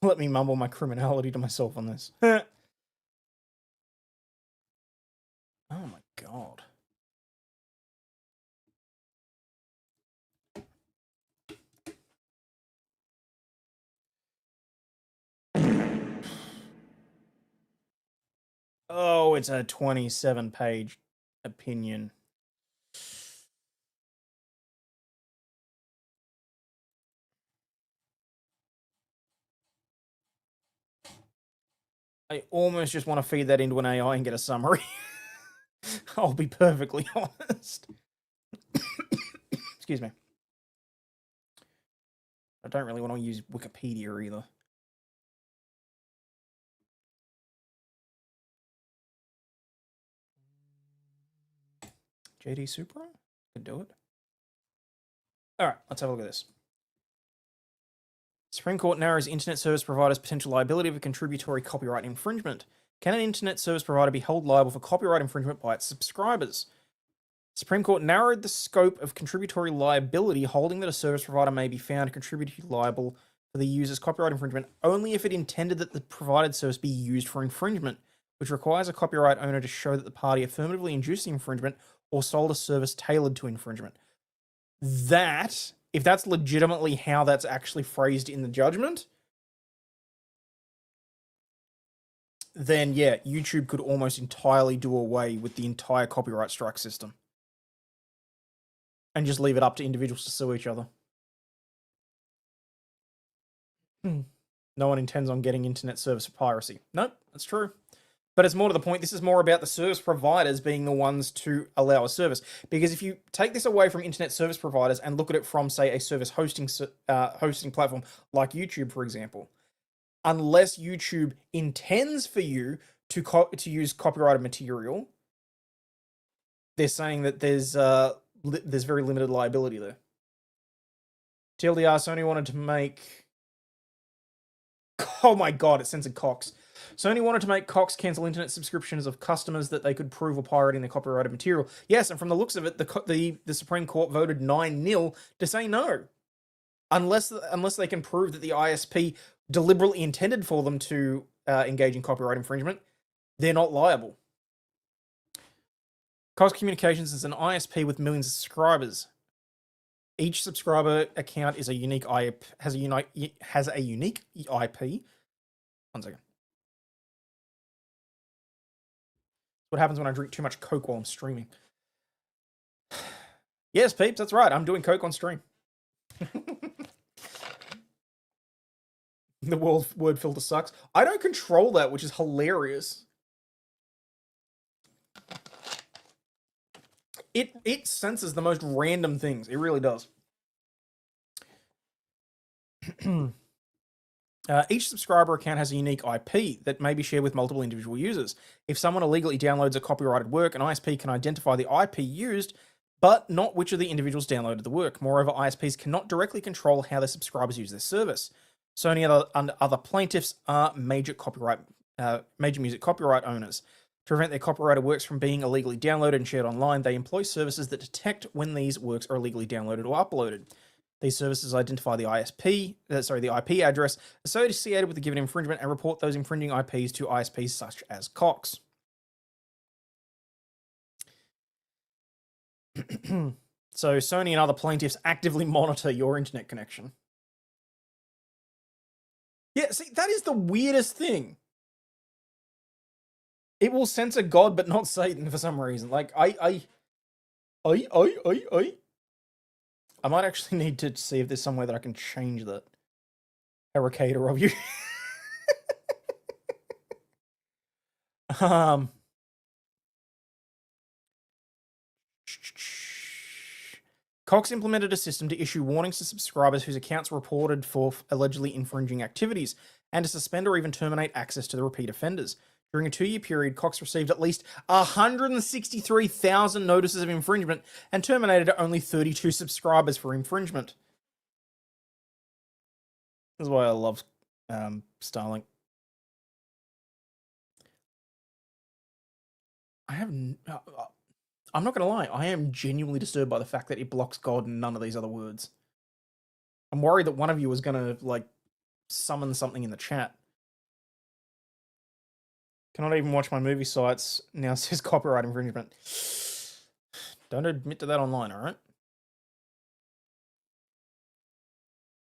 Let me mumble my criminality to myself on this. Oh my god. Oh, it's a 27-page opinion. I almost just want to feed that into an AI and get a summary. I'll be perfectly honest. Excuse me. I don't really want to use Wikipedia either. JD Supra? Could do it. Alright, let's have a look at this. Supreme Court narrows internet service providers' potential liability of a contributory copyright infringement. Can an internet service provider be held liable for copyright infringement by its subscribers? Supreme Court narrowed the scope of contributory liability, holding that a service provider may be found contributory liable for the user's copyright infringement only if it intended that the provided service be used for infringement, which requires a copyright owner to show that the party affirmatively induced the infringement or sold a service tailored to infringement. That, if that's legitimately how that's actually phrased in the judgment, then yeah, YouTube could almost entirely do away with the entire copyright strike system and just leave it up to individuals to sue each other. No one intends on getting internet service for piracy. Nope, that's true. But it's more to the point, this is more about the service providers being the ones to allow a service. Because if you take this away from internet service providers and look at it from, say, a service hosting platform like YouTube, for example, unless YouTube intends for you to use copyrighted material, they're saying that there's very limited liability there. TLDR, Sony wanted to make... Oh my god, it censored Cox. Sony wanted to make Cox cancel internet subscriptions of customers that they could prove were pirating their copyrighted material. Yes, and from the looks of it, the Supreme Court voted 9-0 to say no. Unless they can prove that the ISP deliberately intended for them to engage in copyright infringement, they're not liable. Cox Communications is an ISP with millions of subscribers. Each subscriber account is a unique IP, has a unique IP. One second. What happens when I drink too much Coke while I'm streaming? Yes, peeps, that's right. I'm doing Coke on stream. The word filter sucks. I don't control that, which is hilarious. It senses the most random things. It really does. Each subscriber account has a unique IP that may be shared with multiple individual users. If someone illegally downloads a copyrighted work, an ISP can identify the IP used, but not which of the individuals downloaded the work. Moreover, ISPs cannot directly control how their subscribers use their service. Sony and other plaintiffs are major music copyright owners. To prevent their copyrighted works from being illegally downloaded and shared online, they employ services that detect when these works are illegally downloaded or uploaded. These services identify the the IP address associated with the given infringement and report those infringing IPs to ISPs such as Cox. So Sony and other plaintiffs actively monitor your internet connection. Yeah, see, that is the weirdest thing. It will censor God, but not Satan for some reason. Like, I might actually need to see if there's somewhere that I can change that. Hurricator of you. Cox implemented a system to issue warnings to subscribers whose accounts were reported for allegedly infringing activities, and to suspend or even terminate access to the repeat offenders. During a 2-year period, Cox received at least 163,000 notices of infringement and terminated only 32 subscribers for infringement. That's why I love Starlink. I'm not going to lie, I am genuinely disturbed by the fact that it blocks God and none of these other words. I'm worried that one of you is going to, like, summon something in the chat. Cannot even watch my movie sites. Now says copyright infringement. Don't admit to that online, alright?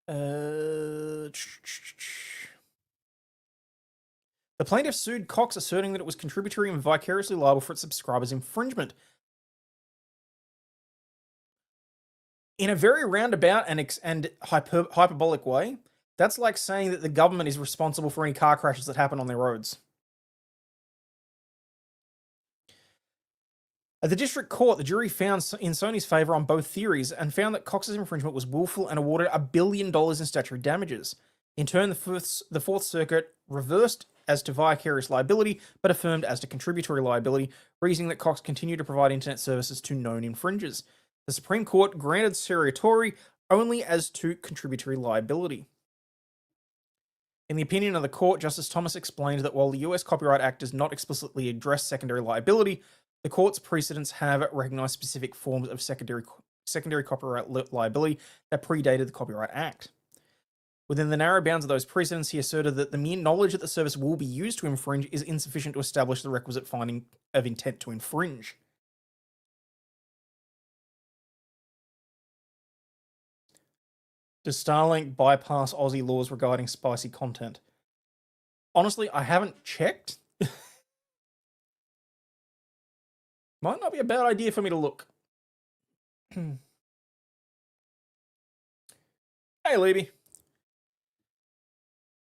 The The plaintiff sued Cox, asserting that it was contributory and vicariously liable for its subscribers' infringement. In a very roundabout and hyperbolic way, that's like saying that the government is responsible for any car crashes that happen on their roads. At the district court, the jury found in Sony's favour on both theories and found that Cox's infringement was willful and awarded $1 billion in statutory damages. In turn, the Fourth Circuit reversed as to vicarious liability, but affirmed as to contributory liability, reasoning that Cox continued to provide internet services to known infringers. The Supreme Court granted certiorari only as to contributory liability. In the opinion of the court, Justice Thomas explained that while the US Copyright Act does not explicitly address secondary liability, the court's precedents have recognized specific forms of secondary copyright liability that predated the Copyright Act. Within the narrow bounds of those precedents, he asserted that the mere knowledge that the service will be used to infringe is insufficient to establish the requisite finding of intent to infringe. Does Starlink bypass Aussie laws regarding spicy content? Honestly, I haven't checked. Might not be a bad idea for me to look. Hey, Libby.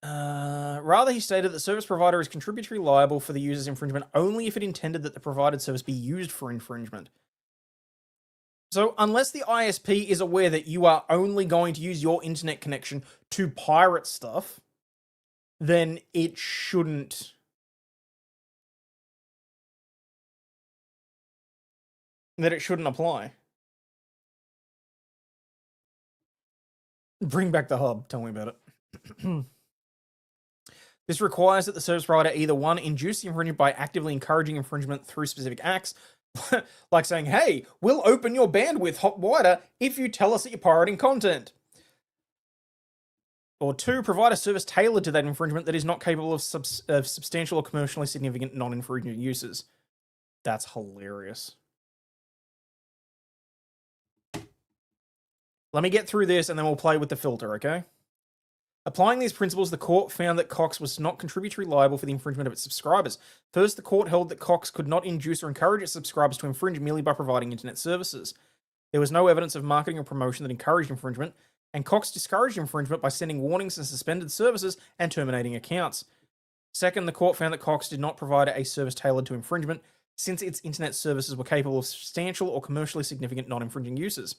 Rather, he stated that the service provider is contributory liable for the user's infringement only if it intended that the provided service be used for infringement. So, unless the ISP is aware that you are only going to use your internet connection to pirate stuff, then it shouldn't. That it shouldn't apply. Bring back the hub. Tell me about it. This requires that the service provider either one, induce the infringement by actively encouraging infringement through specific acts, like saying, hey, we'll open your bandwidth wider if you tell us that you're pirating content. Or two, provide a service tailored to that infringement that is not capable of substantial or commercially significant non-infringing uses. That's hilarious. Let me get through this and then we'll play with the filter, okay? Applying these principles, the court found that Cox was not contributory liable for the infringement of its subscribers. First, the court held that Cox could not induce or encourage its subscribers to infringe merely by providing internet services. There was no evidence of marketing or promotion that encouraged infringement, and Cox discouraged infringement by sending warnings and suspended services and terminating accounts. Second, the court found that Cox did not provide a service tailored to infringement, since its internet services were capable of substantial or commercially significant non-infringing uses.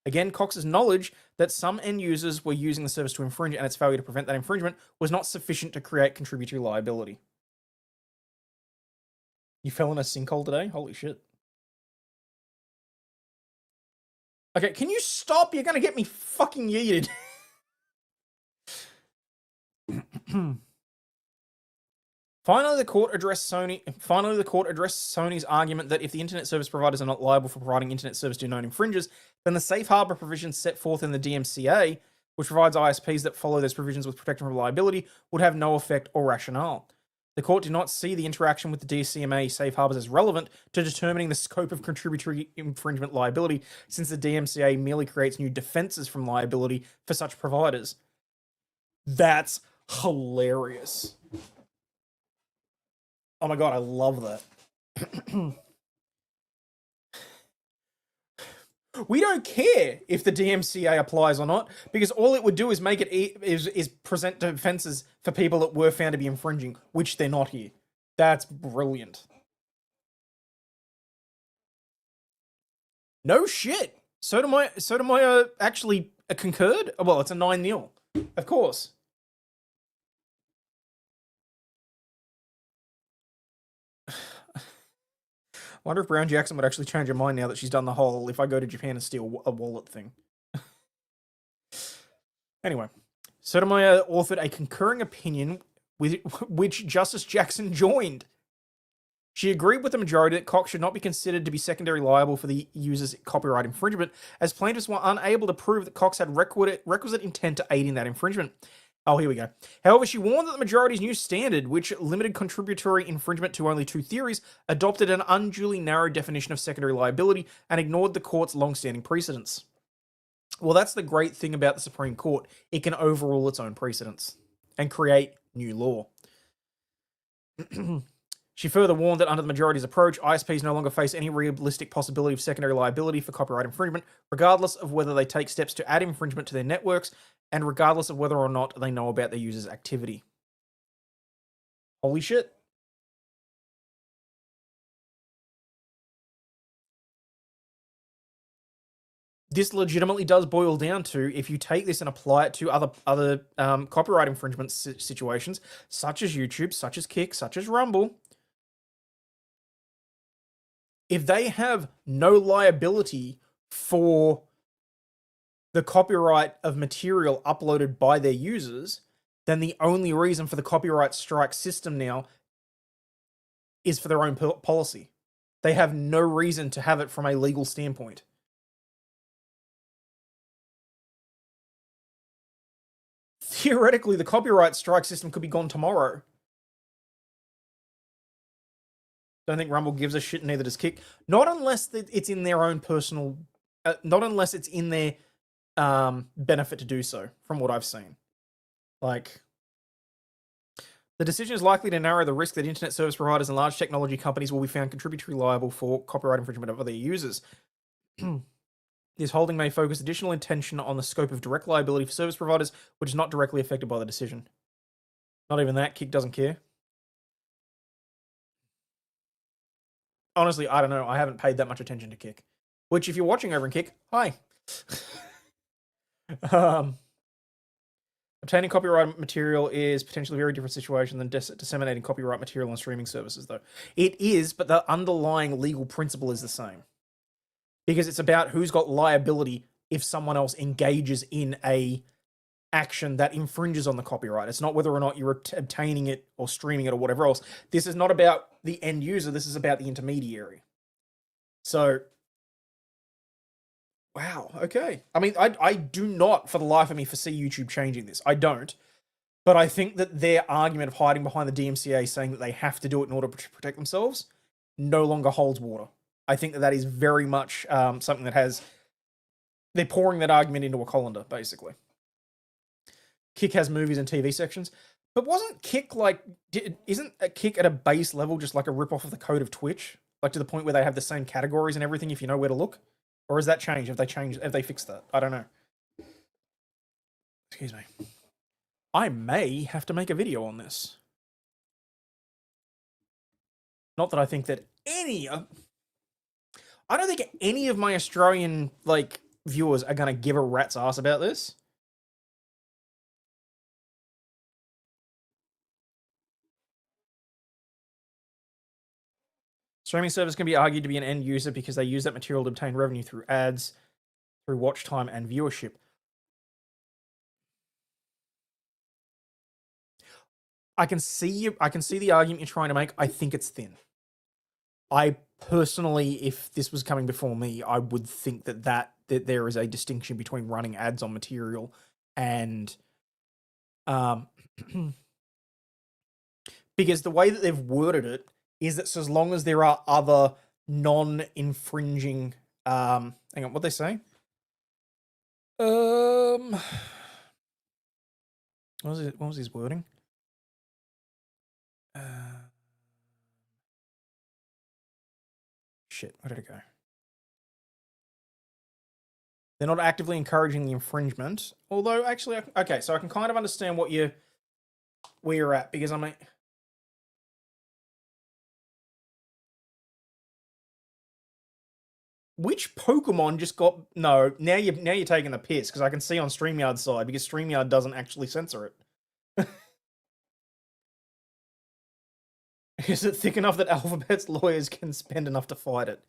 Again, Cox's knowledge that some end users were using the service to infringe and its failure to prevent that infringement was not sufficient to create contributory liability. You fell in a sinkhole today? Holy shit. Okay, can you stop? You're gonna get me fucking yeeted. Finally, the court addressed Sony's argument that if the internet service providers are not liable for providing internet service to known infringers, then the safe harbor provisions set forth in the DMCA, which provides ISPs that follow those provisions with protection from liability, would have no effect or rationale. The court did not see the interaction with the DCMA safe harbors as relevant to determining the scope of contributory infringement liability, since the DMCA merely creates new defenses from liability for such providers. That's hilarious. Oh my god, I love that. We don't care if the DMCA applies or not, because all it would do is make it is present defenses for people that were found to be infringing, which they're not here. That's brilliant. No shit. Sotomayor actually concurred? Well, it's a 9-0. Of course. I wonder if Brown Jackson would actually change her mind now that she's done the whole if I go to Japan and steal a wallet thing. Anyway, Sotomayor authored a concurring opinion with which Justice Jackson joined. She agreed with the majority that Cox should not be considered to be secondary liable for the user's copyright infringement, as plaintiffs were unable to prove that Cox had requisite intent to aid in that infringement. Oh, here we go. However, she warned that the majority's new standard, which limited contributory infringement to only 2 theories, adopted an unduly narrow definition of secondary liability and ignored the court's long-standing precedents. Well, that's the great thing about the Supreme Court. It can overrule its own precedents and create new law. She further warned that under the majority's approach, ISPs no longer face any realistic possibility of secondary liability for copyright infringement, regardless of whether they take steps to add infringement to their networks, and regardless of whether or not they know about their users' activity. Holy shit. This legitimately does boil down to, if you take this and apply it to other copyright infringement situations, such as YouTube, such as Kick, such as Rumble, if they have no liability for the copyright of material uploaded by their users, then the only reason for the copyright strike system now is for their own policy. They have no reason to have it from a legal standpoint. Theoretically, the copyright strike system could be gone tomorrow. Don't think Rumble gives a shit, neither does Kick. Not unless it's in their own personal... not unless it's in their benefit to do so, from what I've seen. Like, the decision is likely to narrow the risk that internet service providers and large technology companies will be found contributory liable for copyright infringement of other users. This holding may focus additional attention on the scope of direct liability for service providers, which is not directly affected by the decision. Not even that, Kick doesn't care. Honestly, I don't know. I haven't paid that much attention to Kick. Which, if you're watching over in Kick, hi. Obtaining copyright material is potentially a very different situation than disseminating copyright material on streaming services, though. It is, but the underlying legal principle is the same. Because it's about who's got liability if someone else engages in a action that infringes on the copyright. It's not whether or not you're obtaining it or streaming it or whatever else. This is not about the end user. This is about the intermediary. So, wow, okay. I mean, I do not, for the life of me, foresee YouTube changing this. I don't. But I think that their argument of hiding behind the DMCA saying that they have to do it in order to protect themselves no longer holds water. I think that is very much something that has... They're pouring that argument into a colander, basically. Kick has movies and TV sections. But wasn't Kick like... Isn't a Kick at a base level just like a rip-off of the code of Twitch? Like to the point where they have the same categories and everything if you know where to look? Or has that changed? Have they fixed that? I don't know. Excuse me. I may have to make a video on this. Not that I think that I don't think any of my Australian, like, viewers are going to give a rat's ass about this. Streaming service can be argued to be an end user because they use that material to obtain revenue through ads, through watch time and viewership. I can see the argument you're trying to make. I think it's thin. I personally, if this was coming before me, I would think that there is a distinction between running ads on material and because the way that they've worded it is that so as long as there are other non-infringing hang on, what they say? What was his wording? Shit, where did it go? They're not actively encouraging the infringement. Although, actually, okay, so I can kind of understand where you're at, because I mean... Which Pokemon just got... No, now you're taking the piss, because I can see on StreamYard's side, because StreamYard doesn't actually censor it. Is it thick enough that Alphabet's lawyers can spend enough to fight it?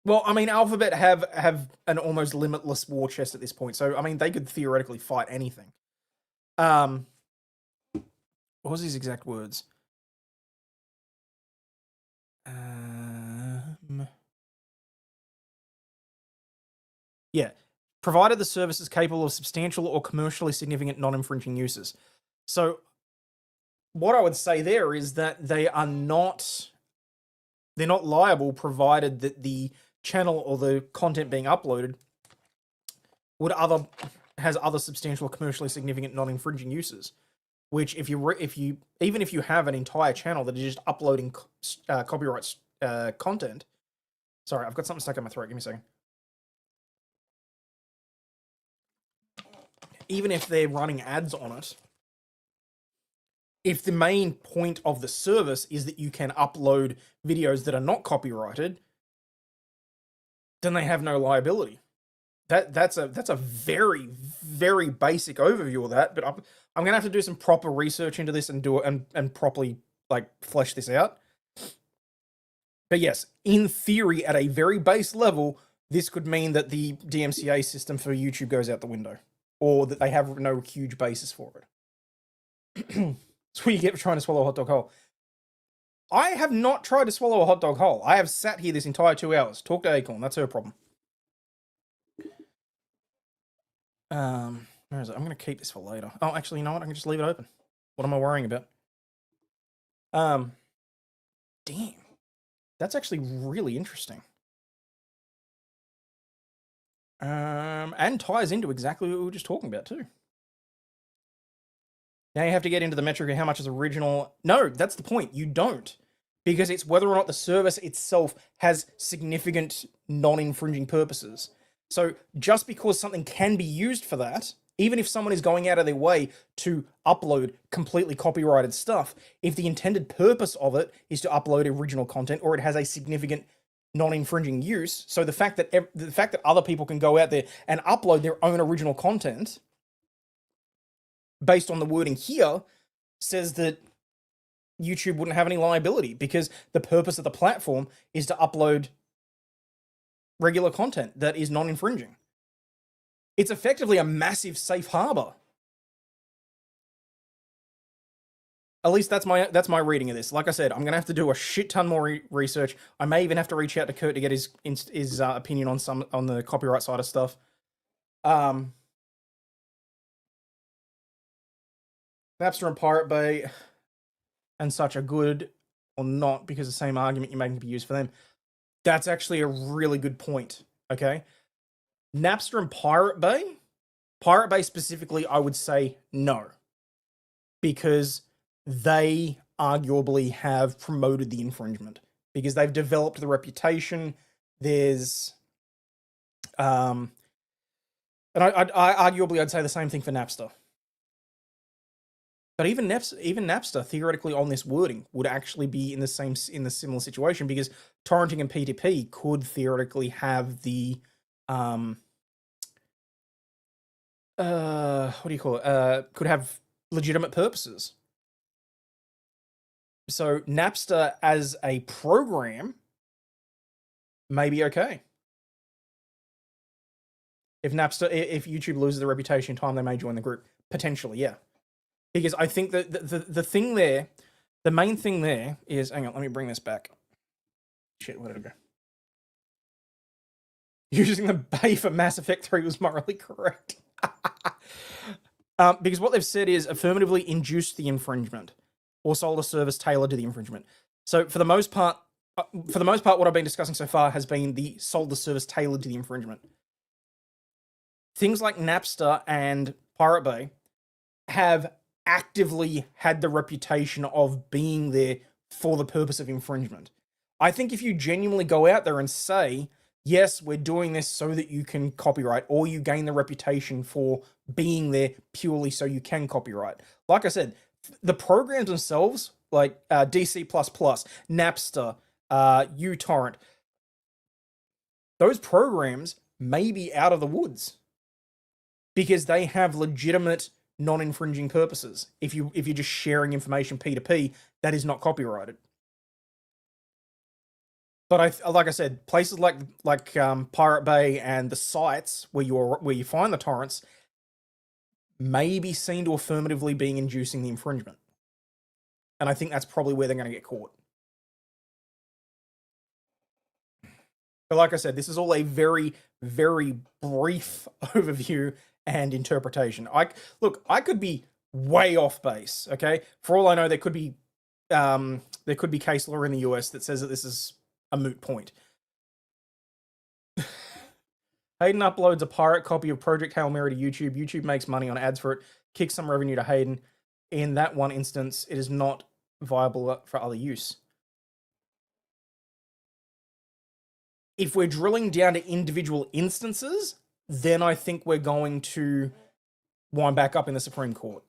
Well, I mean, Alphabet have an almost limitless war chest at this point, so, I mean, they could theoretically fight anything. What was his exact words? Yeah. Provided the service is capable of substantial or commercially significant non-infringing uses. So, what I would say there is that they're not liable provided that the channel or the content being uploaded has other substantial or commercially significant non-infringing uses, which if you even if you have an entire channel that is just uploading copyright content. Sorry, I've got something stuck in my throat. Give me a second. Even if they're running ads on it, if the main point of the service is that you can upload videos that are not copyrighted, then they have no liability. That's a very, very basic overview of that, but I'm gonna have to do some proper research into this and do it and properly like flesh this out. But yes, in theory, at a very base level, this could mean that the DMCA system for YouTube goes out the window, or that they have no huge basis for it. That's what you get for trying to swallow a hot dog whole. I have not tried to swallow a hot dog whole. I have sat here this entire 2 hours. Talk to Acorn. That's her problem. Where is it? I'm going to keep this for later. Oh, actually, you know what? I can just leave it open. What am I worrying about? Damn. That's actually really interesting. And ties into exactly what we were just talking about too. Now you have to get into the metric of how much is original. No, that's the point. You don't. Because it's whether or not the service itself has significant non-infringing purposes. So just because something can be used for that, even if someone is going out of their way to upload completely copyrighted stuff, if the intended purpose of it is to upload original content or it has a significant non-infringing use, so the fact that other people can go out there and upload their own original content based on the wording here says that YouTube wouldn't have any liability because the purpose of the platform is to upload regular content that is non-infringing. It's effectively a massive safe harbor. At least that's my reading of this. Like I said, I'm gonna have to do a shit ton more research. I may even have to reach out to Kurt to get his opinion on the copyright side of stuff. Napster and Pirate Bay and such are good or not because the same argument you're making can be used for them. That's actually a really good point. Okay, Napster and Pirate Bay specifically, I would say no, because they arguably have promoted the infringement because they've developed the reputation. There's, and I arguably I'd say the same thing for Napster. But even Napster, theoretically, on this wording, would actually be in the similar situation because torrenting and P2P could theoretically have the what do you call it? Could have legitimate purposes. So Napster as a program may be okay. If YouTube loses the reputation in time, they may join the group potentially, yeah. Because I think that the thing there, the main thing there is, hang on, let me bring this back. Shit, where did it go? Using the Bay for Mass Effect 3 was morally correct. Because what they've said is affirmatively induced the infringement or sold a service tailored to the infringement. So for the most part, what I've been discussing so far has been the sold the service tailored to the infringement. Things like Napster and Pirate Bay have actively had the reputation of being there for the purpose of infringement. I think if you genuinely go out there and say, yes, we're doing this so that you can copyright, or you gain the reputation for being there purely so you can copyright. Like I said, the programs themselves, like DC++, Napster, uTorrent, those programs may be out of the woods because they have legitimate non-infringing purposes. If you're just sharing information P2P, that is not copyrighted. But like I said, places like Pirate Bay and the sites where you find the torrents may be seen to affirmatively being inducing the infringement, and I think that's probably where they're going to get caught. But like I said, this is all a very, very brief overview and interpretation. I could be way off base. Okay, for all I know, there could be case law in the US that says that this is a moot point. Hayden uploads a pirate copy of Project Hail Mary to YouTube. YouTube makes money on ads for it, kicks some revenue to Hayden. in that one instance, it is not viable for other use. If we're drilling down to individual instances, then I think we're going to wind back up in the Supreme Court.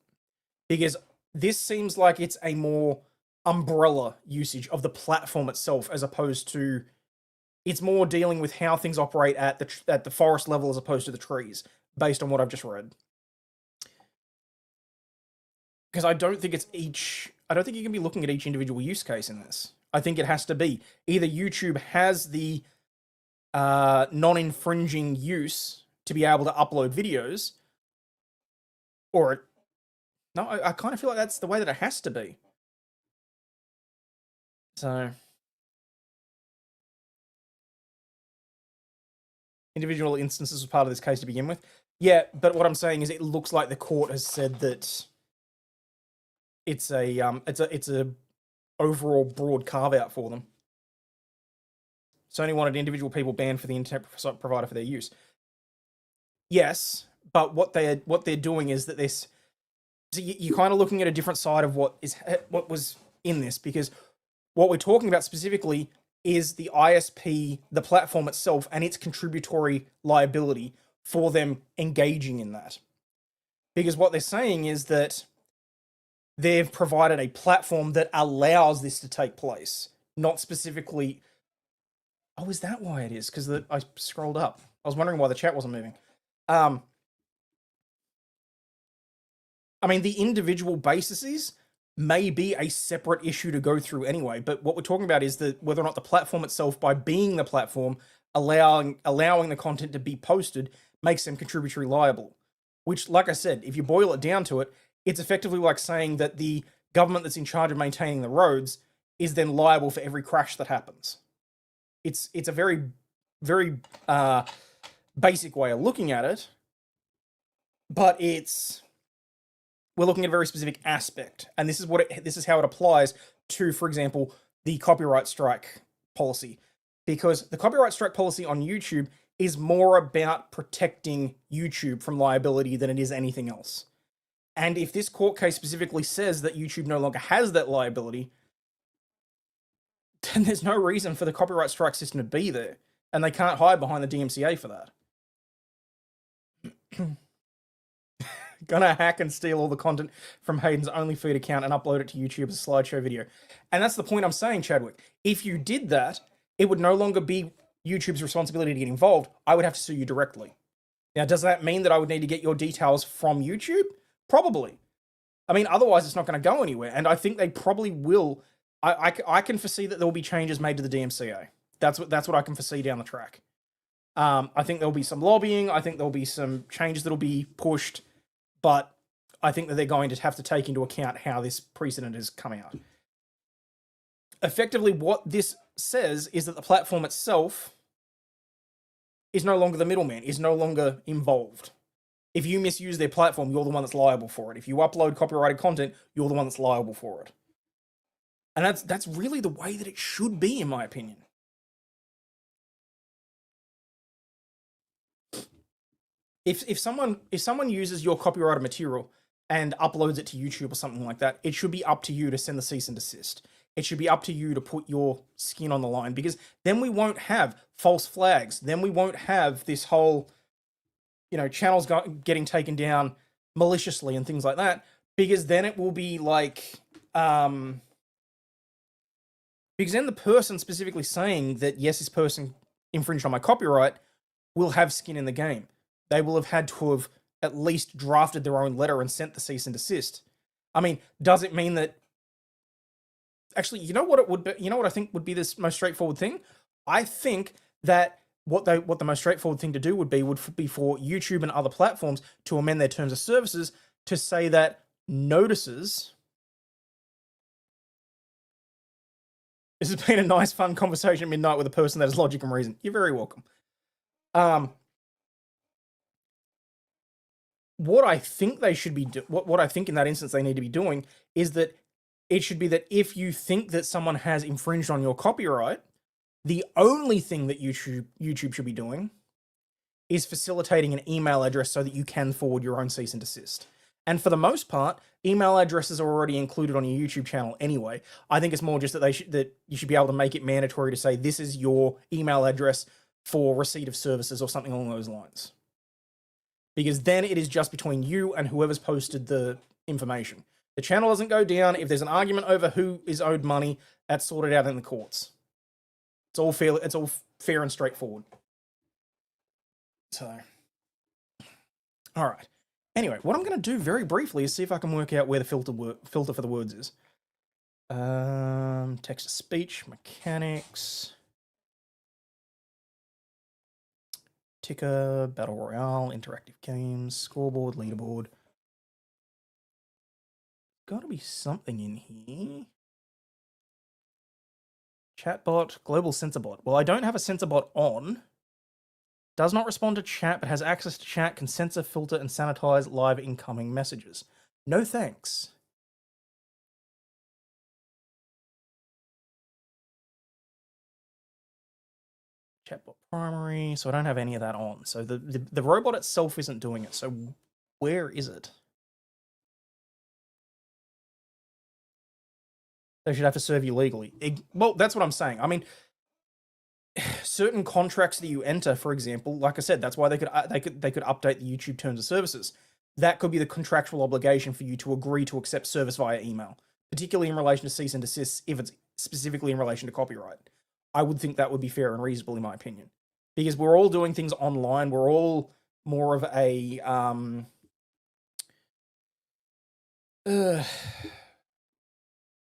Because this seems like it's a more umbrella usage of the platform itself, as opposed to, it's more dealing with how things operate at the forest level as opposed to the trees, based on what I've just read. Because I don't think you can be looking at each individual use case in this. I think it has to be either YouTube has the non-infringing use to be able to upload videos, or no, I kind of feel like that's the way that it has to be. So, individual instances was part of this case to begin with. Yeah, but what I'm saying is, it looks like the court has said that it's a overall broad carve out for them. Sony wanted individual people banned for the internet provider for their use. Yes, but what they're doing is that this. So you're kind of looking at a different side of what was in this, because what we're talking about specifically is the ISP, the platform itself, and its contributory liability for them engaging in that. Because what they're saying is that they've provided a platform that allows this to take place, not specifically. Oh, is that why it is? Because I scrolled up. I was wondering why the chat wasn't moving. I mean, the individual bases may be a separate issue to go through anyway, but what we're talking about is that whether or not the platform itself, by being the platform, allowing the content to be posted, makes them contributory liable. Which, like I said, if you boil it down to it, it's effectively like saying that the government that's in charge of maintaining the roads is then liable for every crash that happens. It's a very, very basic way of looking at it, but we're looking at a very specific aspect, and this is how it applies to, for example, the copyright strike policy, because the copyright strike policy on YouTube is more about protecting YouTube from liability than it is anything else. And if this court case specifically says that YouTube no longer has that liability, then there's no reason for the copyright strike system to be there, and they can't hide behind the DMCA for that. Gonna hack and steal all the content from Hayden's OnlyFeed account and upload it to YouTube as a slideshow video. And that's the point I'm saying, Chadwick. If you did that, it would no longer be YouTube's responsibility to get involved. I would have to sue you directly. Now, does that mean that I would need to get your details from YouTube? Probably. I mean, otherwise it's not going to go anywhere. And I think they probably will. I can foresee that there will be changes made to the DMCA. That's what I can foresee down the track. I think there'll be some lobbying. I think there'll be some changes that'll be pushed. But I think that they're going to have to take into account how this precedent has come out. Effectively, what this says is that the platform itself is no longer the middleman, is no longer involved. If you misuse their platform, you're the one that's liable for it. If you upload copyrighted content, you're the one that's liable for it. And that's really the way that it should be, in my opinion. If someone uses your copyrighted material and uploads it to YouTube or something like that, it should be up to you to send the cease and desist. It should be up to you to put your skin on the line, because then we won't have false flags. Then we won't have this whole, channels getting taken down maliciously and things like that, because then it will be like, because then the person specifically saying that, yes, this person infringed on my copyright will have skin in the game. They will have had to have at least drafted their own letter and sent the cease and desist. I mean, does it mean that... Actually, you know what it would be? You know what I think would be the most straightforward thing? I think that what the most straightforward thing to do would be for YouTube and other platforms to amend their terms of services to say that notices... This has been a nice, fun conversation at midnight with a person that has logic and reason. You're very welcome. What I think they should be what I think in that instance they need to be doing is that it should be that if you think that someone has infringed on your copyright, the only thing that YouTube should be doing is facilitating an email address so that you can forward your own cease and desist. And for the most part, email addresses are already included on your YouTube channel anyway. I think it's more just that that you should be able to make it mandatory to say this is your email address for receipt of services or something along those lines. Because then it is just between you and whoever's posted the information. The channel doesn't go down. If there's an argument over who is owed money, that's sorted out in the courts. It's all fair and straightforward. So, all right. Anyway, what I'm going to do very briefly is see if I can work out where the filter for the words is. Text to speech, mechanics, ticker, battle royale, interactive games, scoreboard, leaderboard. Got to be something in here. Chatbot, global censor bot. Well, I don't have a censor bot on. Does not respond to chat, but has access to chat, can censor, filter, and sanitize live incoming messages. No thanks. Chatbot primary, so I don't have any of that on. So the robot itself isn't doing it, so where is it? They should have to serve you legally. Well, that's what I'm saying. I mean, certain contracts that you enter, for example, like I said, that's why they could update the YouTube terms of services. That could be the contractual obligation for you to agree to accept service via email, particularly in relation to cease and desist, if it's specifically in relation to copyright. I would think that would be fair and reasonable, in my opinion, because we're all doing things online. We're all more of a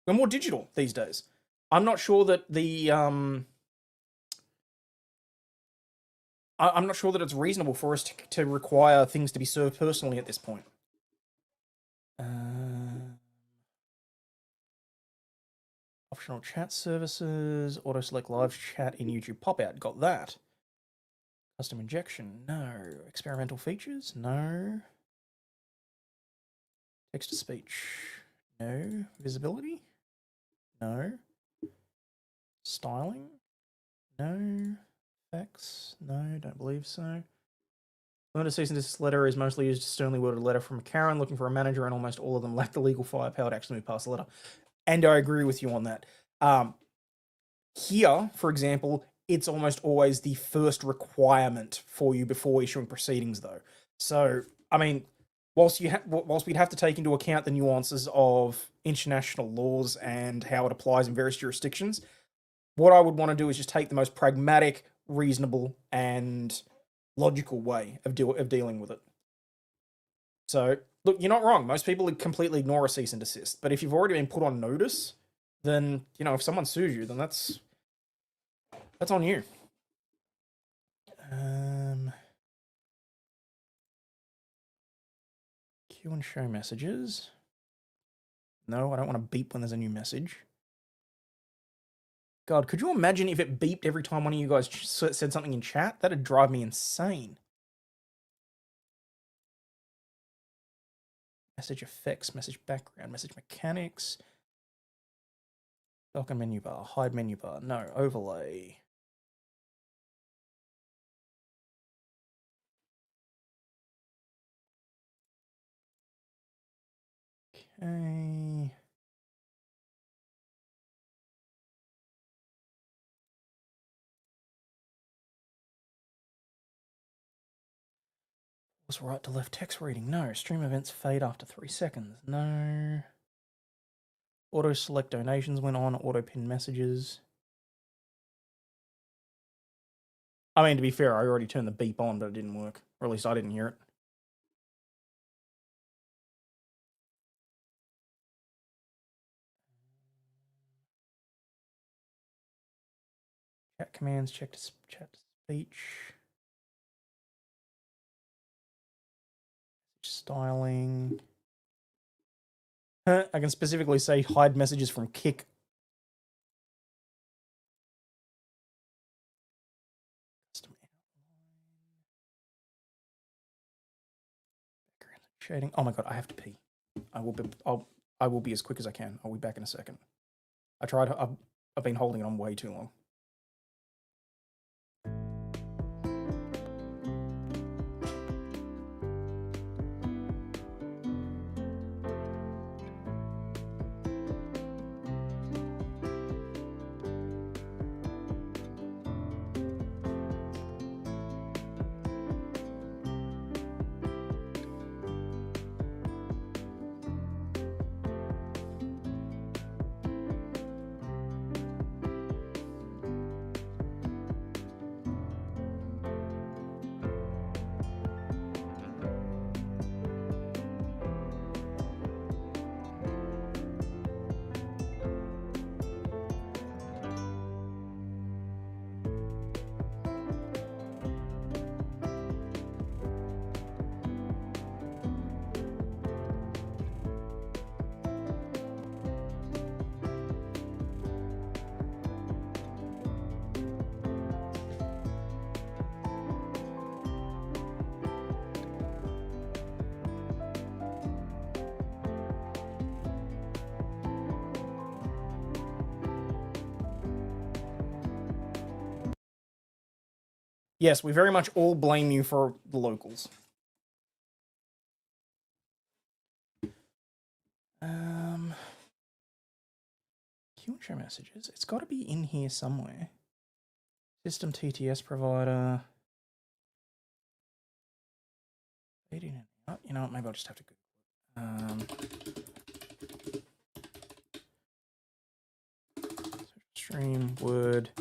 we're more digital these days. I'm not sure that the I'm not sure that it's reasonable for us to require things to be served personally at this point. Optional chat services, auto select live chat in YouTube pop out. Got that. Custom injection, no. Experimental features, no. Text to speech, no. Visibility, no. Styling, no. Effects, no, don't believe so. Limited cease and desist letter is mostly used a sternly worded letter from Karen looking for a manager, and almost all of them lack the legal firepower to actually move past the letter. And I agree with you on that. Here, for example, it's almost always the first requirement for you before issuing proceedings, though. So, I mean, whilst we'd have to take into account the nuances of international laws and how it applies in various jurisdictions, what I would want to do is just take the most pragmatic, reasonable, and logical way of dealing with it. So, look, you're not wrong. Most people completely ignore a cease and desist. But if you've already been put on notice, then, you know, if someone sues you, then that's on you. Queue and show messages. No, I don't want to beep when there's a new message. God, could you imagine if it beeped every time one of you guys said something in chat? That'd drive me insane. Message effects, message background, message mechanics. Dock and menu bar, hide menu bar, no, overlay. Okay. Was right to left text reading, no. Stream events fade after 3 seconds, no. Auto select donations went on, auto pin messages. I mean, to be fair, I already turned the beep on, but it didn't work. Or at least I didn't hear it. Chat commands, chat to speech. Styling. I can specifically say hide messages from Kik. Shading. Oh my god, I have to pee. I will be as quick as I can. I'll be back in a second. I've been holding it on way too long. Yes, we very much all blame you for the locals. Queue and show messages. It's got to be in here somewhere. System TTS provider. You know what? Maybe I'll just have to Google it. Stream word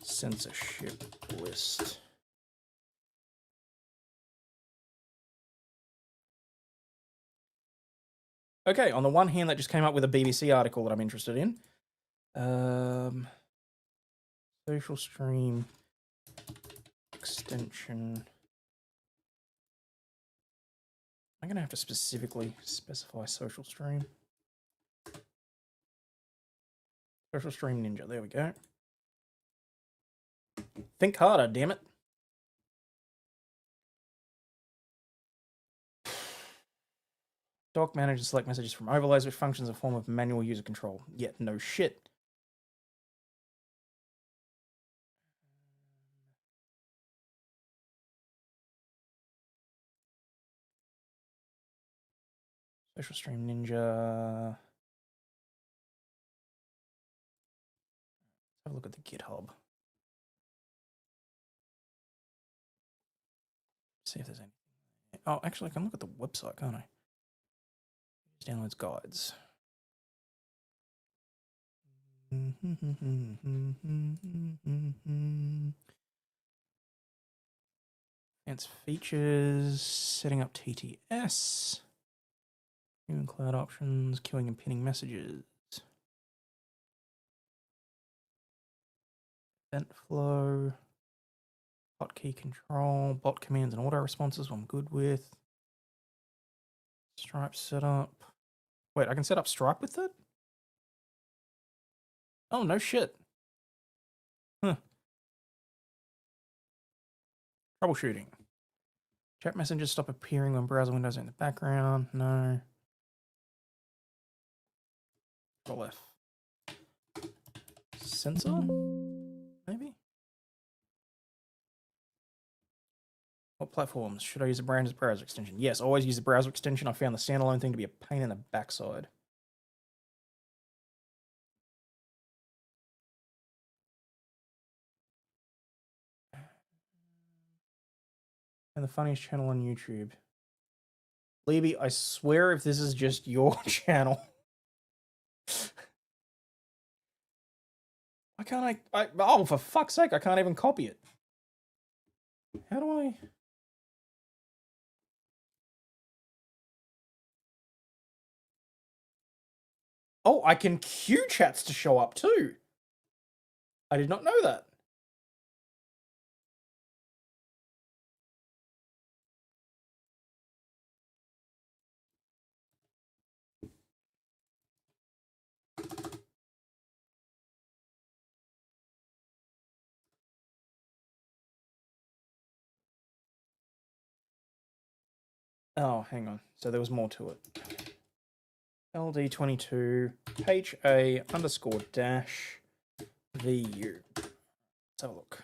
censorship list. Okay, on the one hand, that just came up with a BBC article that I'm interested in. Social stream extension. I'm gonna have to specifically specify social stream. Social stream ninja, there we go. Think harder, damn it. Doc manages select messages from overlays, which functions as a form of manual user control. Yet no shit. Social Stream Ninja. Let's have a look at the GitHub. See if there's anything. Oh, actually, I can look at the website, can't I? Downloads guides. Advanced features, setting up TTS, queuing cloud options, queuing and pinning messages, event flow, hotkey control, bot commands and auto responses. I'm good with. Stripe setup. Wait, I can set up Stripe with it? Oh, no shit. Huh. Troubleshooting. Chat messages stop appearing when browser windows are in the background. No. Control F. Sensor? Maybe? What platforms? Should I use a browser extension? Yes, always use the browser extension. I found the standalone thing to be a pain in the backside. And the funniest channel on YouTube. Libby, I swear if this is just your channel. Why can't I? Oh, for fuck's sake, I can't even copy it. How do I? Oh, I can queue chats to show up too. I did not know that. Oh, hang on. So there was more to it. LD22 HA underscore dash VU. Let's have a look.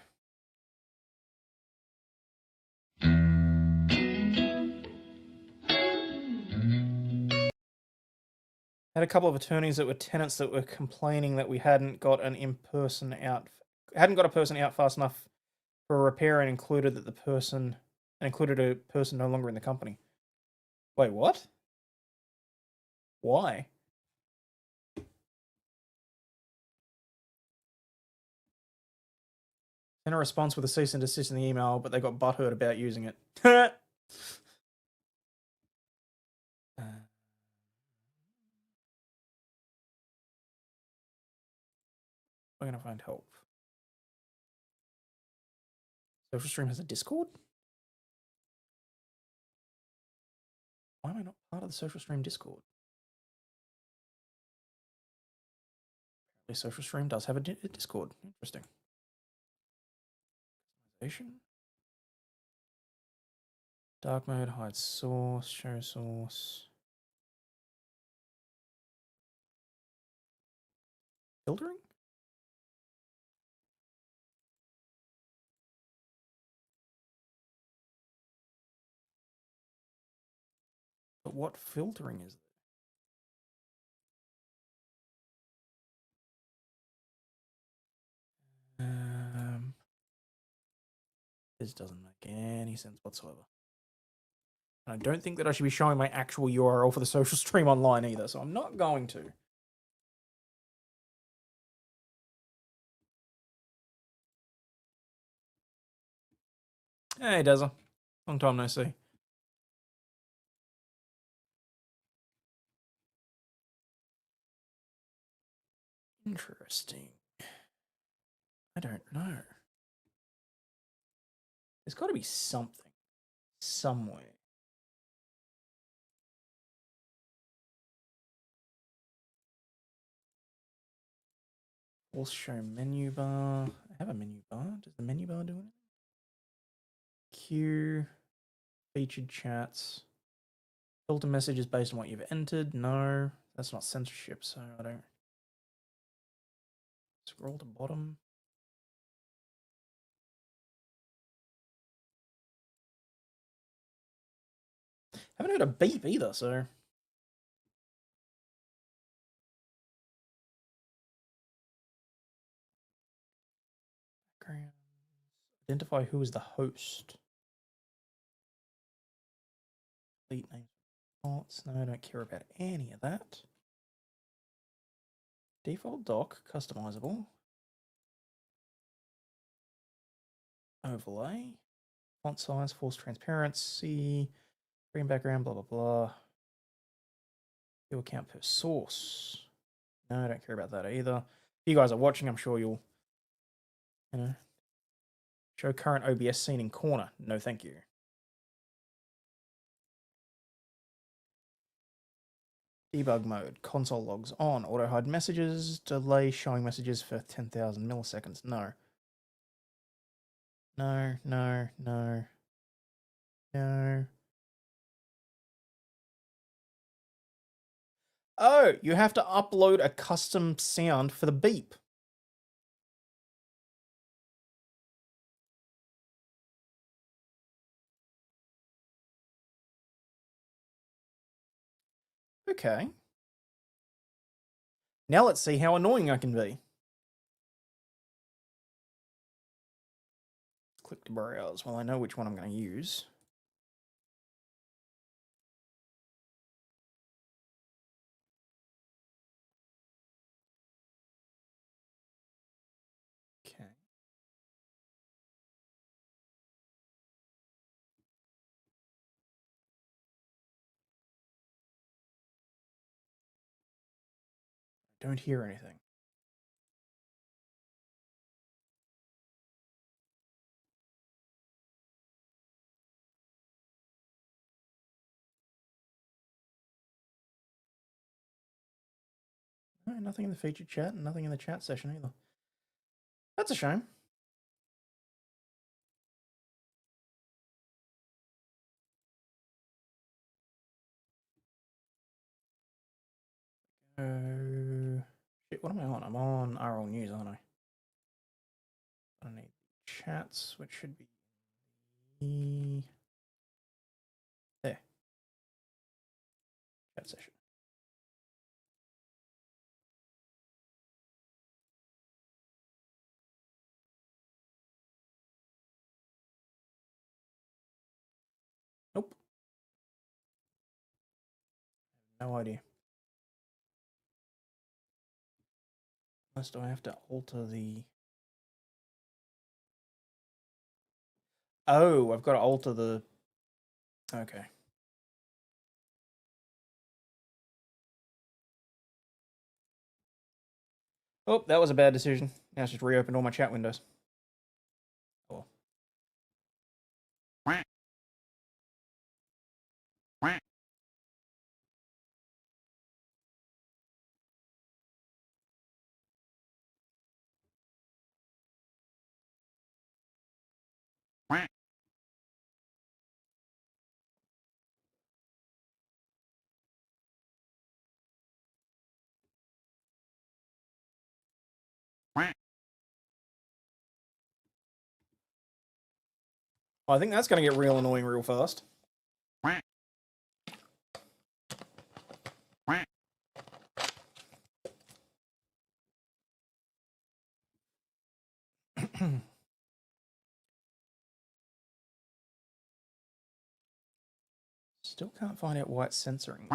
Had a couple of attorneys that were tenants that were complaining that we hadn't got a person out fast enough for a repair and included a person no longer in the company. Wait, what? Why? Sent a response with a cease and desist in the email, but they got butthurt about using it. We're gonna find help. Social Stream has a Discord? Why am I not part of the Social Stream Discord? Apparently Social Stream does have a Discord. Interesting. Dark mode, hide source, show source. Filtering? what filtering is there? This doesn't make any sense whatsoever. I don't think that I should be showing my actual URL for the social stream online either, so I'm not going to. Hey, Deza. Long time no see. Interesting. I don't know. There's got to be something. Somewhere. We'll show menu bar. I have a menu bar. Does the menu bar do it? Queue. Featured chats. Filter messages based on what you've entered. No. That's not censorship, so I don't. Scroll to bottom. Haven't heard a beep either, so. Identify who is the host. Delete name. Spots. No, I don't care about any of that. Default doc, customizable. Overlay. Font size, force transparency. Green background, blah, blah, blah. View account per source. No, I don't care about that either. If you guys are watching, I'm sure you'll, show current OBS scene in corner. No, thank you. Debug mode, console logs on, auto hide messages, delay showing messages for 10,000 milliseconds. No. No, no, no. No. Oh, you have to upload a custom sound for the beep. Okay. Now let's see how annoying I can be. Click to browse. Well, I know which one I'm going to use. Okay. I don't hear anything. No, nothing in the featured chat and nothing in the chat session either. That's a shame. Shit, what am I on? I'm on RL News, aren't I? I need chats, which should be there. Chat session. Nope. No idea. Unless do I have to alter the... Oh, I've got to alter the... Okay. Oh, that was a bad decision. Now it's just reopened all my chat windows. Oh well. I think that's going to get real annoying real fast. Still can't find out why it's censoring.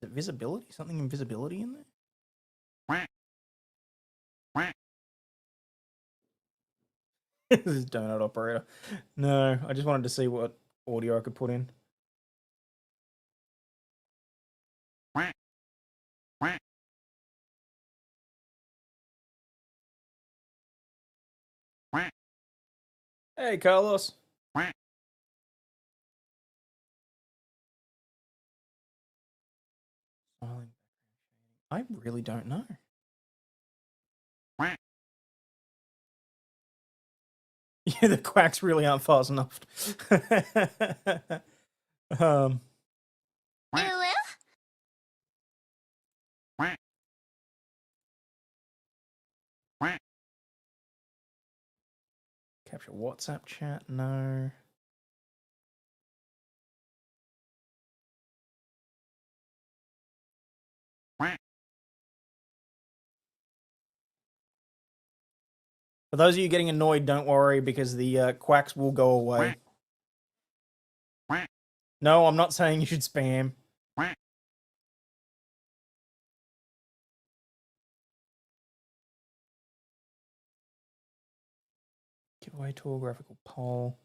Is it visibility? Something in visibility in there? This is donut operator. No, I just wanted to see what audio I could put in. Hey, Carlos. I really don't know. Yeah, the quacks really aren't fast enough. um, capture WhatsApp chat? No. For those of you getting annoyed, don't worry, because the quacks will go away. No, I'm not saying you should spam. Giveaway tool, graphical poll.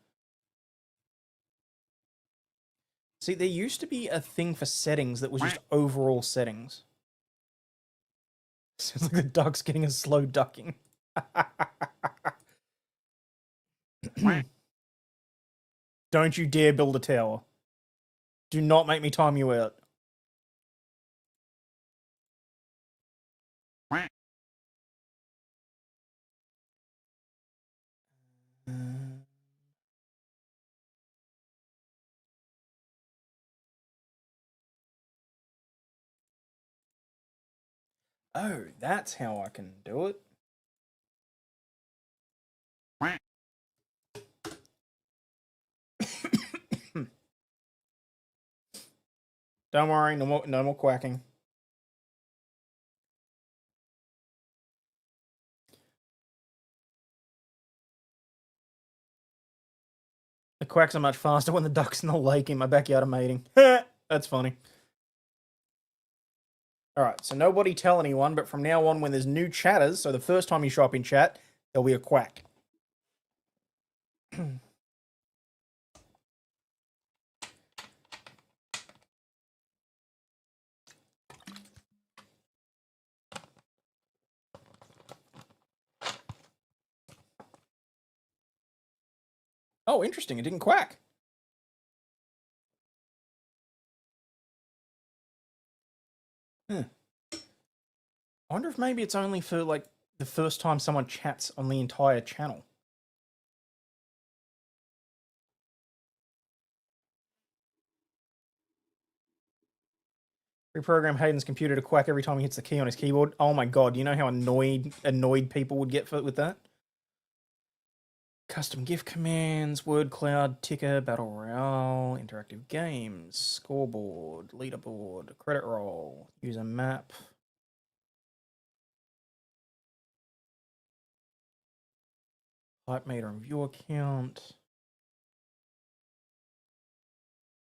See, there used to be a thing for settings that was just overall settings. Sounds like the duck's getting a slow ducking. Don't you dare build a tower. Do not make me time you out. Oh, that's how I can do it. Don't worry, no more quacking. The quacks are much faster when the duck's in the lake in my backyard are mating. That's funny. Alright, so nobody tell anyone, but from now on when there's new chatters, so the first time you show up in chat, there'll be a quack. Oh, interesting, it didn't quack. I wonder if maybe it's only for, like, the first time someone chats on the entire channel. Reprogram Hayden's computer to quack every time he hits the key on his keyboard. Oh my god, you know how annoyed people would get with that? Custom GIF commands, word cloud, ticker, battle royale, interactive games, scoreboard, leaderboard, credit roll, user map. Hype meter and viewer count.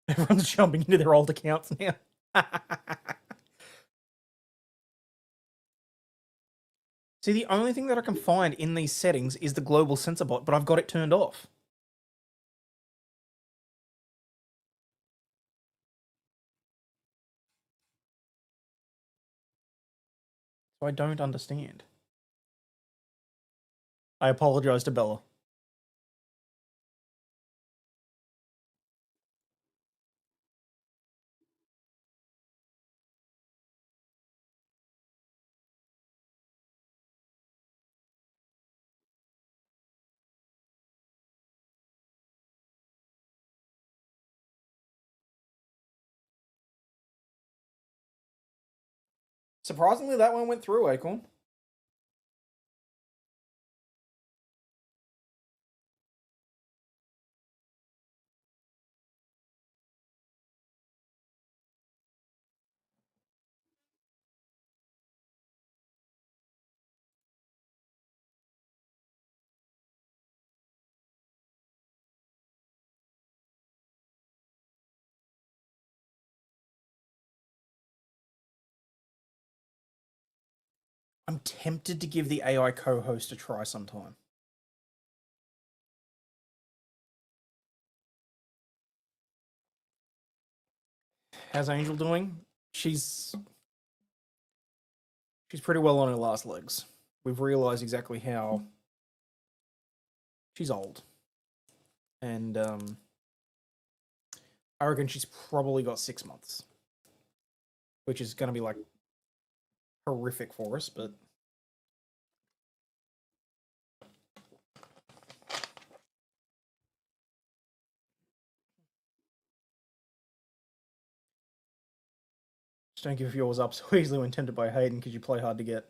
Everyone's jumping into their old accounts now. See, the only thing that I can find in these settings is the global sensor bot, but I've got it turned off. So I don't understand. I apologize to Bella. Surprisingly, that one went through, Acorn. I'm tempted to give the AI co-host a try sometime. How's Angel doing? She's pretty well on her last legs. We've realized exactly how she's old. And I reckon she's probably got 6 months. Which is going to be, like, horrific for us, but... Just don't give yours up so easily when tempted by Hayden because you play hard to get.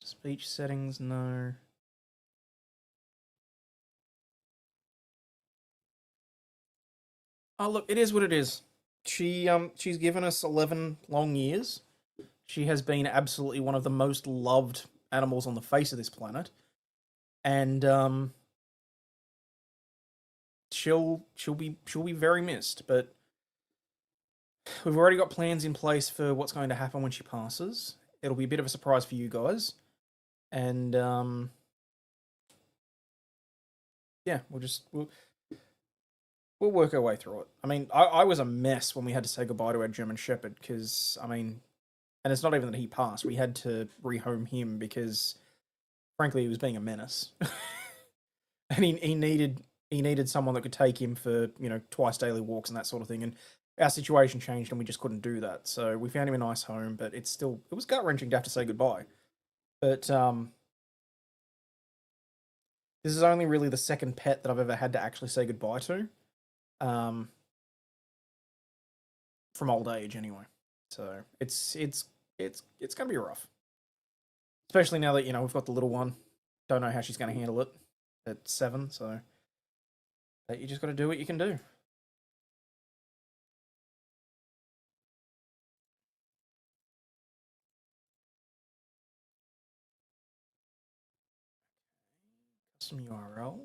Speech settings, no. Oh, look, it is what it is. She's given us 11 long years. She has been absolutely one of the most loved animals on the face of this planet. And, she'll be very missed, but we've already got plans in place for what's going to happen when she passes. It'll be a bit of a surprise for you guys. And, yeah, we'll work our way through it. I mean, I was a mess when we had to say goodbye to our German Shepherd, because, I mean, and it's not even that he passed. We had to rehome him because, frankly, he was being a menace. And he needed someone that could take him for, you know, twice daily walks and that sort of thing. And our situation changed and we just couldn't do that. So we found him a nice home, but it was gut-wrenching to have to say goodbye. But this is only really the second pet that I've ever had to actually say goodbye to. From old age anyway. So it's gonna be rough. Especially now that, you know, we've got the little one. Don't know how she's gonna handle it at 7, so but you just gotta do what you can do. Custom URL.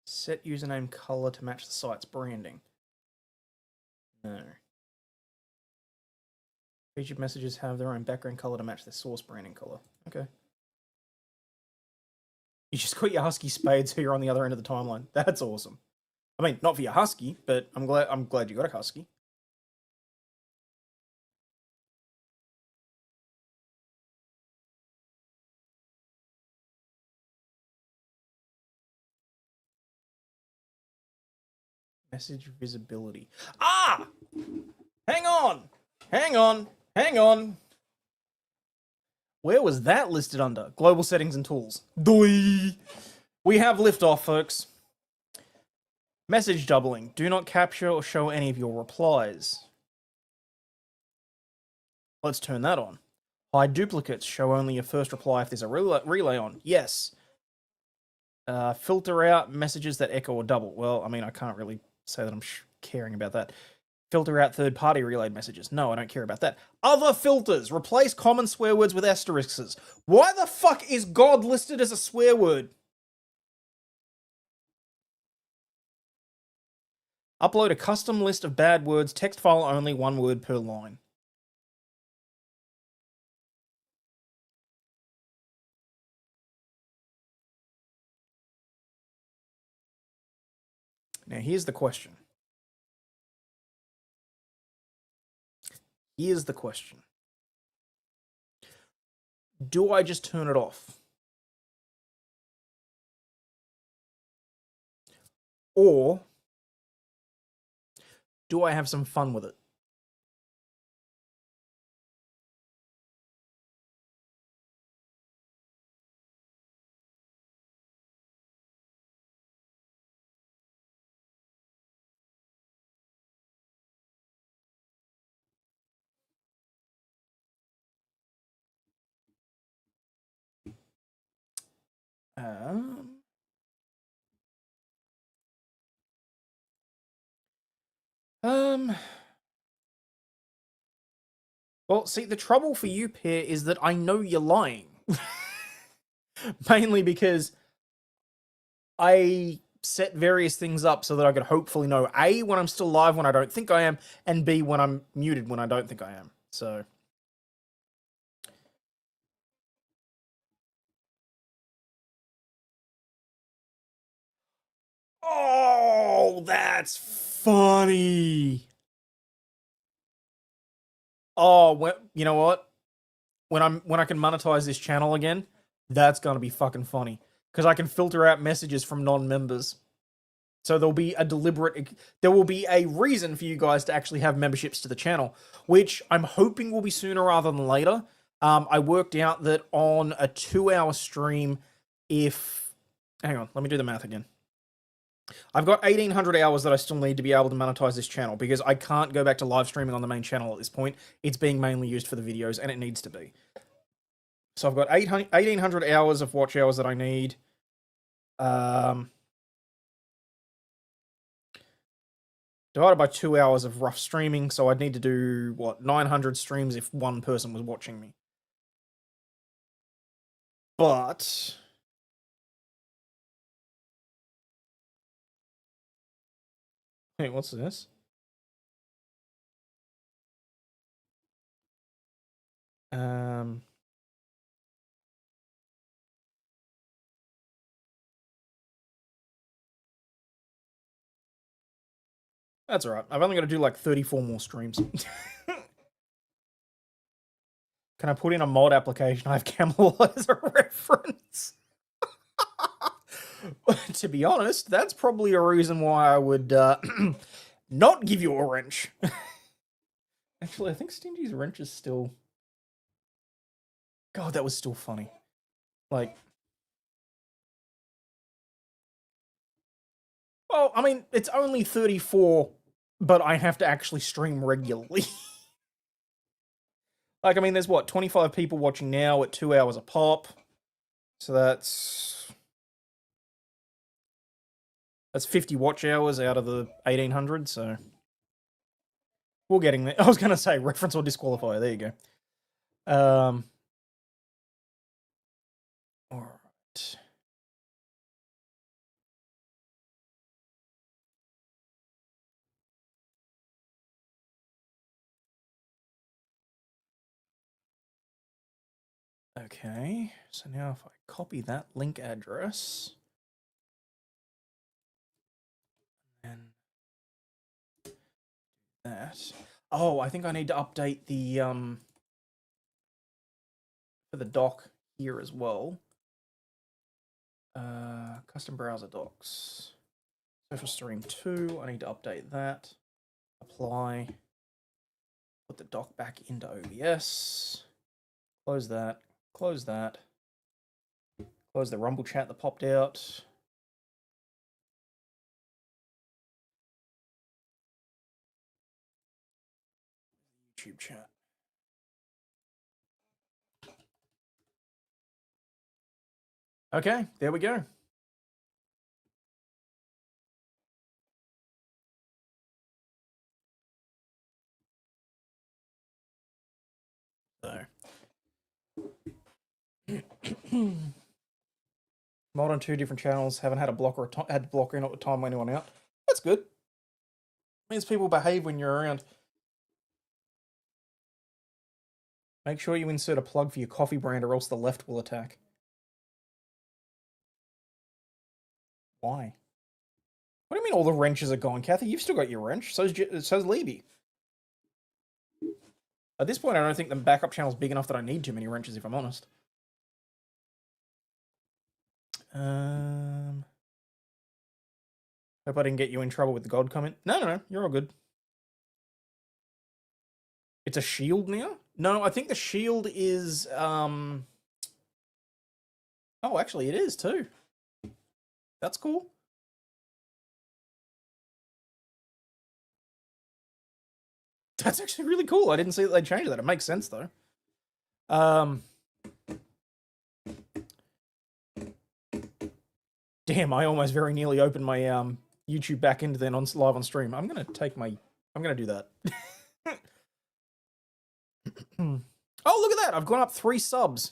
Set username color to match the site's branding. No. Featured messages have their own background color to match their source branding color. Okay. You just got your husky spayed, so you're on the other end of the timeline. That's awesome. I mean, not for your husky, but I'm glad you got a husky. Message visibility. Ah! Hang on! Hang on! Hang on! Where was that listed under? Global settings and tools. Doi! We have liftoff, folks. Message doubling. Do not capture or show any of your replies. Let's turn that on. Hide duplicates. Show only your first reply if there's a relay on. Yes. Filter out messages that echo or double. Well, I mean, I can't really say that I'm caring about that. Filter out third-party relayed messages. No, I don't care about that. Other filters. Replace common swear words with asterisks. Why the fuck is God listed as a swear word? Upload a custom list of bad words. Text file only, 1 word per line. Now, here's the question. Here's the question. Do I just turn it off? Or do I have some fun with it? Well, see, the trouble for you, Pear, is that I know you're lying. Mainly because I set various things up so that I could hopefully know A, when I'm still live when I don't think I am, and B, when I'm muted when I don't think I am. So oh, that's funny. Oh, you know what? When I can monetize this channel again, that's gonna be fucking funny because I can filter out messages from non-members. So there will be a reason for you guys to actually have memberships to the channel, which I'm hoping will be sooner rather than later. I worked out that on a 2-hour stream, hang on, let me do the math again. I've got 1,800 hours that I still need to be able to monetize this channel because I can't go back to live streaming on the main channel at this point. It's being mainly used for the videos, and it needs to be. So I've got 1,800 hours of watch hours that I need. Divided by 2 hours of rough streaming, so I'd need to do, 900 streams if one person was watching me. But wait, what's this? That's alright. I've only got to do like 34 more streams. Can I put in a mod application? I have Camelot as a reference. To be honest, that's probably a reason why I would not give you a wrench. Actually, I think Stingy's wrench is still... God, that was still funny. Like... Well, I mean, it's only 34, but I have to actually stream regularly. Like, I mean, there's 25 people watching now at 2 hours a pop. So that's 50 watch hours out of the 1,800, so... We're getting there. I was going to say, reference or disqualifier. There you go. Alright. Okay, so now if I copy that link address... and that. Oh, I think I need to update the for the doc here as well. Custom browser docs. Social stream 2, I need to update that. Apply. Put the doc back into OBS. Close that. Close that. Close the Rumble chat that popped out. YouTube chat. Okay, there we go. So. Mod on 2 different channels. Haven't had a blocker had blocker in at the time when anyone out. That's good. Means people behave when you're around. Make sure you insert a plug for your coffee brand or else the left will attack. Why? What do you mean all the wrenches are gone, Kathy? You've still got your wrench. So's Libby. At this point, I don't think the backup channel's big enough that I need too many wrenches, if I'm honest. Hope I didn't get you in trouble with the God comment. No, you're all good. It's a shield now? No, I think the shield is, Oh, actually, it is, too. That's cool. That's actually really cool. I didn't see that they changed that. It makes sense, though. Damn, I almost very nearly opened my YouTube back end then on live on stream. I'm gonna do that. Oh, look at that! I've gone up 3 subs.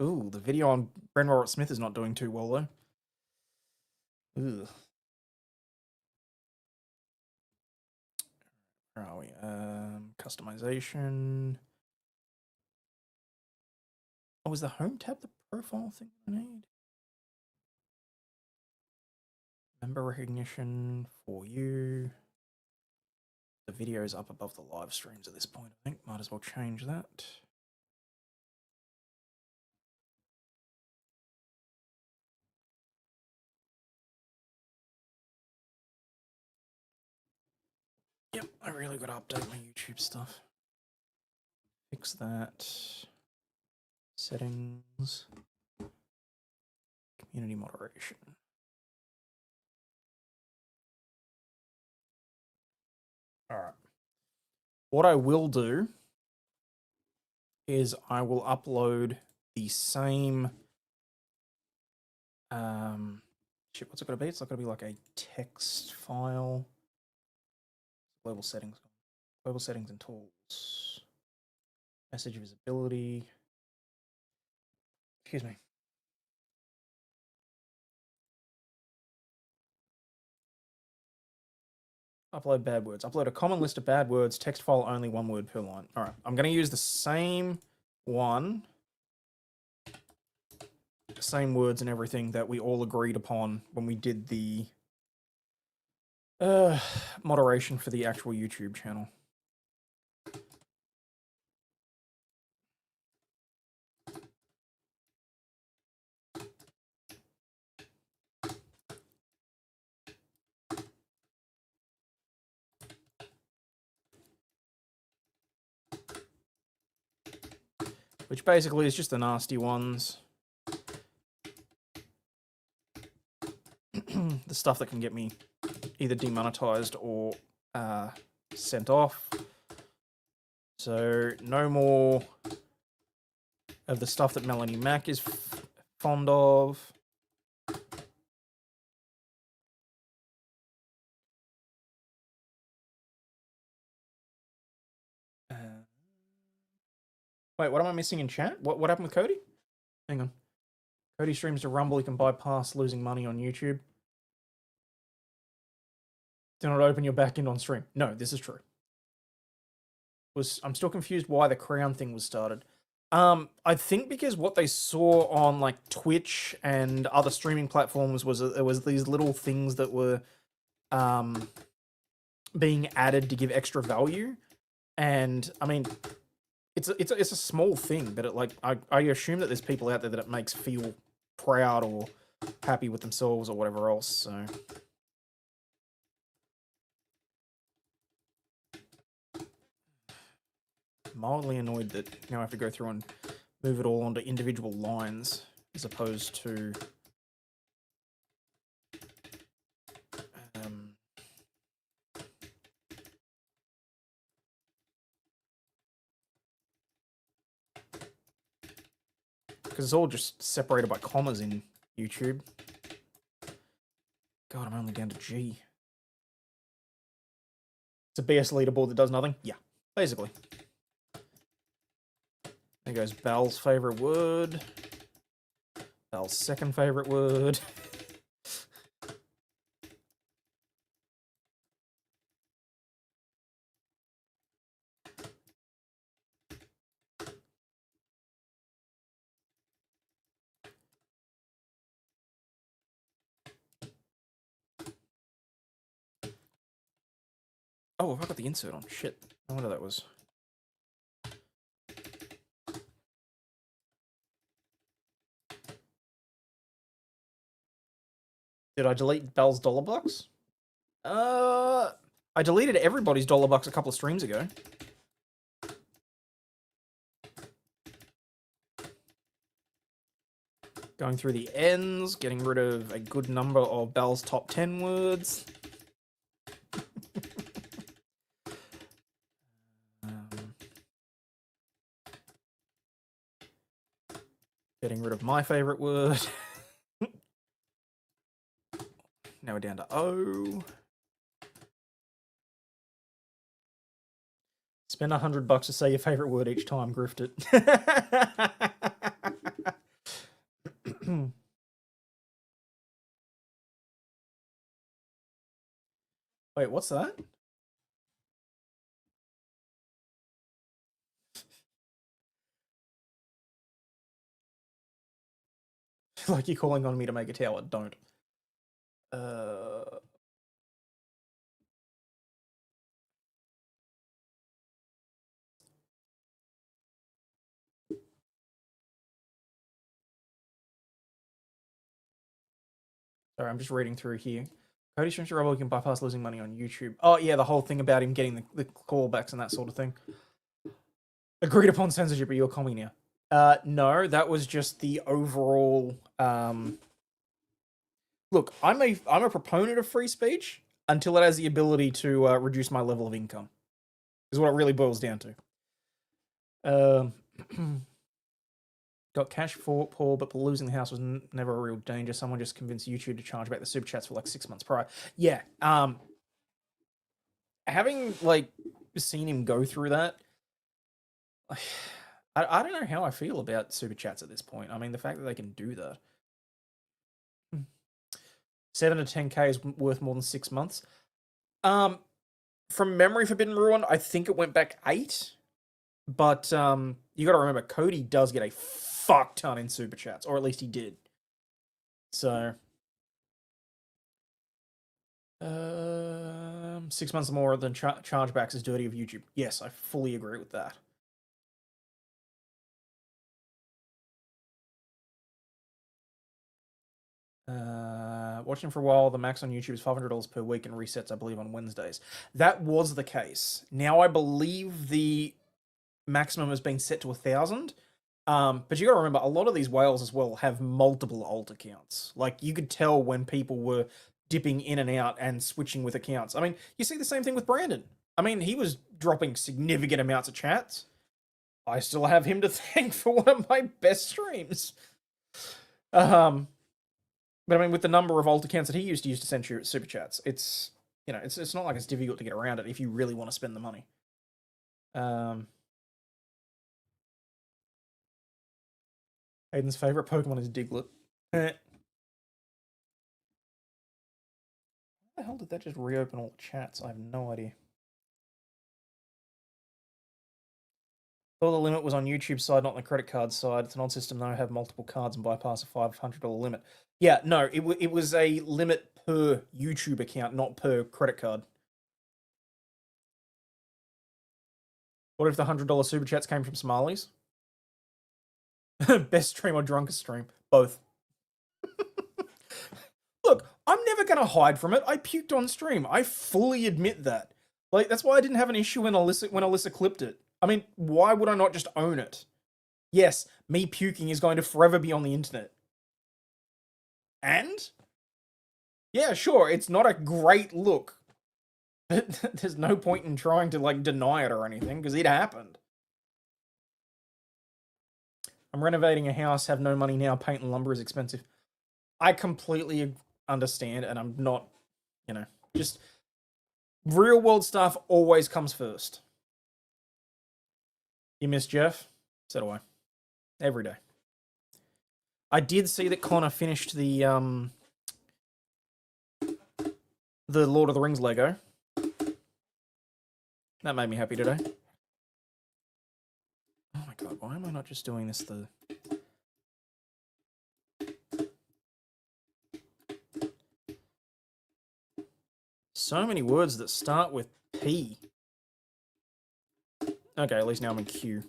Ooh, the video on Bren Robert Smith is not doing too well, though. Ugh. Where are we? Customization. Oh, is the home tab the profile thing I need? Member recognition for you. The video is up above the live streams at this point, I think. Might as well change that. Yep, I really got to update my YouTube stuff. Fix that. Settings. Community moderation. Alright. What I will do is I will upload the same shit, what's it gonna be? It's not gonna be like a text file. Global settings. Global settings and tools. Message visibility. Excuse me. Upload bad words. Upload a common list of bad words. Text file only, 1 word per line. All right. I'm going to use the same one. The same words and everything that we all agreed upon when we did the moderation for the actual YouTube channel. Which basically is just the nasty ones. The stuff that can get me either demonetized or sent off. So no more of the stuff that Melanie Mack is fond of. Wait, what am I missing in chat? What happened with Cody? Hang on. Cody streams to Rumble. He can bypass losing money on YouTube. Do not open your back end on stream. No, this is true. I'm still confused why the crown thing was started. I think because what they saw on like Twitch and other streaming platforms was there was these little things that were being added to give extra value, and I mean, it's a small thing, but it like I assume that there's people out there that it makes feel proud or happy with themselves or whatever else. So. Mildly annoyed that now I have to go through and move it all onto individual lines as opposed to because it's all just separated by commas in YouTube. God, I'm only down to G. It's a BS leaderboard that does nothing? Yeah, basically. There goes Bal's favorite word. Bal's second favorite word. Oh, I got the insert on. Shit. I wonder that was. Did I delete Bell's dollar bucks? I deleted everybody's dollar bucks a couple of streams ago. Going through the ends, getting rid of a good number of Bell's top 10 words. Getting rid of my favorite word. Now we're down to O. Spend $100 to say your favorite word each time, grift it. Wait, what's that? Like you're calling on me to make a tower. Don't. Sorry, I'm just reading through here. Cody streams to Rebel can bypass losing money on YouTube. Oh yeah, the whole thing about him getting the callbacks and that sort of thing. Agreed upon censorship, are you a commie now? No, that was just the overall. Look, I'm a proponent of free speech until it has the ability to reduce my level of income. Is what it really boils down to. Got cash for poor, but losing the house was never a real danger. Someone just convinced YouTube to charge back the super chats for like 6 months prior. Yeah. Having like seen him go through that, I don't know how I feel about super chats at this point. I mean, the fact that they can do that. 7 to 10k is worth more than 6 months. From memory, Forbidden Ruin, I think it went back 8. But you got to remember, Cody does get a fuck ton in super chats, or at least he did. So 6 months or more than chargebacks is dirty of YouTube. Yes, I fully agree with that. Watching for a while, the max on YouTube is $500 per week and resets, I believe, on Wednesdays. That was the case. Now I believe the maximum has been set to 1,000. But you got to remember, a lot of these whales as well have multiple alt accounts. Like, you could tell when people were dipping in and out and switching with accounts. I mean, you see the same thing with Brandon. I mean, he was dropping significant amounts of chats. I still have him to thank for one of my best streams. But I mean, with the number of alt accounts that he used to send super chats, it's, you know, it's not like it's difficult to get around it if you really want to spend the money. Aiden's favorite Pokemon is Diglett. Why the hell did that just reopen all the chats? I have no idea. Thought the limit was on YouTube side, not on the credit card side. It's an odd system though, have multiple cards and bypass a $500 limit. Yeah, no, it was a limit per YouTube account, not per credit card. What if the $100 super chats came from Somalis? Best stream or drunkest stream? Both. Look, I'm never going to hide from it. I puked on stream. I fully admit that. Like, that's why I didn't have an issue when Alyssa clipped it. I mean, why would I not just own it? Yes, me puking is going to forever be on the internet. And? Yeah, sure, it's not a great look. But there's no point in trying to, like, deny it or anything, because it happened. I'm renovating a house, have no money now, paint and lumber is expensive. I completely understand, and I'm not, you know, just real world stuff always comes first. You miss Jeff? So do I. Every day. I did see that Connor finished the Lord of the Rings Lego. That made me happy today. Oh my god, why am I not just doing this the... So many words that start with P. Okay, at least now I'm in Q.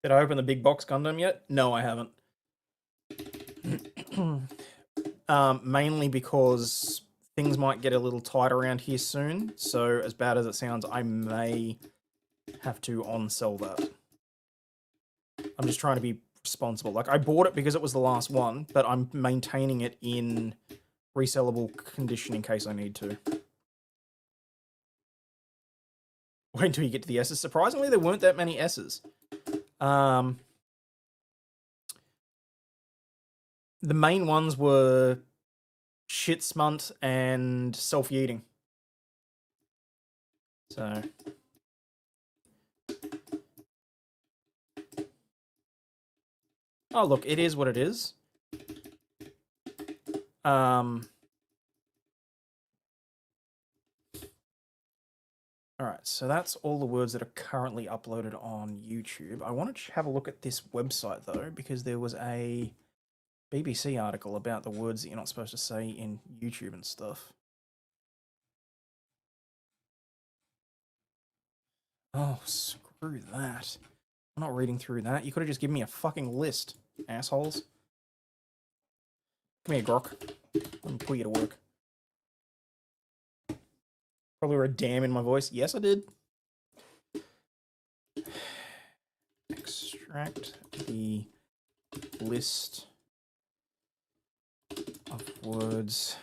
Did I open the big box Gundam yet? No, I haven't. Mainly because things might get a little tight around here soon. So as bad as it sounds, I may have to on-sell that. I'm just trying to be responsible. Like, I bought it because it was the last one, but I'm maintaining it in resellable condition in case I need to. Wait until you get to the S's. Surprisingly, there weren't that many S's. The main ones were Shit Smunt and Self-Yeeting. So oh look, it is what it is. Alright, so that's all the words that are currently uploaded on YouTube. I want to have a look at this website, though, because there was a BBC article about the words that you're not supposed to say in YouTube and stuff. Oh, screw that. I'm not reading through that. You could have just given me a fucking list, assholes. Come here, Grok. Let me put you to work. Probably read damn in my voice. Yes, I did. Extract the list of words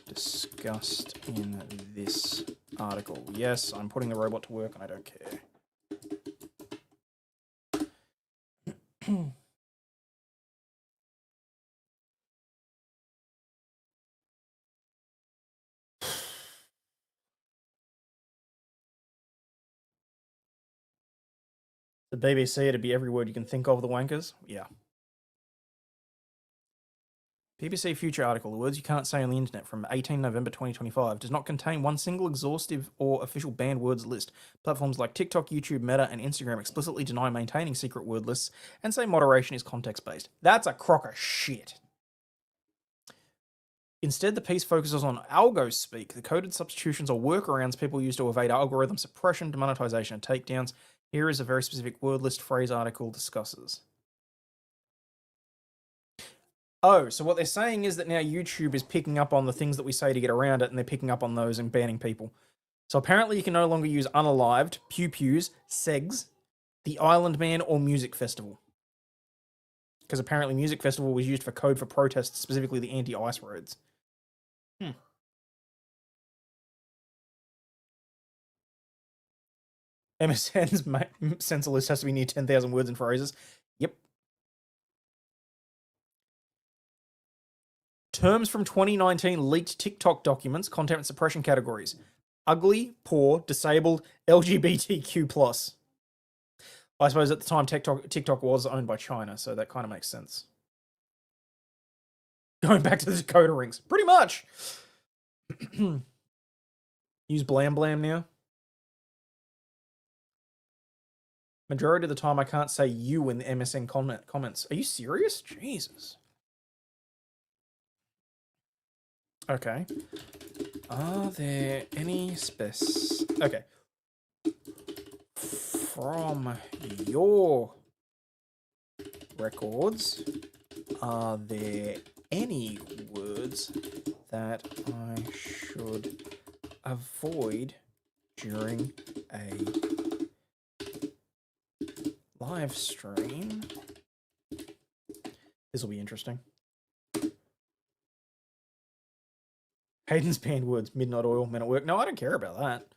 discussed in this article. Yes, I'm putting the robot to work and I don't care. The BBC, it'd be every word you can think of, the wankers. Yeah. BBC Future article, the words you can't say on the internet from 18 November 2025 does not contain one single exhaustive or official banned words list. Platforms like TikTok, YouTube, Meta, and Instagram explicitly deny maintaining secret word lists and say moderation is context-based. That's a crock of shit. Instead, the piece focuses on algo speak, the coded substitutions or workarounds people use to evade algorithm suppression, demonetization, and takedowns. Here is a very specific word list phrase article discusses. Oh, so what they're saying is that now YouTube is picking up on the things that we say to get around it, and they're picking up on those and banning people. So apparently you can no longer use unalived, pew-pews, segs, the Island Man, or Music Festival. Because apparently Music Festival was used for code for protests, specifically the anti-ice roads. MSN's censor list has to be near 10,000 words and phrases. Yep. Terms from 2019 leaked TikTok documents, content suppression categories. Ugly, poor, disabled, LGBTQ+. I suppose at the time TikTok was owned by China, so that kind of makes sense. Going back to the decoder rings. Pretty much. Use Blam Blam now. Majority of the time I can't say you in the MSN comments. Are you serious? Jesus. Okay. Are there any Okay. From your records, are there any words that I should avoid during a live stream? This will be interesting. Hayden's banned words, midnight oil, men at work. No, I don't care about that.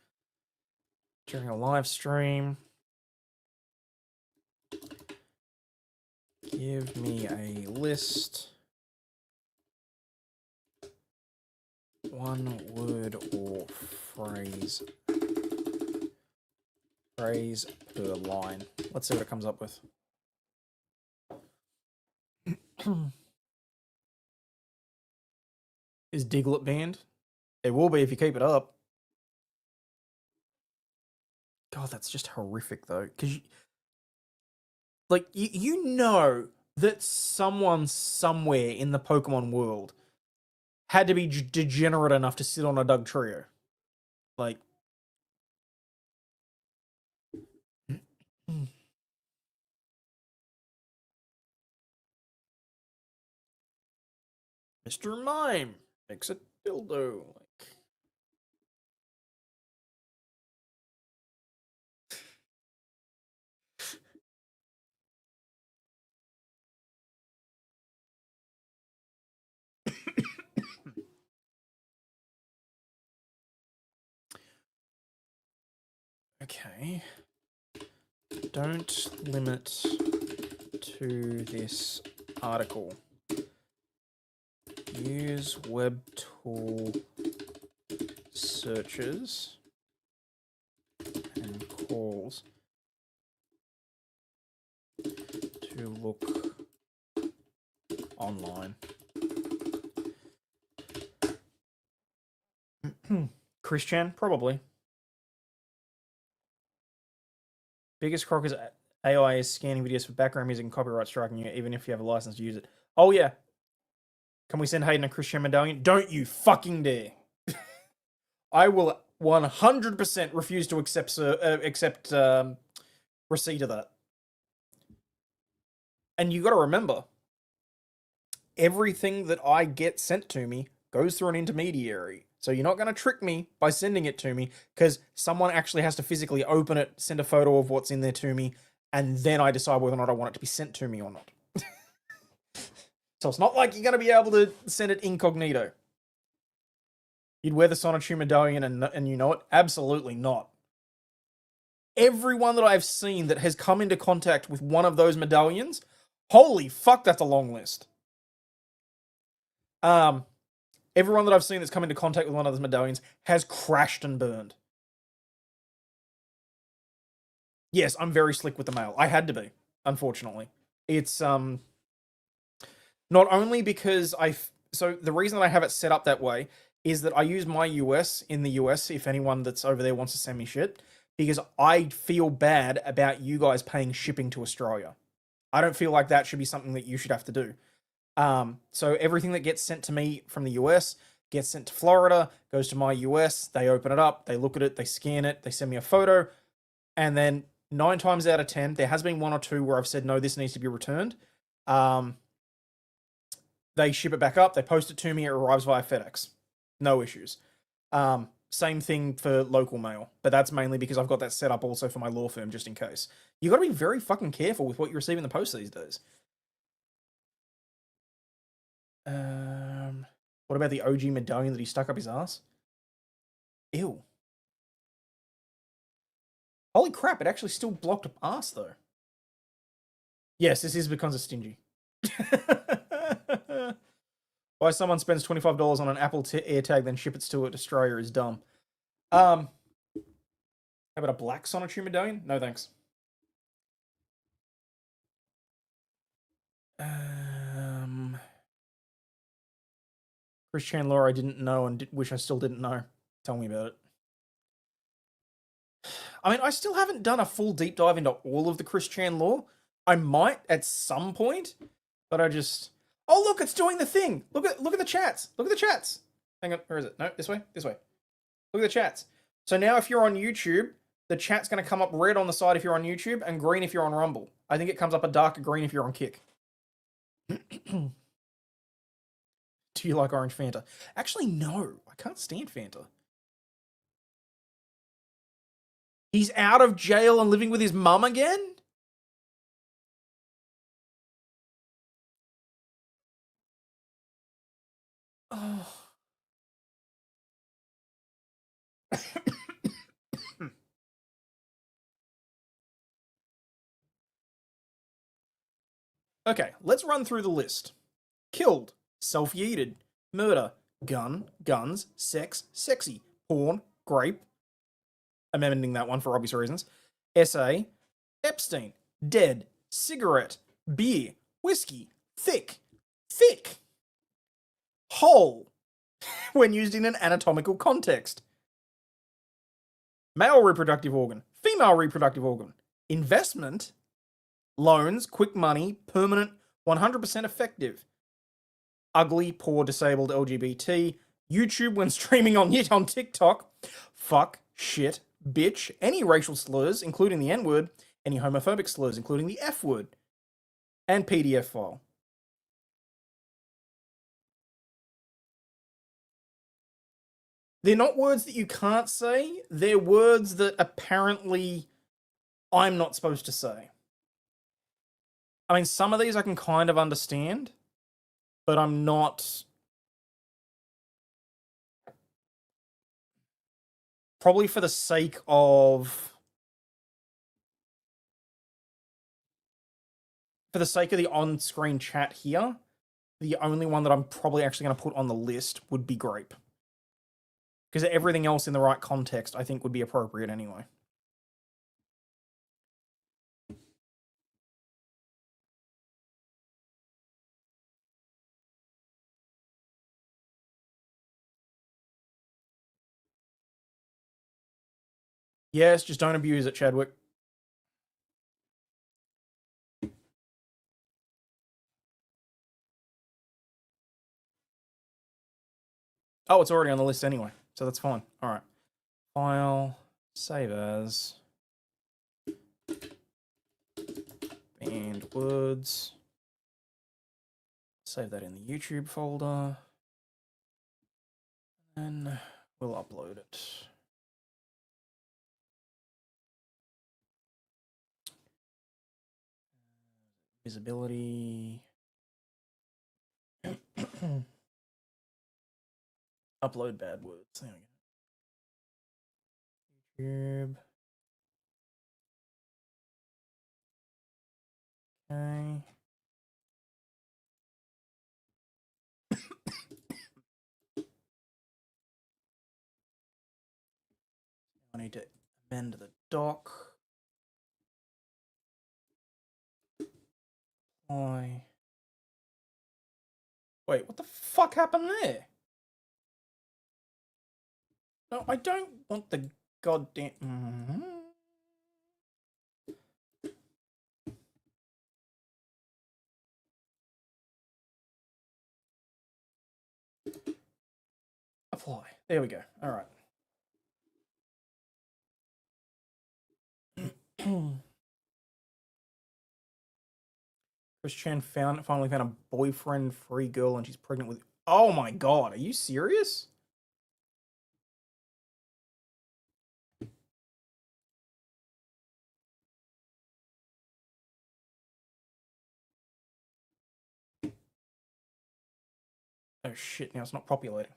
During a live stream. Give me a list. One word or phrase. Phrase per line. Let's see what it comes up with. Is Diglett banned? It will be if you keep it up. God, that's just horrific though. Because you know that someone somewhere in the Pokemon world had to be degenerate enough to sit on a Doug Trio. Like, Mr. Mime makes a dildo. Okay. Don't limit to this article. Use web tool searches controls to look online. Christian, probably. Biggest crock is AI is scanning videos for background music and copyright striking you, even if you have a license to use it. Oh, yeah. Can we send Hayden a Christian medallion? Don't you fucking dare. I will 100% refuse to accept receipt of that. And you got to remember, everything that I get sent to me goes through an intermediary. So you're not going to trick me by sending it to me, because someone actually has to physically open it, send a photo of what's in there to me, and then I decide whether or not I want it to be sent to me or not. So it's not like you're going to be able to send it incognito. You'd wear the Sonotube medallion and you know it? Absolutely not. Everyone that I've seen that has come into contact with one of those medallions, holy fuck, that's a long list. Everyone that I've seen that's come into contact with one of those medallions has crashed and burned. Yes, I'm very slick with the mail. I had to be, unfortunately. It's, not only because so the reason that I have it set up that way is that I use my US in the US if anyone that's over there wants to send me shit, because I feel bad about you guys paying shipping to Australia. I don't feel like that should be something that you should have to do. So everything that gets sent to me from the US gets sent to Florida, goes to my US, they open it up, they look at it, they scan it, they send me a photo, and then 9 times out of 10, there has been 1 or 2 where I've said, no, this needs to be returned. They ship it back up, they post it to me, it arrives via FedEx. No issues. Same thing for local mail, but that's mainly because I've got that set up also for my law firm, just in case. You got to be very fucking careful with what you receive in the post these days. What about the OG medallion that he stuck up his ass? Ew. Holy crap, it actually still blocked up ass, though. Yes, this is because of stingy. Why someone spends $25 on an Apple AirTag, then ship it to Australia is dumb. How about a black Sonotube medallion? No, thanks. Christian law I didn't know and wish I still didn't know. Tell me about it. I mean, I still haven't done a full deep dive into all of the Christian law. I might at some point, but I just... Oh, look, it's doing the thing. Look at the chats. Look at the chats. Hang on, where is it? No, this way, this way. Look at the chats. So now if you're on YouTube, the chat's going to come up red on the side if you're on YouTube and green if you're on Rumble. I think it comes up a darker green if you're on Kick. Do you like orange Fanta? Actually, no. I can't stand Fanta. He's out of jail and living with his mum again? Oh. Okay, let's run through the list. Killed, self-yeeted, murder, gun, guns, sex, sexy, porn, grape. I'm amending that one for obvious reasons. SA, Epstein, dead, cigarette, beer, whiskey, thick, whole, when used in an anatomical context. Male reproductive organ, female reproductive organ, investment, loans, quick money, permanent, 100% effective. Ugly, poor, disabled, LGBT, YouTube when streaming on TikTok, fuck, shit, bitch, any racial slurs, including the N-word, any homophobic slurs, including the F-word, and PDF file. They're not words that you can't say, they're words that apparently I'm not supposed to say. I mean, some of these I can kind of understand, but I'm not... Probably for the sake of... For the sake of the on-screen chat here, the only one that I'm probably actually going to put on the list would be grape. Because everything else in the right context, I think, would be appropriate anyway. Yes, just don't abuse it, Chadwick. Oh, it's already on the list anyway, so that's fine. All right. File, save as, banned words. Save that in the YouTube folder. And we'll upload it. Visibility. Upload bad words. There we go. YouTube. Okay. I need to amend the doc. Why? Wait, what the fuck happened there? No, I don't want the goddamn. Apply. There we go. All right. Chris Chan finally found a boyfriend-free girl, and she's pregnant with. Oh my god! Are you serious? Oh shit! Now it's not populating.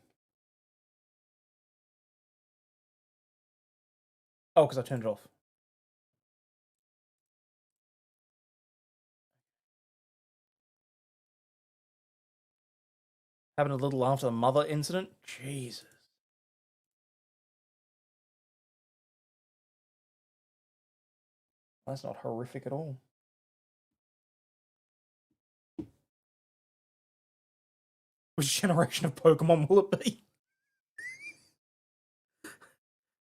Oh, because I turned it off. Happened a little after the mother incident. Jesus. That's not horrific at all. Which generation of Pokemon will it be?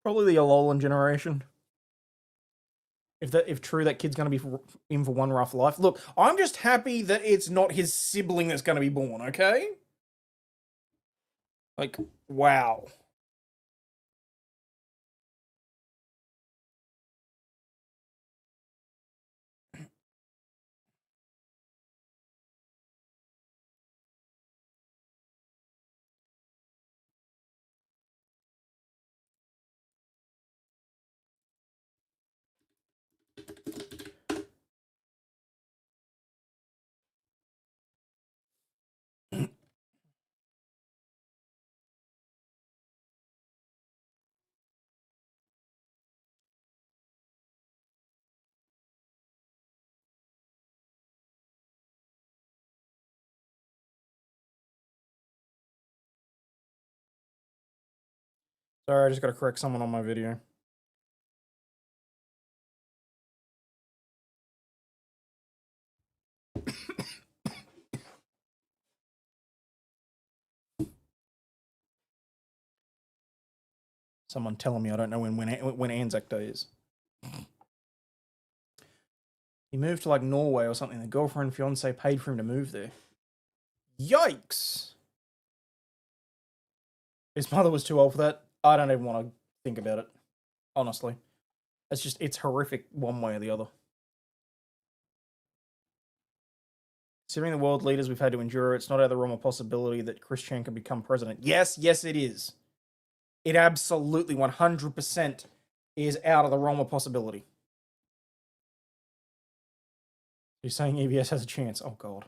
Probably the Alolan generation. If true, that kid's going to be in for one rough life. Look, I'm just happy that it's not his sibling that's going to be born, okay? Like, wow. Sorry, I just got to correct someone on my video. Someone telling me I don't know when Anzac Day is. He moved to like Norway or something. The girlfriend, fiance paid for him to move there. Yikes! His mother was too old for that. I don't even want to think about it. Honestly. It's horrific one way or the other. Considering the world leaders we've had to endure, it's not out of the realm of possibility that Chris Chan can become president. Yes, it is. It absolutely 100% is out of the realm of possibility. You're saying EBS has a chance. Oh, God.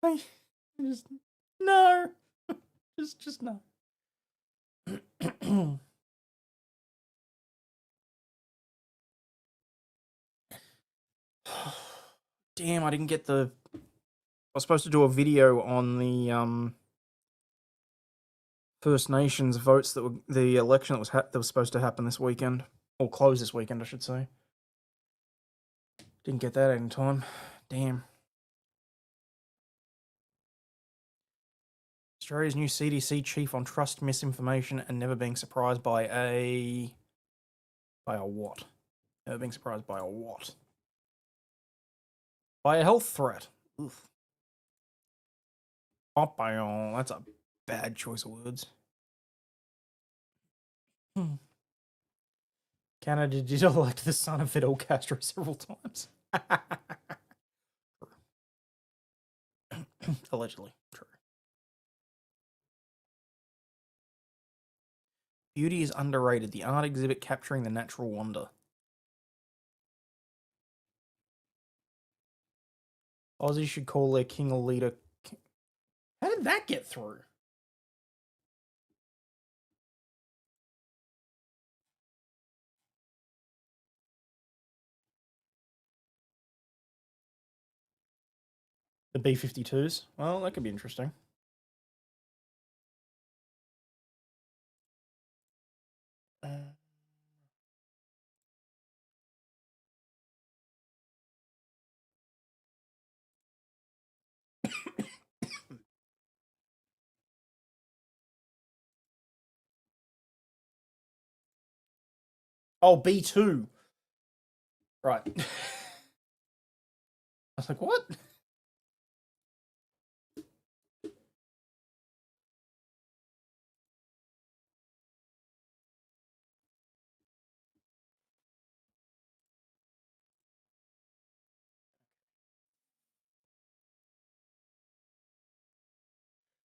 I just... No. Just no. Damn, I didn't get the... I was supposed to do a video on the First Nations votes that were the election that was supposed to happen this weekend, or close this weekend, I should say. Didn't get that in time. Damn. Australia's new CDC chief on trust misinformation and never being surprised by a what? Never being surprised by a what? By a health threat. Oof. Papillon. That's a bad choice of words. Canada did elect the son of Fidel Castro several times. Allegedly. True. Beauty is underrated. The art exhibit capturing the natural wonder. Aussie should call their king or leader. How did that get through? The B-52s? Well, that could be interesting. Oh, B2. Right. I was like, what?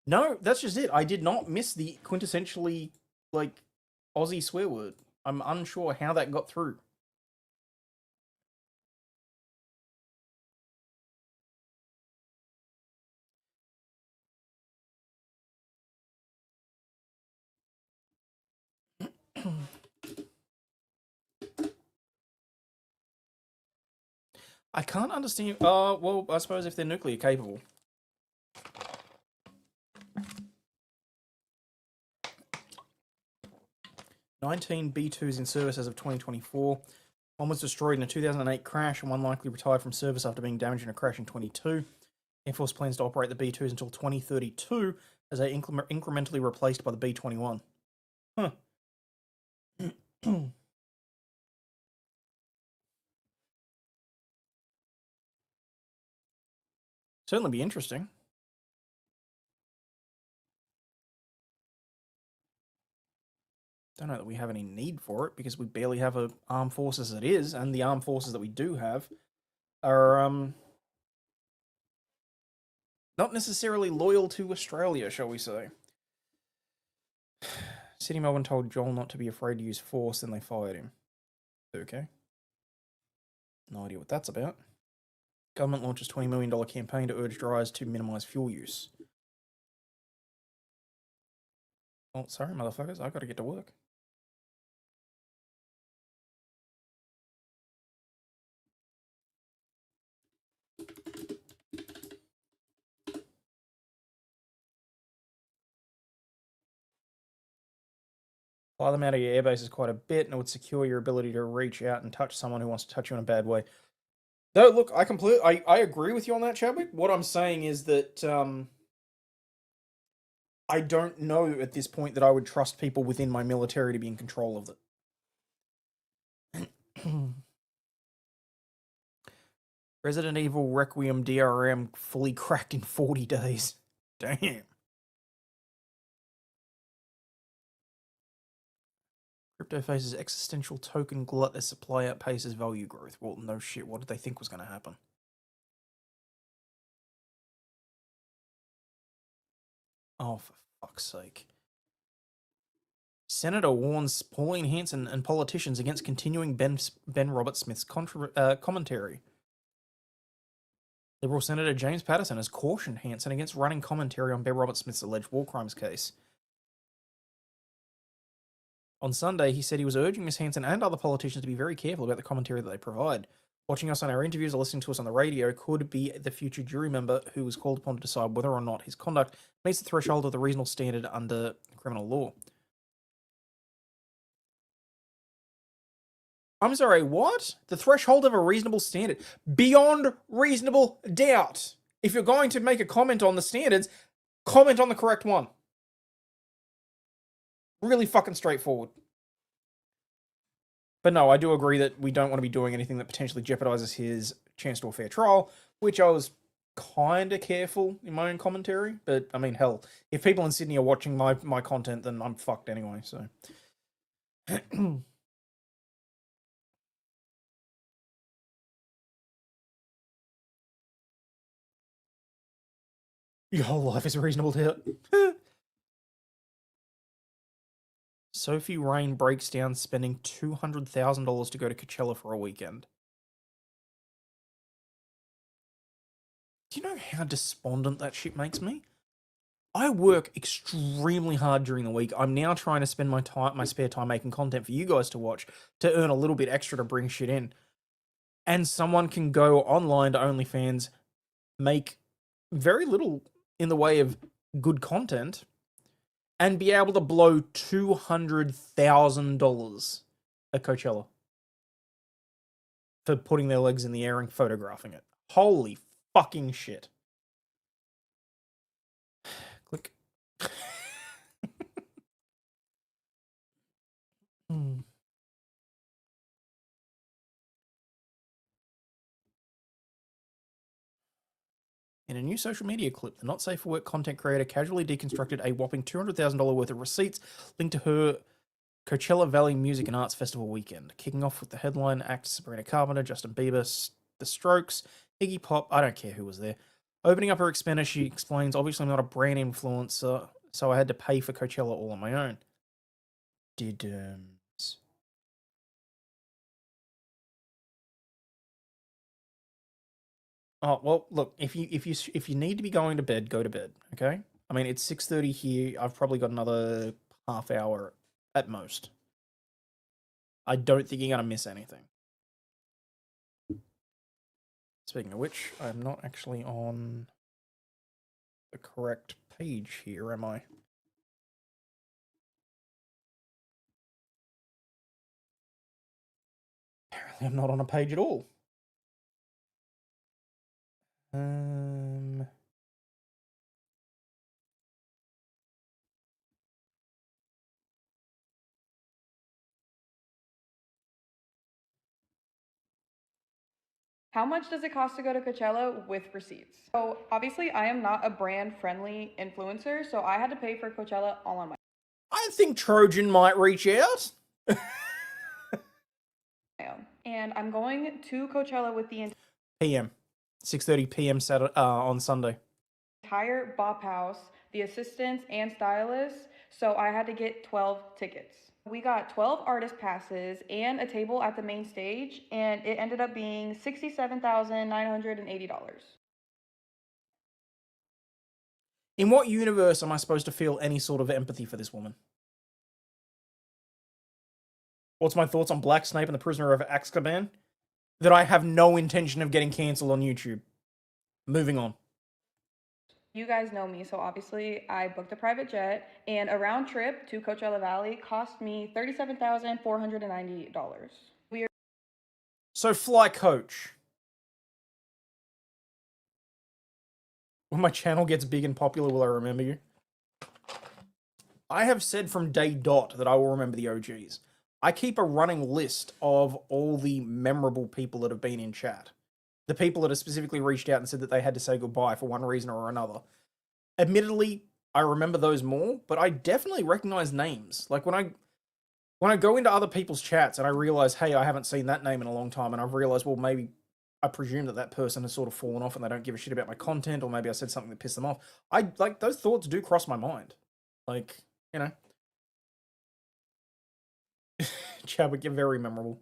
No, that's just it. I did not miss the quintessentially, like, Aussie swear word. I'm unsure how that got through. I can't understand. Well, I suppose if they're nuclear capable. "19 B2s in service as of 2024. One was destroyed in a 2008 crash, and one likely retired from service after being damaged in a crash in 22. Air Force plans to operate the B2s until 2032, as they incrementally replaced by the B-21. Huh. Certainly be interesting. Don't know that we have any need for it, because we barely have a armed force as it is, and the armed forces that we do have are not necessarily loyal to Australia, shall we say. City Melbourne told Joel not to be afraid to use force, then they fired him. Okay. No idea what that's about. Government launches $20 million campaign to urge drivers to minimise fuel use. Oh, sorry, motherfuckers, I've got to get to work. Fly them out of your airbase is quite a bit, and it would secure your ability to reach out and touch someone who wants to touch you in a bad way. No, look, I agree with you on that, Chadwick. What I'm saying is that I don't know at this point that I would trust people within my military to be in control of it. Resident Evil Requiem DRM fully cracked in 40 days. Damn. Crypto faces existential token glut as supply outpaces value growth. Well, no shit. What did they think was going to happen? Oh, for fuck's sake. Senator warns Pauline Hanson and politicians against continuing Ben Robert-Smith's commentary. Liberal Senator James Patterson has cautioned Hanson against running commentary on Ben Robert-Smith's alleged war crimes case. On Sunday, he said he was urging Ms. Hanson and other politicians to be very careful about the commentary that they provide. Watching us on our interviews or listening to us on the radio could be the future jury member who was called upon to decide whether or not his conduct meets the threshold of the reasonable standard under criminal law. I'm sorry, what? The threshold of a reasonable standard? Beyond reasonable doubt. If you're going to make a comment on the standards, comment on the correct one. Really fucking straightforward. But no, I do agree that we don't want to be doing anything that potentially jeopardizes his chance to a fair trial, which I was kind of careful in my own commentary. But, I mean, hell, if people in Sydney are watching my content, then I'm fucked anyway, so... Your whole life is a reasonable doubt. Sophie Rain breaks down spending $200,000 to go to Coachella for a weekend. Do you know how despondent that shit makes me? I work extremely hard during the week. I'm now trying to spend my spare time making content for you guys to watch to earn a little bit extra to bring shit in. And someone can go online to OnlyFans, make very little in the way of good content, and be able to blow $200,000 at Coachella for putting their legs in the air and photographing it. Holy fucking shit. Click. In a new social media clip, the Not Safe for Work content creator casually deconstructed a whopping $200,000 worth of receipts linked to her Coachella Valley Music and Arts Festival weekend, kicking off with the headline acts Sabrina Carpenter, Justin Bieber, The Strokes, Iggy Pop, I don't care who was there. Opening up her expense, she explains, obviously I'm not a brand influencer, so I had to pay for Coachella all on my own. Oh, well, look, if you need to be going to bed, go to bed, okay? I mean, it's 6:30 here. I've probably got another half hour at most. I don't think you're going to miss anything. Speaking of which, I'm not actually on the correct page here, am I? Apparently I'm not on a page at all. How much does it cost to go to Coachella with receipts? So obviously I am not a brand friendly influencer, so I had to pay for Coachella all on my I think Trojan might reach out. own. And I'm going to Coachella with the PM. 6:30 PM Saturday, on Sunday. entire Bop House, the assistants and stylists, so I had to get 12 tickets. We got 12 artist passes and a table at the main stage, and it ended up being $67,980. In what universe am I supposed to feel any sort of empathy for this woman? What's my thoughts on Black Snape and the Prisoner of Azkaban? That I have no intention of getting cancelled on YouTube. Moving on. You guys know me, so obviously I booked a private jet, and a round trip to Coachella Valley cost me $37,490. So fly coach. When my channel gets big and popular, will I remember you? I have said from day dot that I will remember the OGs. I keep a running list of all the memorable people that have been in chat. The people that have specifically reached out and said that they had to say goodbye for one reason or another. Admittedly, I remember those more, but I definitely recognize names. Like when I go into other people's chats and I realize, hey, I haven't seen that name in a long time, and I've realized, well, maybe I presume that person has sort of fallen off and they don't give a shit about my content, or maybe I said something that pissed them off. Those thoughts do cross my mind. Like, you know. Chadwick, you're very memorable.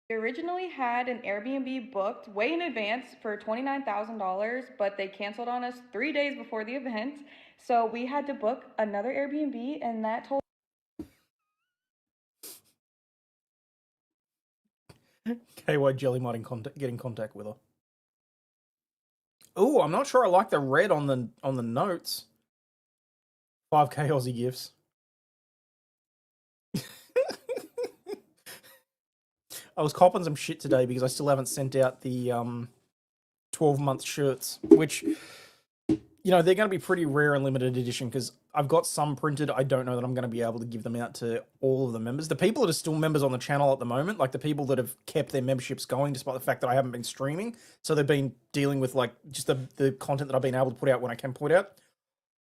We originally had an Airbnb booked way in advance for $29,000, but they canceled on us 3 days before the event. So we had to book another Airbnb, and that told KY Jelly might get in contact with her. Oh, I'm not sure I like the red on the notes. 5K Aussie gifts. I was copping some shit today because I still haven't sent out the 12-month shirts, which, you know, they're going to be pretty rare and limited edition because I've got some printed. I don't know that I'm going to be able to give them out to all of the members. The people that are still members on the channel at the moment, like the people that have kept their memberships going despite the fact that I haven't been streaming, so they've been dealing with like just the content that I've been able to put out when I can put out.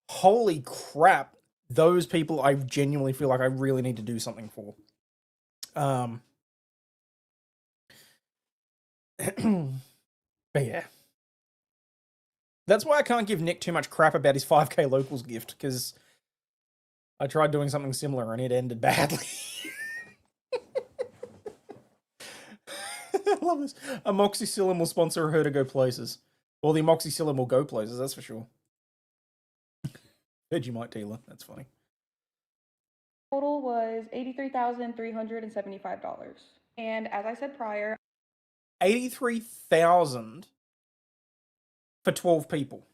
Holy crap, those people I genuinely feel like I really need to do something for. But yeah. That's why I can't give Nick too much crap about his 5k locals gift, because I tried doing something similar and it ended badly. I love this. Amoxicillin will sponsor her to go places. Well, the amoxicillin will go places, that's for sure. Vegemite dealer, that's funny. Total was $83,375. And as I said prior, 83,000 for 12 people.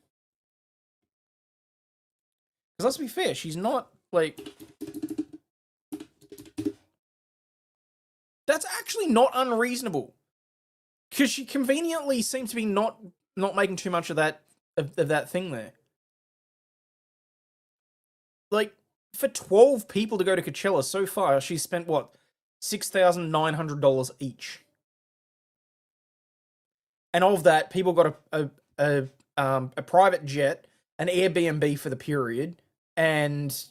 Because let's be fair, she's not, like... That's actually not unreasonable. Because she conveniently seems to be not making too much of that thing there. Like, for 12 people to go to Coachella so far, she's spent, what, $6,900 each. And of that, people got a private jet, an Airbnb for the period, and,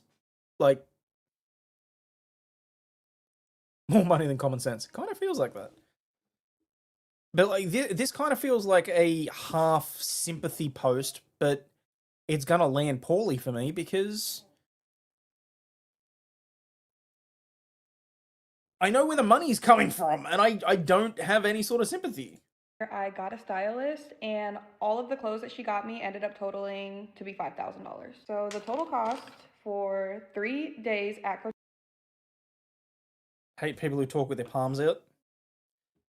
like, more money than common sense. It kind of feels like that. But, like, this kind of feels like a half sympathy post, but it's gonna land poorly for me because I know where the money's coming from, and I don't have any sort of sympathy. I got a stylist, and all of the clothes that she got me ended up totaling to be $5,000. So the total cost for 3 days at Coachella. Hate people who talk with their palms out.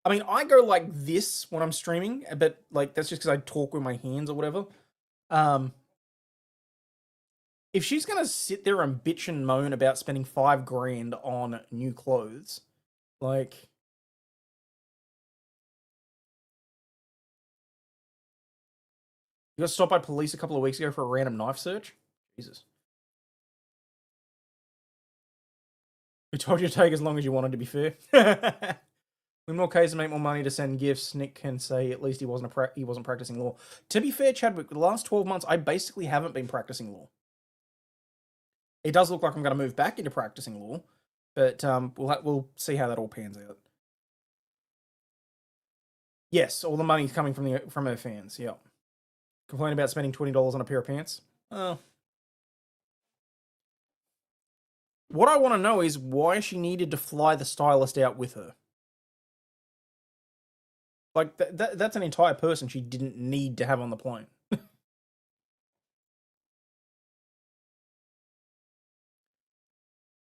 I mean, I go like this when I'm streaming, but like that's just because I talk with my hands or whatever. If she's gonna sit there and bitch and moan about spending $5,000 on new clothes, like, you got stopped by police a couple of weeks ago for a random knife search? Jesus. We told you to take as long as you wanted, to be fair. Win more cases, make more money to send gifts. Nick can say at least he wasn't practicing law. To be fair, Chadwick, the last 12 months, I basically haven't been practicing law. It does look like I'm going to move back into practicing law, but we'll see how that all pans out. Yes, all the money's coming from her fans. Yep. Complain about spending $20 on a pair of pants. Oh. What I want to know is why she needed to fly the stylist out with her. Like, that's an entire person she didn't need to have on the plane.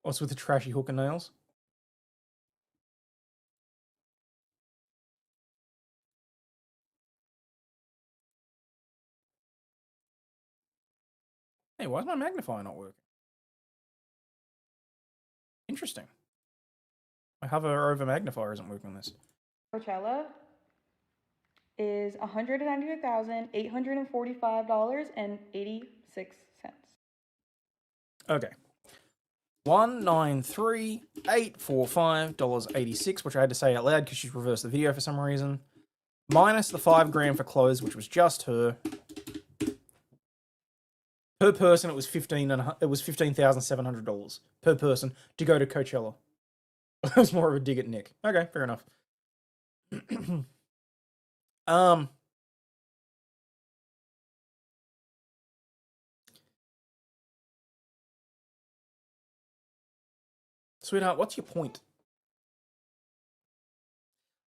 What's with the trashy hook and nails? Hey, why is my magnifier not working? Interesting. My hover over magnifier isn't working on this. Coachella is $192,845.86. Okay. $193,845.86, which I had to say out loud because she's reversed the video for some reason. Minus the $5,000 for clothes, which was just her. Per person, it was $15,700 per person to go to Coachella. That was more of a dig at Nick. Okay, fair enough. Sweetheart, what's your point?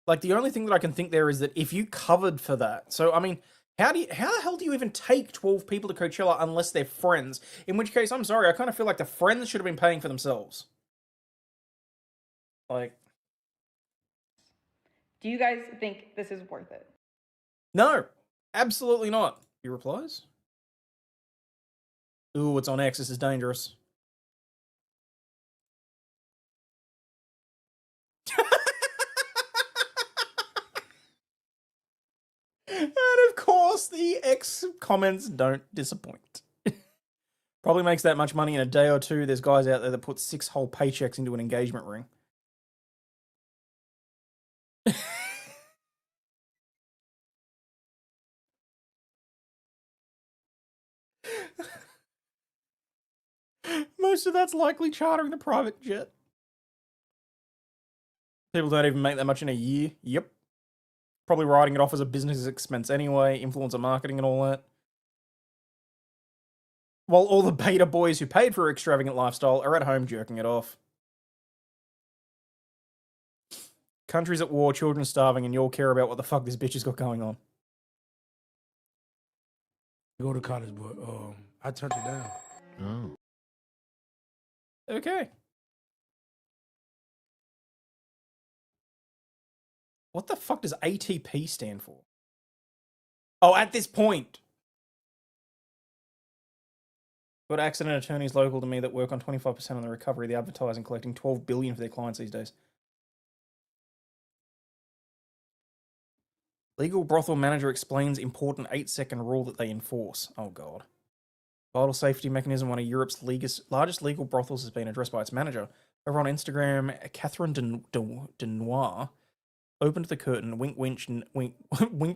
Like, the only thing that I can think there is that if you covered for that, so, I mean, how the hell do you even take 12 people to Coachella unless they're friends? In which case, I'm sorry, I kind of feel like the friends should have been paying for themselves. Like, Do you guys think this is worth it? no, absolutely not. He replies. Ooh, it's on X, this is dangerous. course, the X comments don't disappoint. Probably makes that much money in a day or two. There's guys out there that put 6 whole paychecks into an engagement ring. Most of that's likely chartering the private jet. People don't even make that much in a year. Yep. Probably writing it off as a business expense anyway, influencer marketing and all that. While all the beta boys who paid for extravagant lifestyle are at home jerking it off. Countries at war, children starving, and you all care about what the fuck this bitch has got going on. Go to college, but I turned it down. Oh. Okay. What the fuck does ATP stand for? Oh, at this point. Got accident attorneys local to me that work on 25% on the recovery of the advertising, collecting $12 billion for their clients these days. Legal brothel manager explains important 8-second rule that they enforce. Oh, God. Vital safety mechanism, one of Europe's largest legal brothels, has been addressed by its manager. Over on Instagram, Catherine Denoir opened the curtain, wink,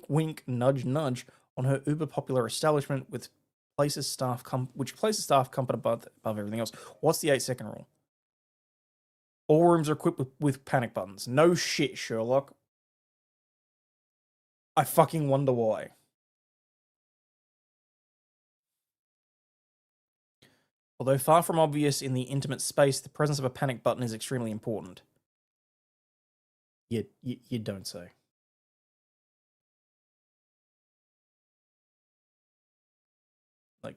wink, nudge, nudge, on her uber popular establishment, which places staff comfort above everything else. What's the 8-second rule? All rooms are equipped with panic buttons. No shit, Sherlock. I fucking wonder why. Although far from obvious in the intimate space, the presence of a panic button is extremely important. You don't say. Like,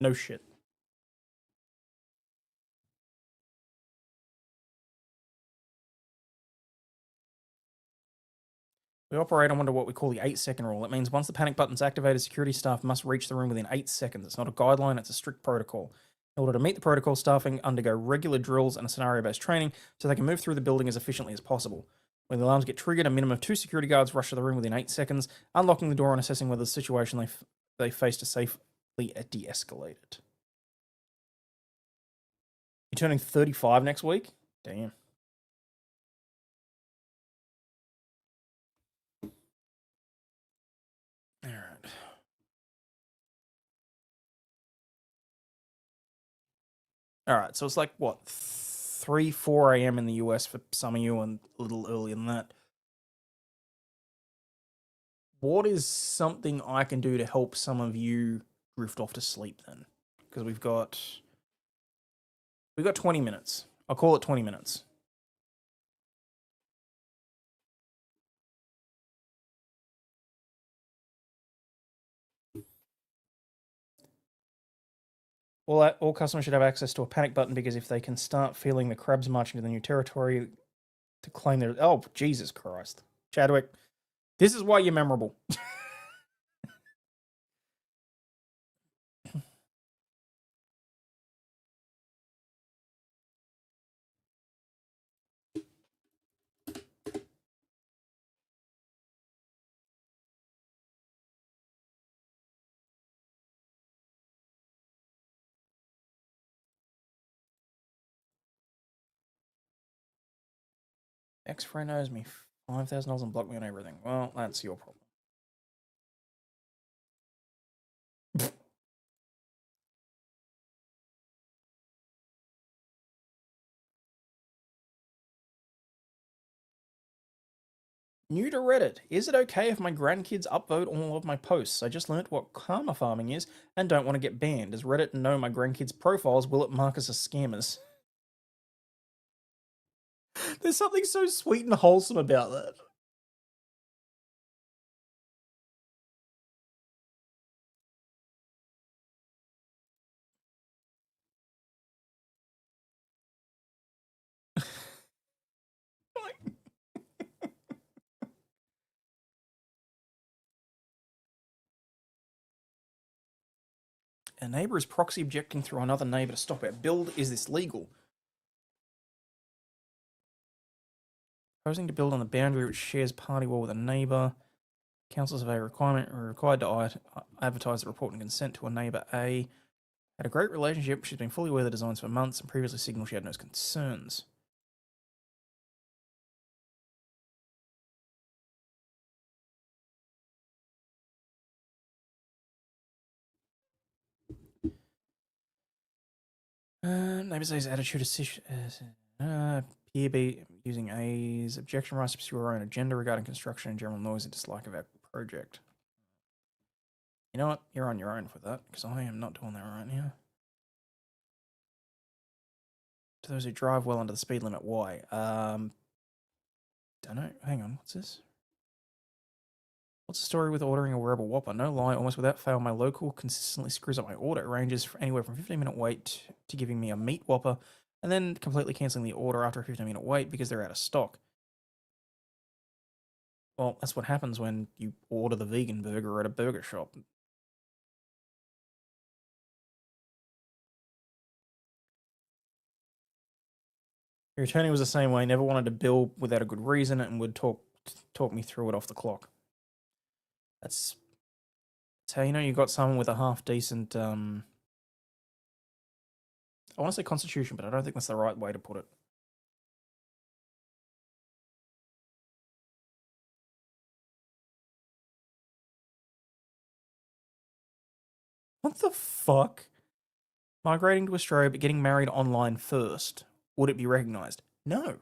no shit. We operate on what we call the 8-second rule. It means once the panic button's activated, security staff must reach the room within 8 seconds. It's not a guideline, it's a strict protocol. In order to meet the protocol, staffing undergo regular drills and a scenario-based training so they can move through the building as efficiently as possible. When the alarms get triggered, a minimum of 2 security guards rush to the room within 8 seconds, unlocking the door and assessing whether the situation they face to safely de-escalate it. You're turning 35 next week? Damn. All right, so it's like, what, 3, 4 a.m. in the US for some of you and a little earlier than that. What is something I can do to help some of you drift off to sleep then? Because we've got 20 minutes. I'll call it 20 minutes. All customers should have access to a panic button, because if they can start feeling the crabs marching to the new territory to claim their... Oh, Jesus Christ. Chadwick, this is why you're memorable. Ex-friend owes me $5,000 and blocked me on everything. Well, that's your problem. New to Reddit. Is it okay if my grandkids upvote all of my posts? I just learnt what karma farming is and don't want to get banned. Does Reddit know my grandkids' profiles? Will it mark us as scammers? There's something so sweet and wholesome about that. A neighbour is proxy objecting through another neighbour to stop our build. Is this legal? Proposing to build on the boundary which shares party wall with a neighbour. council survey requirement are required to advertise the report and consent to a neighbour A. Had a great relationship. She's been fully aware of the designs for months and previously signalled she had no concerns. Neighbour A's attitude is Peer B using A's objection rights to pursue her own agenda regarding construction and general noise and dislike of our project. You know what? You're on your own for that, because I am not doing that right now. To those who drive well under the speed limit, why? Don't know. Hang on, what's this? What's the story with ordering a wearable Whopper? No lie, almost without fail, my local consistently screws up my order. It ranges from anywhere from 15-minute wait to giving me a meat Whopper, and then completely cancelling the order after a 15-minute wait because they're out of stock. Well, that's what happens when you order the vegan burger at a burger shop. Your attorney was the same way, never wanted to bill without a good reason and would talk me through it off the clock. That's how you know you got someone with a half decent I want to say constitution, but I don't think that's the right way to put it. What the fuck? Migrating to Australia but getting married online first. Would it be recognised? No.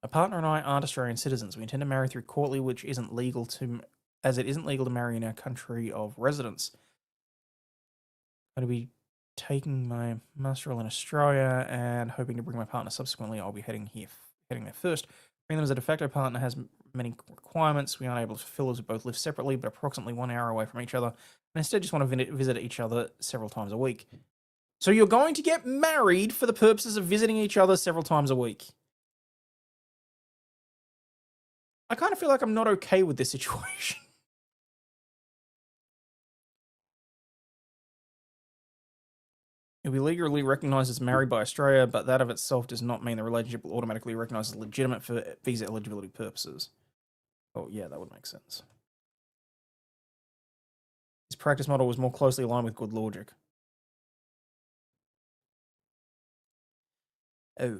My partner and I aren't Australian citizens. We intend to marry through courtly, which isn't legal as it isn't legal to marry in our country of residence. I'm going to be taking my master role in Australia and hoping to bring my partner subsequently. I'll be heading there first. Bring them as a de facto partner has many requirements we aren't able to fulfill as we both live separately, but approximately 1 hour away from each other, and instead just want to visit each other several times a week. So you're going to get married for the purposes of visiting each other several times a week. I kind of feel like I'm not okay with this situation. You'll be legally recognised as married by Australia, but that of itself does not mean the relationship will automatically be recognised as legitimate for visa eligibility purposes. Oh, yeah, that would make sense. His practice model was more closely aligned with good logic. Oh.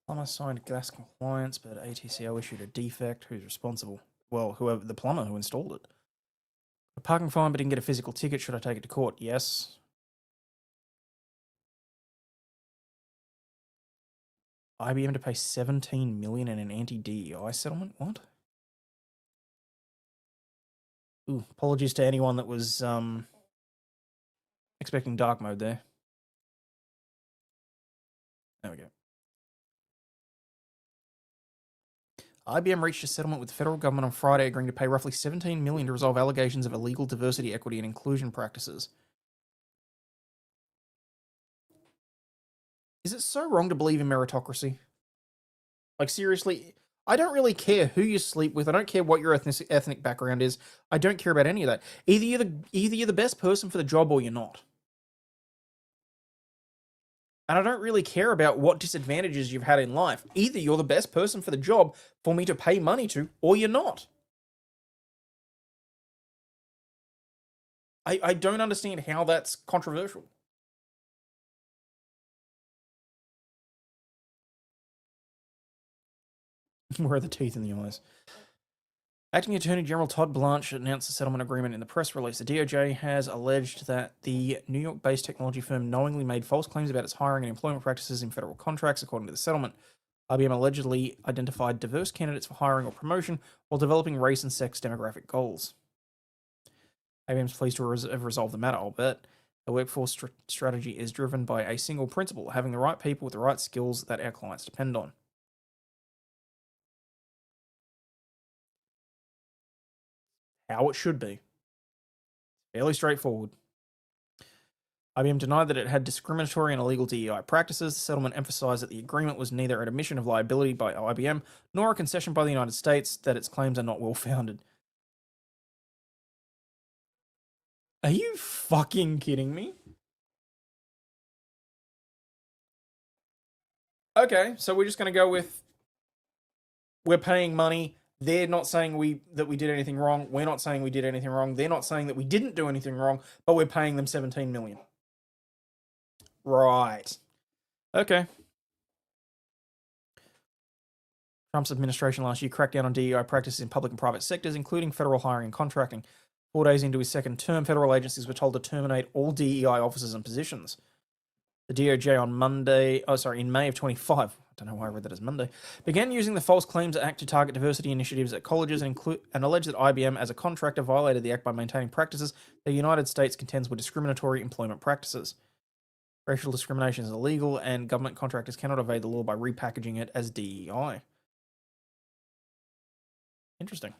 Plumber signed gas compliance, but ATCO issued a defect. Who's responsible? Well, whoever the plumber who installed it. A parking fine, but didn't get a physical ticket. Should I take it to court? Yes. IBM to pay $17 million in an anti-DEI settlement. What? Ooh, apologies to anyone that was expecting dark mode there. There we go. IBM reached a settlement with the federal government on Friday, agreeing to pay roughly $17 million to resolve allegations of illegal diversity, equity, and inclusion practices. Is it so wrong to believe in meritocracy? Like, seriously, I don't really care who you sleep with. I don't care what your ethnic background is. I don't care about any of that. Either you're the best person for the job or you're not. And I don't really care about what disadvantages you've had in life. Either you're the best person for the job for me to pay money to, or you're not. I don't understand how that's controversial. Where are the teeth in the eyes? Acting Attorney General Todd Blanche announced the settlement agreement in the press release. The DOJ has alleged that the New York-based technology firm knowingly made false claims about its hiring and employment practices in federal contracts, according to the settlement. IBM allegedly identified diverse candidates for hiring or promotion while developing race and sex demographic goals. IBM's pleased to have resolved the matter, I'll bet. The workforce strategy is driven by a single principle, having the right people with the right skills that our clients depend on. How it should be. Fairly straightforward. IBM denied that it had discriminatory and illegal DEI practices. The settlement emphasized that the agreement was neither an admission of liability by IBM nor a concession by the United States that its claims are not well founded. Are you fucking kidding me? Okay, so we're just going to go with we're paying money. They're not saying that we did anything wrong. We're not saying we did anything wrong. They're not saying that we didn't do anything wrong, but we're paying them $17 million. Right. Okay. Trump's administration last year cracked down on DEI practices in public and private sectors, including federal hiring and contracting. 4 days into his second term, federal agencies were told to terminate all DEI officers and positions. The DOJ on in May of 25, I don't know why I read that as Monday, began using the False Claims Act to target diversity initiatives at colleges and alleged that IBM as a contractor violated the act by maintaining practices the United States contends were discriminatory employment practices. Racial discrimination is illegal and government contractors cannot evade the law by repackaging it as DEI. Interesting.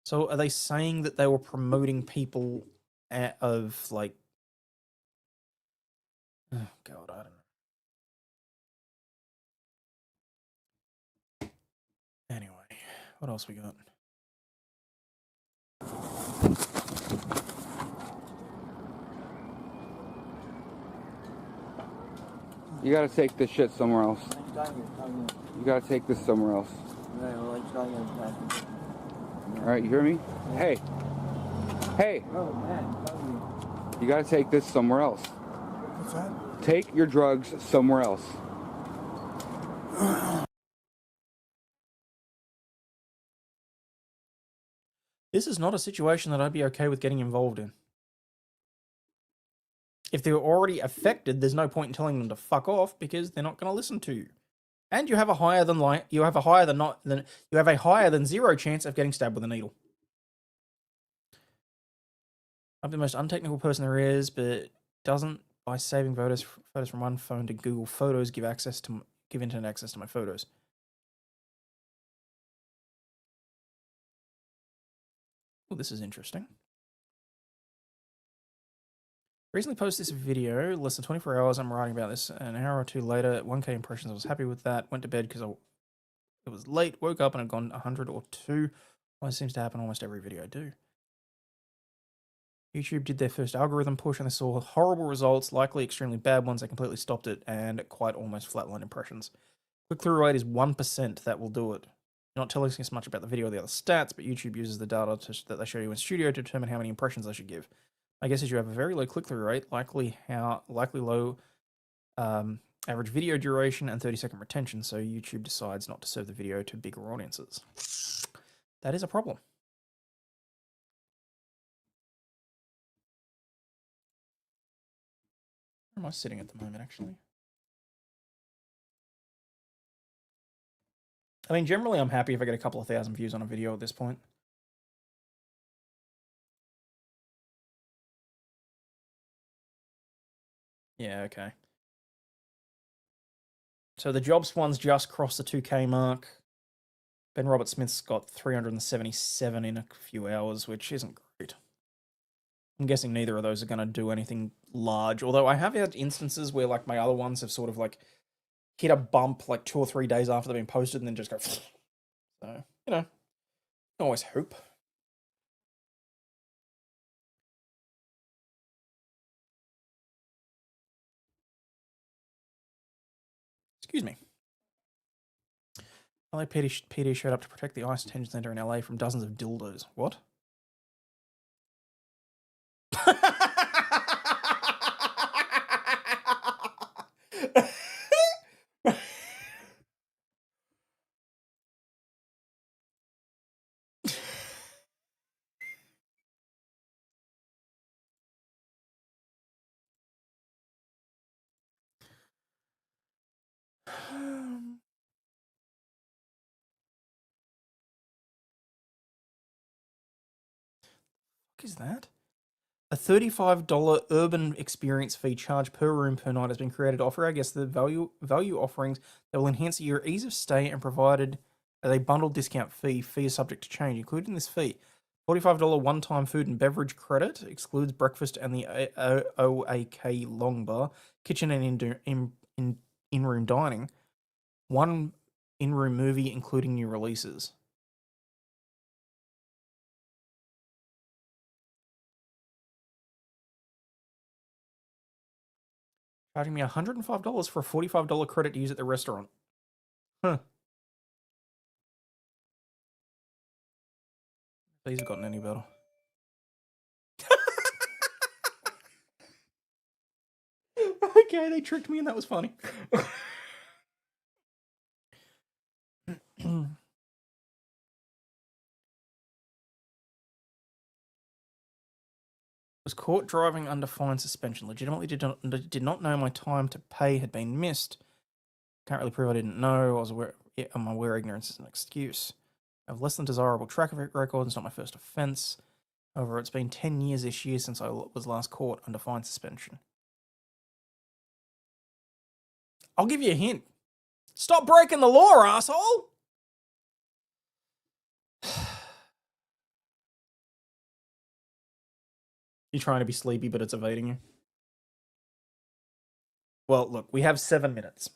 So are they saying that they were promoting people of like... Oh, God, I don't know. Anyway, what else we got? You gotta take this shit somewhere else. You gotta take this somewhere else. Alright, you hear me? Hey! Hey! You gotta take this somewhere else. What's that? Take your drugs somewhere else. This is not a situation that I'd be okay with getting involved in. If they're already affected, there's no point in telling them to fuck off because they're not going to listen to you. And you have a higher than zero chance of getting stabbed with a needle. I'm the most untechnical person there is, but doesn't by saving photos from one phone to Google Photos give internet access to my photos. Oh, this is interesting. Recently posted this video, less than 24 hours, I'm writing about this. An hour or two later, at 1K impressions, I was happy with that. Went to bed because it was late, woke up and had gone 100 or 2. Well, it seems to happen almost every video I do. YouTube did their first algorithm push and they saw horrible results, likely extremely bad ones. They completely stopped it and quite almost flatline impressions. Click-through rate is 1% that will do it. Not telling us much about the video or the other stats, but YouTube uses the data that they show you in Studio to determine how many impressions they should give. My guess is you have a very low click-through rate, likely low average video duration, and 30-second retention, so YouTube decides not to serve the video to bigger audiences. That is a problem. Where am I sitting at the moment, actually? I mean, generally I'm happy if I get a couple of thousand views on a video at this point. Yeah, okay. So the Jobs one's just crossed the 2K mark. Ben Robert Smith's got 377 in a few hours, which isn't great. I'm guessing neither of those are going to do anything large, although I have had instances where like my other ones have sort of like hit a bump like 2 or 3 days after they've been posted and then just go... So, you know, always hope. Excuse me. LAPD showed up to protect the ICE detention center in LA from dozens of dildos. What? What is that? A $35 urban experience fee charged per room per night has been created to offer our guests the value offerings that will enhance your ease of stay and provided as a bundled discount fee. Fee is subject to change. Included in this fee, $45 one-time food and beverage credit, excludes breakfast and the OAK long bar, kitchen and in-room dining. One in-room movie, including new releases. Charging me $105 for a $45 credit to use at the restaurant. Huh. These have gotten any better. Okay, they tricked me and that was funny. Was caught driving under fine suspension. Legitimately did not know my time to pay had been missed. Can't really prove I didn't know. I was aware. I'm aware ignorance is an excuse. I have less than desirable track record. It's not my first offence. However, it's been 10 years this year since I was last caught under fine suspension. I'll give you a hint. Stop breaking the law, asshole! You're trying to be sleepy, but it's evading you. Well, look, we have 7 minutes.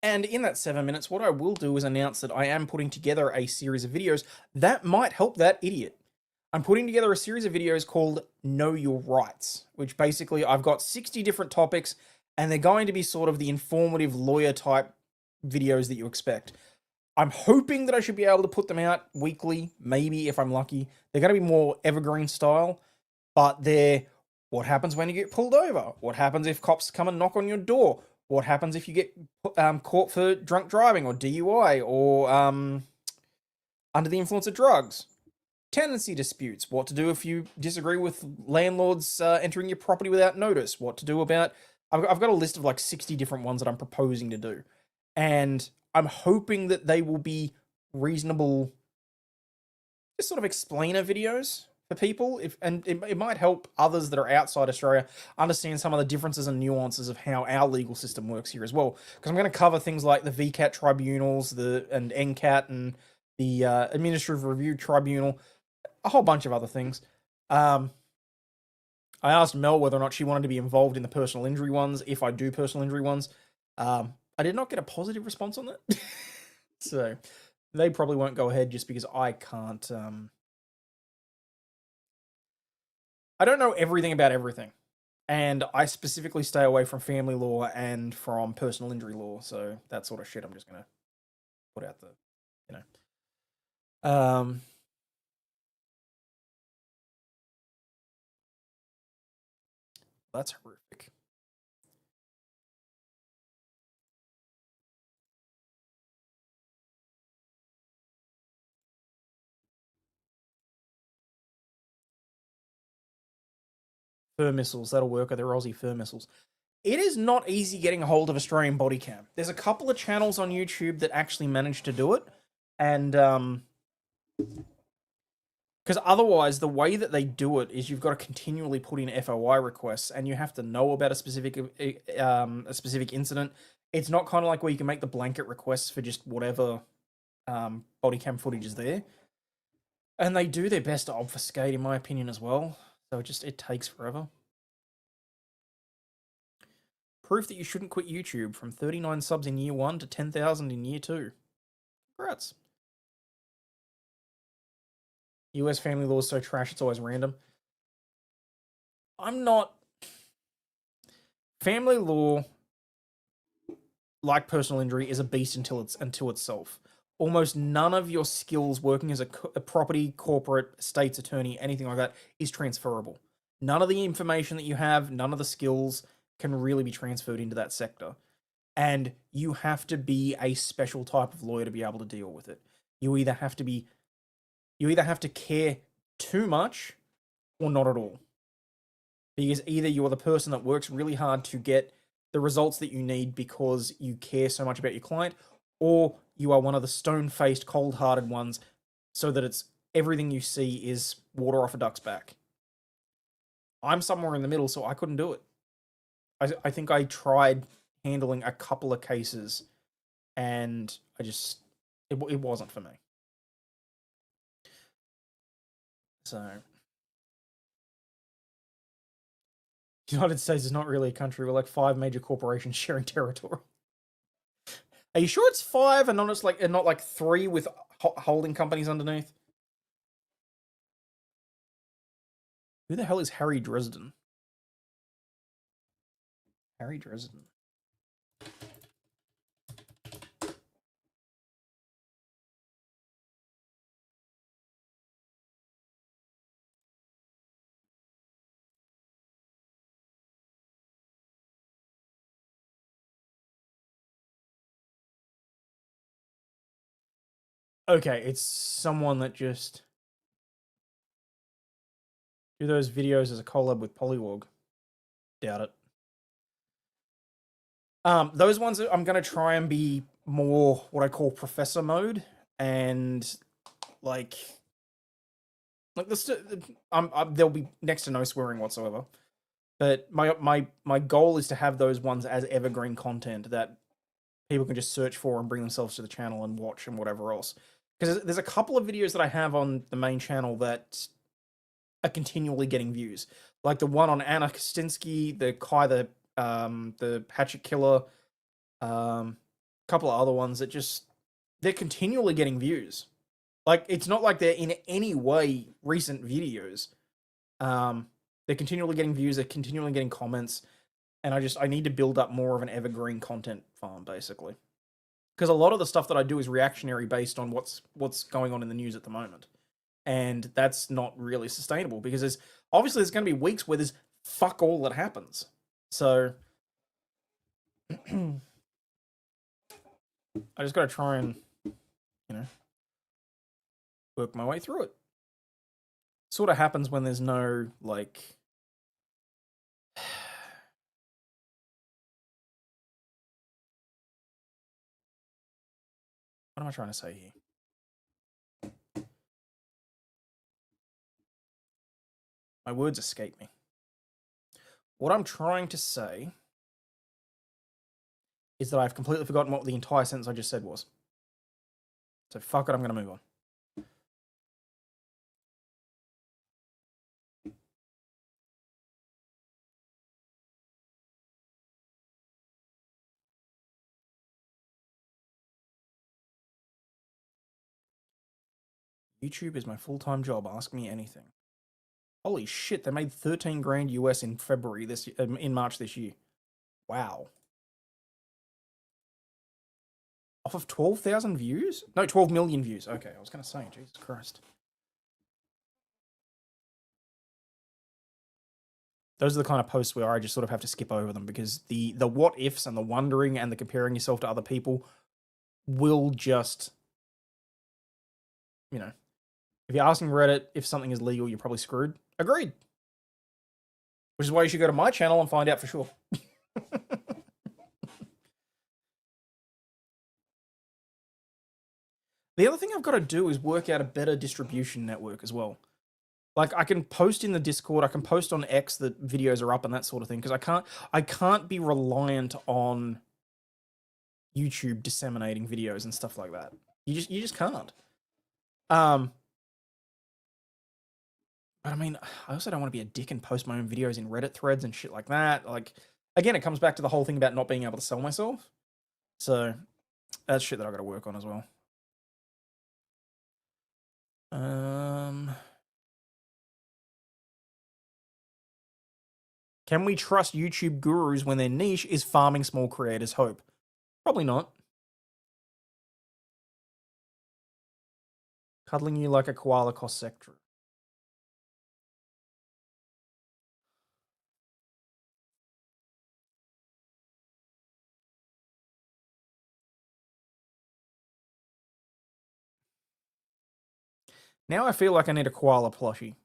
And in that 7 minutes, what I will do is announce that I am putting together a series of videos that might help that idiot. I'm putting together a series of videos called Know Your Rights, which basically I've got 60 different topics, and they're going to be sort of the informative lawyer type videos that you expect. I'm hoping that I should be able to put them out weekly, maybe if I'm lucky. They're going to be more evergreen style, but they're what happens when you get pulled over? What happens if cops come and knock on your door? What happens if you get caught for drunk driving or DUI or under the influence of drugs? Tenancy disputes. What to do if you disagree with landlords entering your property without notice? What to do about... I've got a list of like 60 different ones that I'm proposing to do. And I'm hoping that they will be reasonable, just sort of explainer videos for people. And it might help others that are outside Australia understand some of the differences and nuances of how our legal system works here as well. Because I'm going to cover things like the VCAT tribunals, and NCAT, and the Administrative Review Tribunal, a whole bunch of other things. I asked Mel whether or not she wanted to be involved in the personal injury ones, if I do personal injury ones. I did not get a positive response on that. So they probably won't go ahead just because I can't... I don't know everything about everything. And I specifically stay away from family law and from personal injury law. So that sort of shit I'm just going to put out there, you know. That's horrific. Fur missiles, that'll work. They're Aussie fur missiles. It is not easy getting a hold of Australian body cam. There's a couple of channels on YouTube that actually manage to do it. And, because otherwise, the way that they do it is you've got to continually put in FOI requests, and you have to know about a specific incident. It's not kind of like where you can make the blanket requests for just whatever body cam footage is there. And they do their best to obfuscate, in my opinion, as well. So it takes forever. Proof that you shouldn't quit YouTube, from 39 subs in year 1 to 10,000 in year 2. Congrats. US family law is so trash, it's always random. I'm not... Family law, like personal injury, is a beast until itself. Almost none of your skills working as a property, corporate, estates attorney, anything like that, is transferable. None of the information that you have, none of the skills can really be transferred into that sector. And you have to be a special type of lawyer to be able to deal with it. You either have to care too much or not at all. Because either you're the person that works really hard to get the results that you need because you care so much about your client, or you are one of the stone-faced, cold-hearted ones so that it's everything you see is water off a duck's back. I'm somewhere in the middle, so I couldn't do it. I think I tried handling a couple of cases, and it wasn't for me. So, United States is not really a country. We're like 5 major corporations sharing territory. Are you sure it's 5 and not like 3 with holding companies underneath? Who the hell is Harry Dresden? Harry Dresden. Okay, it's someone that just do those videos as a collab with Polywog. Doubt it. Those ones I'm gonna try and be more what I call professor mode, and like this. There'll be next to no swearing whatsoever. But my goal is to have those ones as evergreen content that people can just search for and bring themselves to the channel and watch and whatever else. Because there's a couple of videos that I have on the main channel that are continually getting views, like the one on Anna Kostinsky, the Kai, the Hatchet Killer, couple of other ones that they're continually getting views. Like, it's not like they're in any way recent videos. They're continually getting views, they're continually getting comments, and I need to build up more of an evergreen content farm, basically. Because a lot of the stuff that I do is reactionary based on what's going on in the news at the moment. And that's not really sustainable, because there's going to be weeks where there's fuck all that happens. So I just got to try and, work my way through it. Sort of happens when there's no, like, what am I trying to say here? My words escape me. What I'm trying to say is that I've completely forgotten what the entire sentence I just said was. So fuck it, I'm going to move on. YouTube is my full-time job. Ask me anything. Holy shit, they made 13 grand US in in March this year. Wow. Off of 12,000 views? No, 12 million views. Okay, I was going to say, Jesus Christ. Those are the kind of posts where I just sort of have to skip over them, because the what ifs and the wondering and the comparing yourself to other people will just, if you're asking Reddit if something is legal, you're probably screwed. Agreed. Which is why you should go to my channel and find out for sure. The other thing I've got to do is work out a better distribution network as well. Like, I can post in the Discord, I can post on X that videos are up and that sort of thing, because I can't be reliant on YouTube disseminating videos and stuff like that. You just can't. But I mean, I also don't want to be a dick and post my own videos in Reddit threads and shit like that. Like, again, it comes back to the whole thing about not being able to sell myself. So that's shit that I got to work on as well. Can we trust YouTube gurus when their niche is farming small creators' hope? Probably not. Cuddling you like a koala cost sector. Now I feel like I need a koala plushie.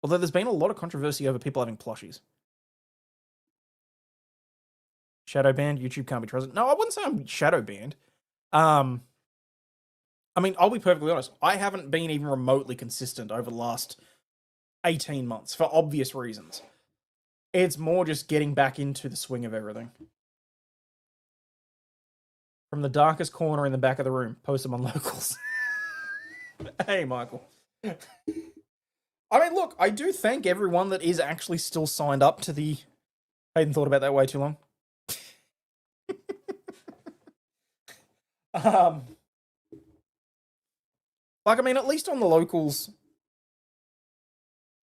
Although there's been a lot of controversy over people having plushies. Shadow banned, YouTube can't be trusted. No, I wouldn't say I'm shadow banned. I mean, I'll be perfectly honest. I haven't been even remotely consistent over the last 18 months for obvious reasons. It's more just getting back into the swing of everything. From the darkest corner in the back of the room, post them on locals. Hey, Michael. I mean, look, I do thank everyone that is actually still signed up to the... I hadn't thought about that way too long. Like, I mean, at least on the locals...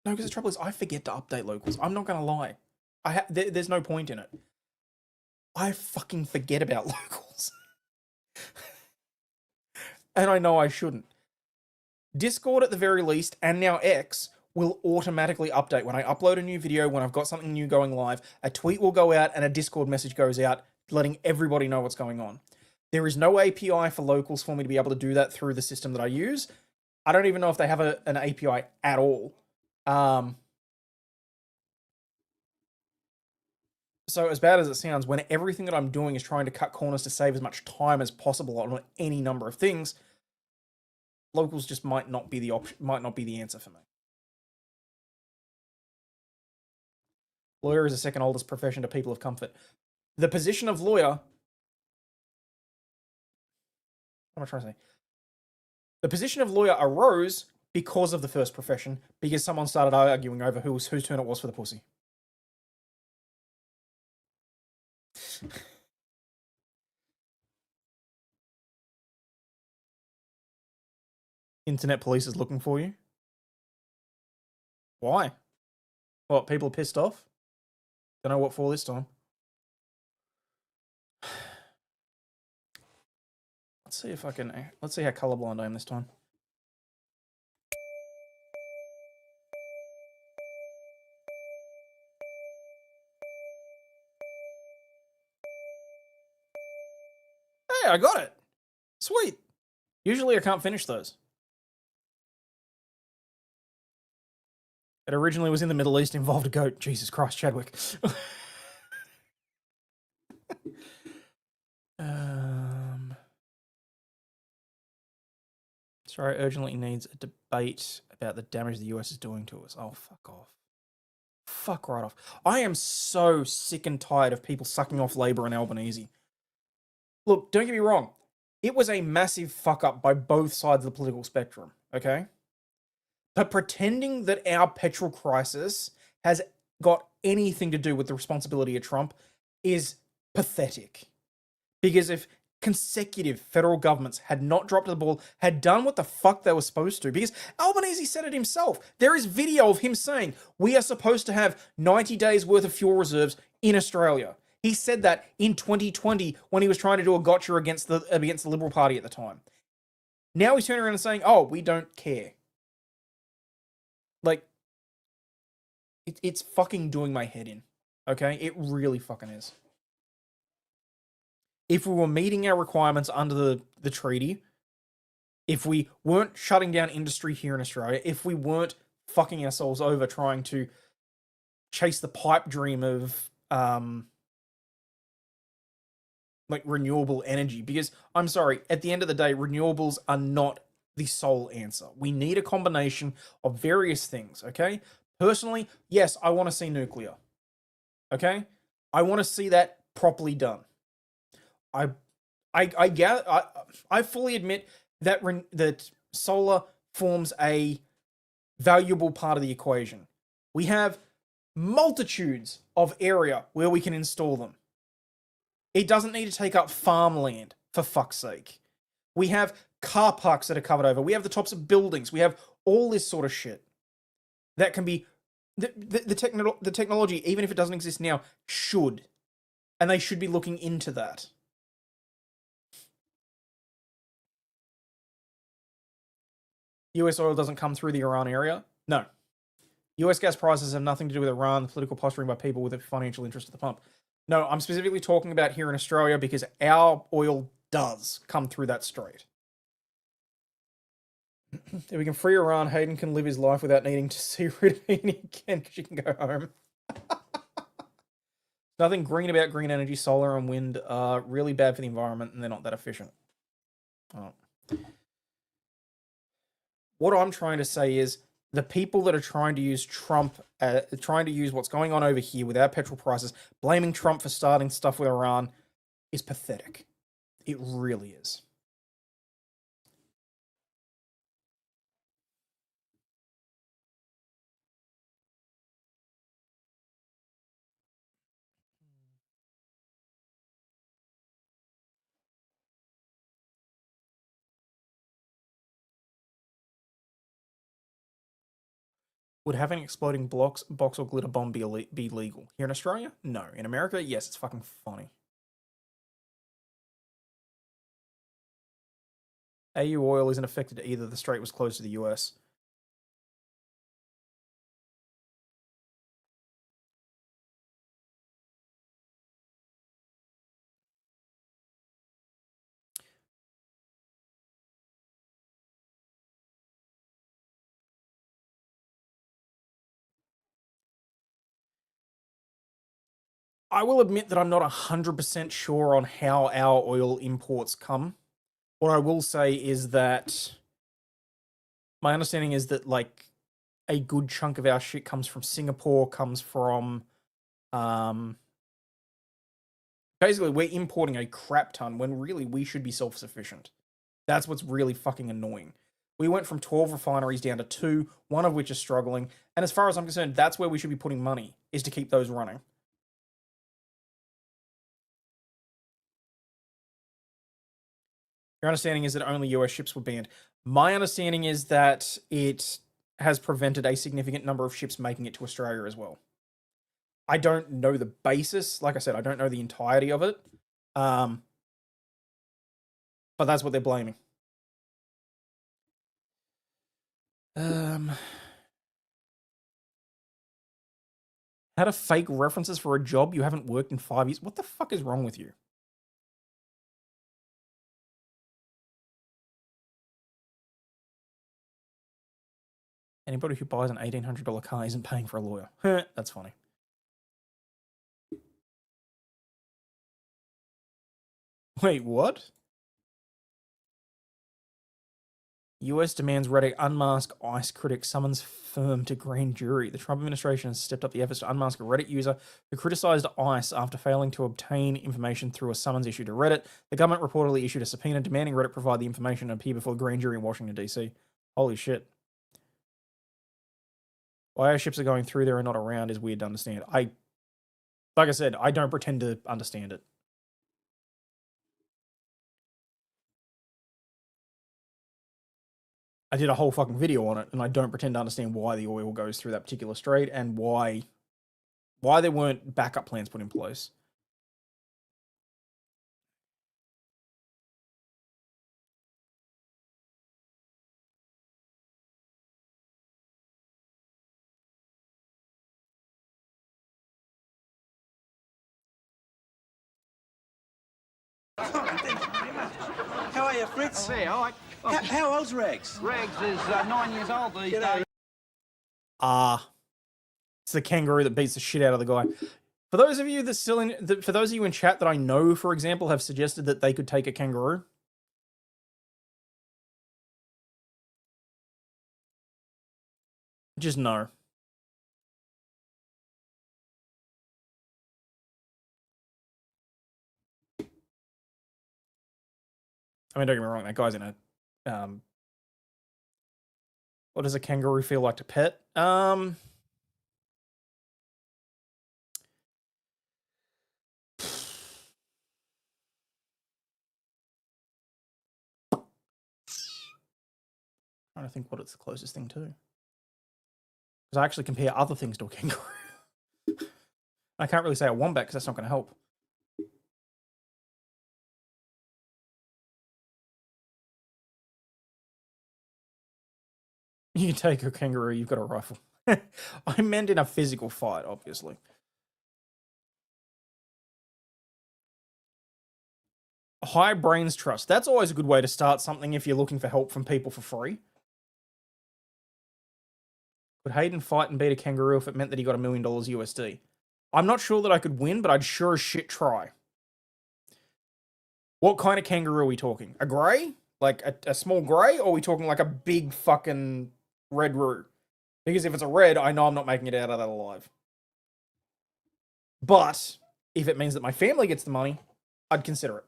No, because the trouble is, I forget to update locals. I'm not going to lie. There's no point in it. I fucking forget about locals. And I know I shouldn't. Discord, at the very least, and now X, will automatically update. When I upload a new video, when I've got something new going live, a tweet will go out and a Discord message goes out, letting everybody know what's going on. There is no API for locals for me to be able to do that through the system that I use. I don't even know if they have an API at all. So as bad as it sounds, when everything that I'm doing is trying to cut corners to save as much time as possible on any number of things, locals just might not be the option, might not be the answer for me. Lawyer is the second oldest profession to people of comfort. The position of lawyer... What am I trying to say? The position of lawyer arose because of the first profession, because someone started arguing over whose turn it was for the pussy. Internet police is looking for you. Why? What, people are pissed off? Don't know what for this time. Let's see if I can... Let's see how colorblind I am this time. Hey, I got it! Sweet! Usually I can't finish those. It originally was in the Middle East, involved a goat. Jesus Christ, Chadwick. Sorry, urgently needs a debate about the damage the US is doing to us. Oh, fuck off. Fuck right off. I am so sick and tired of people sucking off Labour and Albanese. Look, don't get me wrong. It was a massive fuck up by both sides of the political spectrum, okay? But pretending that our petrol crisis has got anything to do with the responsibility of Trump is pathetic. Because if consecutive federal governments had not dropped the ball, had done what the fuck they were supposed to, because Albanese said it himself. There is video of him saying, we are supposed to have 90 days worth of fuel reserves in Australia. He said that in 2020 when he was trying to do a gotcha against the Liberal Party at the time. Now he's turning around and saying, oh, we don't care. Like, it's fucking doing my head in. Okay? It really fucking is. If we were meeting our requirements under the treaty, if we weren't shutting down industry here in Australia, if we weren't fucking ourselves over trying to chase the pipe dream of like renewable energy, because I'm sorry, at the end of the day, renewables are not the sole answer. We need a combination of various things, okay? Personally, yes, I want to see nuclear. Okay? I want to see that properly done. I fully admit that that solar forms a valuable part of the equation. We have multitudes of area where we can install them. It doesn't need to take up farmland, for fuck's sake. We have car parks that are covered over. We have the tops of buildings. We have all this sort of shit that can be... The technology, even if it doesn't exist now, should. And they should be looking into that. US oil doesn't come through the Iran area? No. US gas prices have nothing to do with Iran, the political posturing by people with a financial interest at the pump. No, I'm specifically talking about here in Australia because our oil does come through that strait. If we can free Iran, Hayden can live his life without needing to see Ridini again because she can go home. Nothing green about green energy. Solar and wind are really bad for the environment and they're not that efficient. Oh. What I'm trying to say is the people that are trying to use Trump, trying to use what's going on over here with our petrol prices, blaming Trump for starting stuff with Iran is pathetic. It really is. Would having exploding box or glitter bomb be legal? Here in Australia? No. In America? Yes, it's fucking funny. AU oil isn't affected either. The strait was closed to the US. I will admit that I'm not 100% sure on how our oil imports come. What I will say is that my understanding is that, like, a good chunk of our shit comes from Singapore, comes from, basically, we're importing a crap ton when really we should be self-sufficient. That's what's really fucking annoying. We went from 12 refineries down to 2, one of which is struggling. And as far as I'm concerned, that's where we should be putting money, is to keep those running. Your understanding is that only US ships were banned. My understanding is that it has prevented a significant number of ships making it to Australia as well. I don't know the basis. Like I said, I don't know the entirety of it. But that's what they're blaming. How to fake references for a job you haven't worked in 5 years? What the fuck is wrong with you? Anybody who buys an $1,800 car isn't paying for a lawyer. That's funny. Wait, what? US demands Reddit unmask ICE critic, summons firm to grand jury. The Trump administration has stepped up the efforts to unmask a Reddit user who criticized ICE after failing to obtain information through a summons issued to Reddit. The government reportedly issued a subpoena demanding Reddit provide the information and appear before a grand jury in Washington, D.C. Holy shit. Why our ships are going through there and not around is weird to understand. Like I said, I don't pretend to understand it. I did a whole fucking video on it, and I don't pretend to understand why the oil goes through that particular strait and why there weren't backup plans put in place. How are you, Fritz? Oh, hey, all right. How old's Regs? Regs is 9 years old these days. It's the kangaroo that beats the shit out of the guy. For those of you for those of you in chat that I know, for example, have suggested that they could take a kangaroo, just no. I mean, don't get me wrong, that guy's in a what does a kangaroo feel like to pet? Trying to think what it's the closest thing to. Because I actually compare other things to a kangaroo. I can't really say a wombat because that's not going to help. You take a kangaroo, you've got a rifle. I meant in a physical fight, obviously. High brains trust. That's always a good way to start something if you're looking for help from people for free. Could Hayden fight and beat a kangaroo if it meant that he got $1 million USD? I'm not sure that I could win, but I'd sure as shit try. What kind of kangaroo are we talking? A grey? Like a small grey? Or are we talking like a big fucking red roo? Because if it's a red, I know I'm not making it out of that alive. But if it means that my family gets the money, I'd consider it.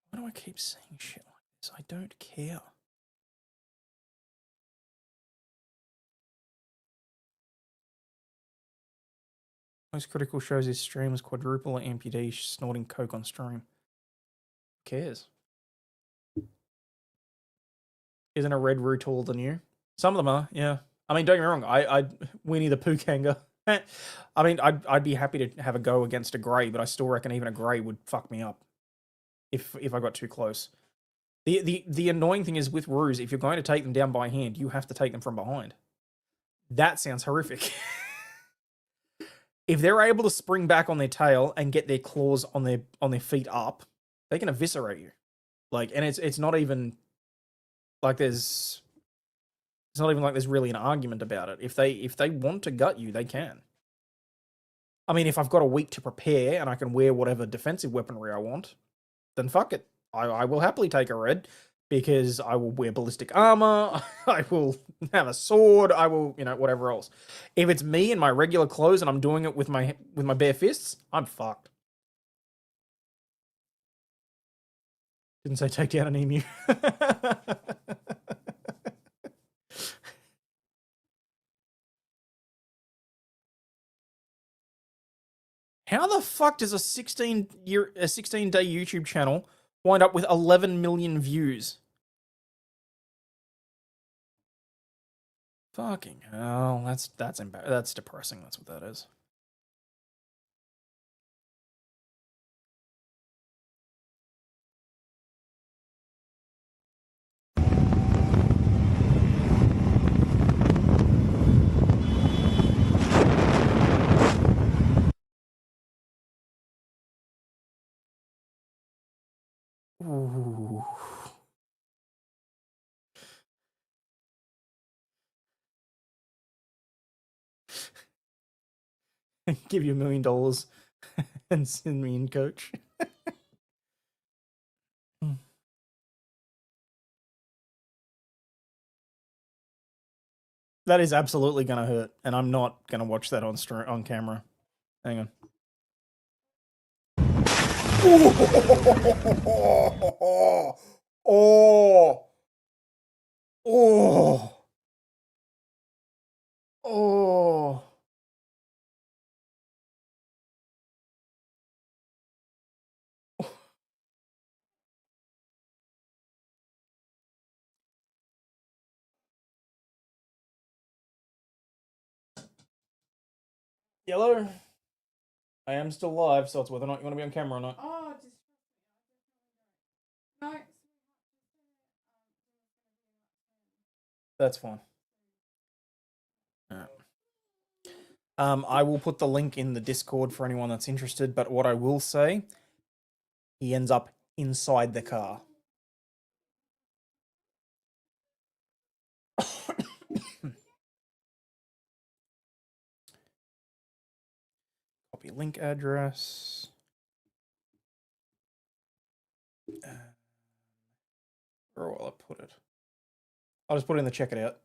Why do I keep saying shit like this? I don't care. Most critical shows his stream was quadruple amputee snorting coke on stream. cares? Isn't a red roux taller than you? Some of them are, yeah. I mean, don't get me wrong. I Winnie the Pooh Kanga. I mean, I'd be happy to have a go against a grey, but I still reckon even a grey would fuck me up if I got too close. The annoying thing is with roux, if you're going to take them down by hand, you have to take them from behind. That sounds horrific. If they're able to spring back on their tail and get their claws on their feet up, they can eviscerate you. Like, and it's not even like it's not even like there's really an argument about it. If they want to gut you, they can. I mean, if I've got a week to prepare and I can wear whatever defensive weaponry I want, then fuck it. I will happily take a red because I will wear ballistic armor. I will have a sword. I will, whatever else. If it's me in my regular clothes and I'm doing it with my bare fists, I'm fucked. Didn't say take down an emu. How the fuck does a 16-day YouTube channel wind up with 11 million views? Fucking hell, that's depressing. That's what that is. Ooh. Give you $1 million and send me in, coach. That is absolutely gonna hurt, and I'm not gonna watch that on camera. Hang on. Oh. Yellow. I am still live, so it's whether or not you want to be on camera or not. Oh, no. That's fine. Alright. I will put the link in the Discord for anyone that's interested, but what I will say, he ends up inside the car. Copy link address. Where will I put it? I'll just put it in the check it out.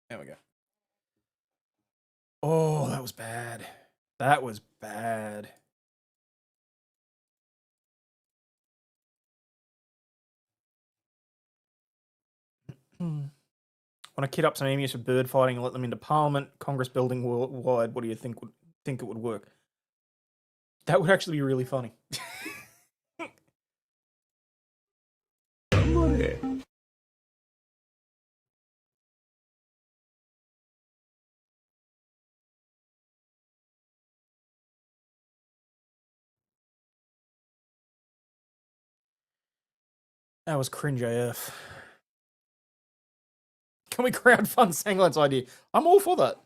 There we go. Oh, that was bad. That was bad. Want to kit up some emus for bird fighting and let them into Parliament, Congress building worldwide? What do you think it would work? That would actually be really funny. That was cringe AF. Can we crowdfund Sanglan's idea? I'm all for that.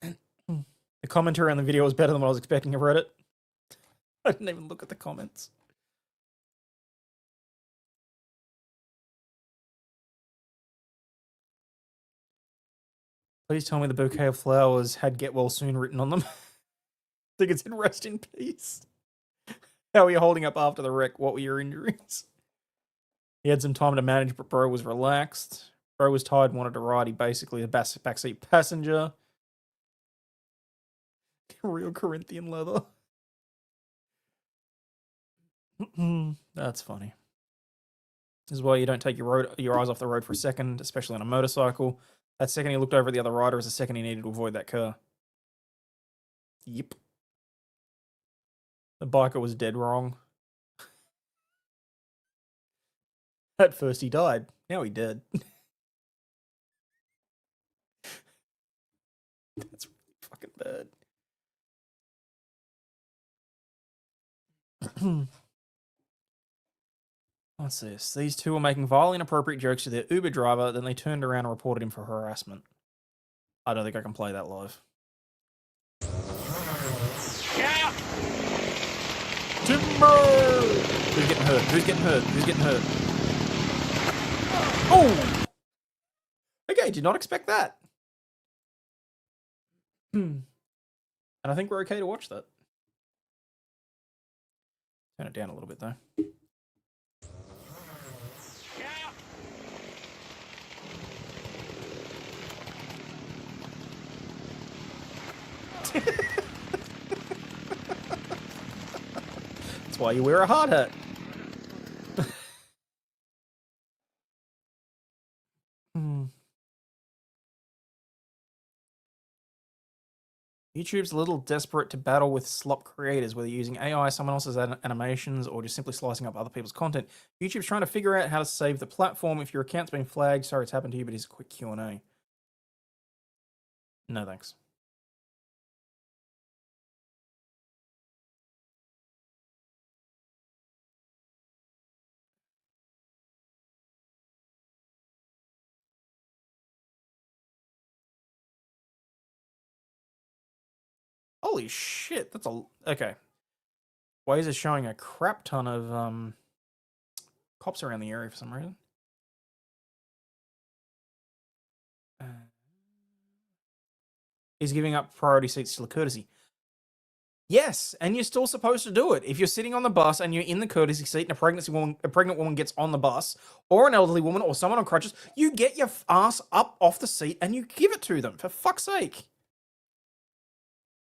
The commentary on the video was better than what I was expecting of Reddit. I didn't even look at the comments. Please tell me the bouquet of flowers had "Get Well Soon" written on them. I think it said "Rest in peace." How were you holding up after the wreck? What were your injuries? He had some time to manage, but bro was relaxed. Bro was tired, wanted to ride. He basically a backseat passenger. Real Corinthian leather. That's funny. This is why you don't take your eyes off the road for a second, especially on a motorcycle. That second he looked over at the other rider is the second he needed to avoid that car. Yep. The biker was dead wrong. At first he died. Now he dead. That's fucking bad. What's this? These two were making vilely inappropriate jokes to their Uber driver, then they turned around and reported him for harassment. I don't think I can play that live. Yeah! Timber! Who's getting hurt? Who's getting hurt? Who's getting hurt? Oh! Okay, did not expect that. And I think we're okay to watch that. Turn it down a little bit, though. That's why you wear a hard hat. YouTube's a little desperate to battle with slop creators, whether using AI, someone else's animations, or just simply slicing up other people's content. YouTube's trying to figure out how to save the platform. If your account's been flagged, sorry it's happened to you, but here's a quick Q&A. No thanks. Holy shit, that's a... Okay. Waze is showing a crap ton of cops around the area for some reason. Is giving up priority seats to the courtesy. Yes, and you're still supposed to do it. If you're sitting on the bus and you're in the courtesy seat and a pregnant woman gets on the bus, or an elderly woman or someone on crutches, you get your ass up off the seat and you give it to them, for fuck's sake.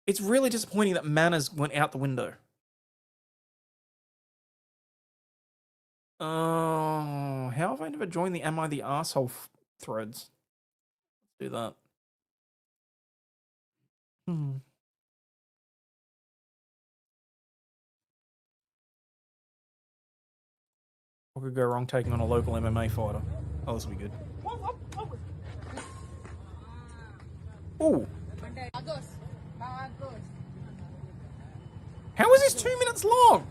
It's really disappointing that manners went out the window. Oh, how have I never joined the Am I the Arsehole threads? Let's do that. What could go wrong taking on a local MMA fighter? Oh, this will be good. Ooh. How is this 2 minutes long?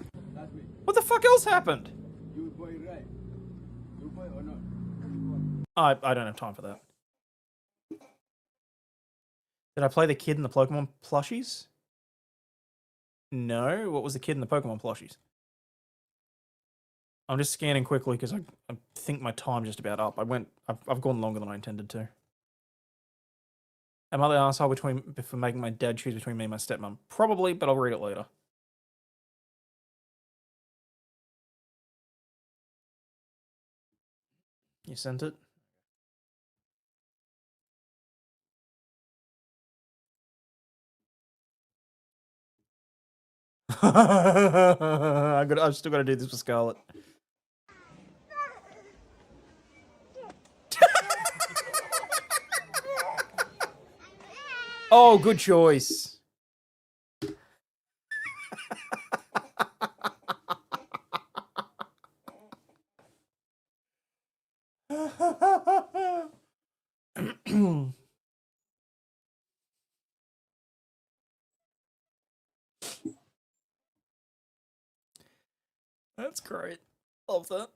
What the fuck else happened? I don't have time for that. Did I play the kid in the Pokemon plushies? No. What was the kid in the Pokemon plushies? I'm just scanning quickly because I think my time's just about up. I've gone longer than I intended to. Am I the asshole for making my dad choose between me and my stepmom? Probably, but I'll read it later. You sent it? I've still got to do this with Scarlet. Oh, good choice. That's great. Love that.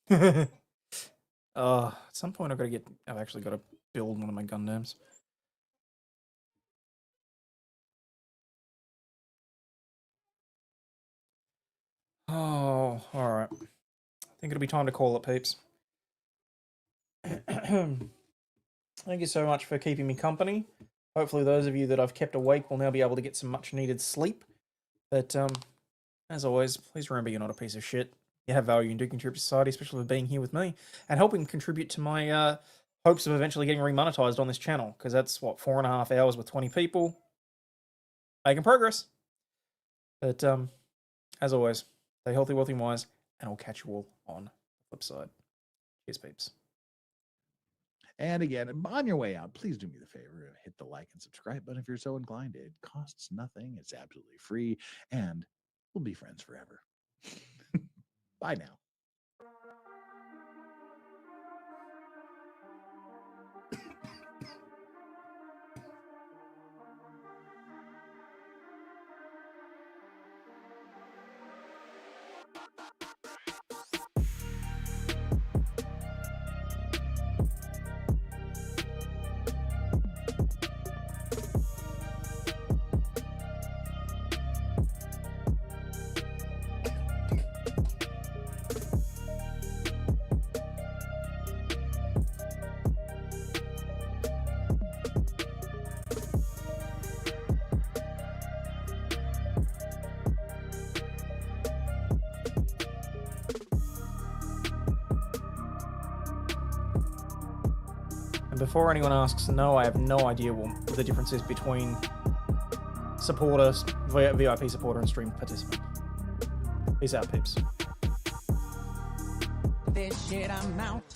At some point I've actually got to build one of my Gundams. Oh, alright. I think it'll be time to call it, peeps. Thank you so much for keeping me company. Hopefully those of you that I've kept awake will now be able to get some much needed sleep. But as always, please remember you're not a piece of shit. You have value and do contribute to society, especially for being here with me and helping contribute to my hopes of eventually getting remonetized on this channel, because that's what, 4.5 hours with 20 people. Making progress. But as always, Stay healthy, wealthy, and wise, and I'll catch you all on the flip side. Cheers, peeps. And again, on your way out, please do me the favor, hit the like and subscribe button if you're so inclined. It costs nothing. It's absolutely free, and we'll be friends forever. Bye now. And before anyone asks, no, I have no idea what the difference is between supporter, VIP supporter, and stream participant. Peace out, peeps. This shit, I'm out.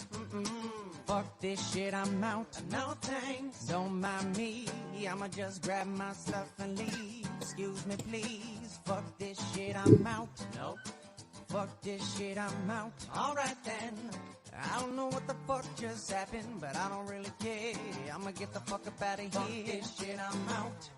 Fuck this shit, I'm out. No thanks, don't mind me. I'ma just grab my stuff and leave. Excuse me, please. Fuck this shit, I'm out. Nope. Fuck this shit, I'm out. Alright then. I don't know what the fuck just happened, but I don't really care. I'ma get the fuck up out of here. Fuck this shit, I'm out.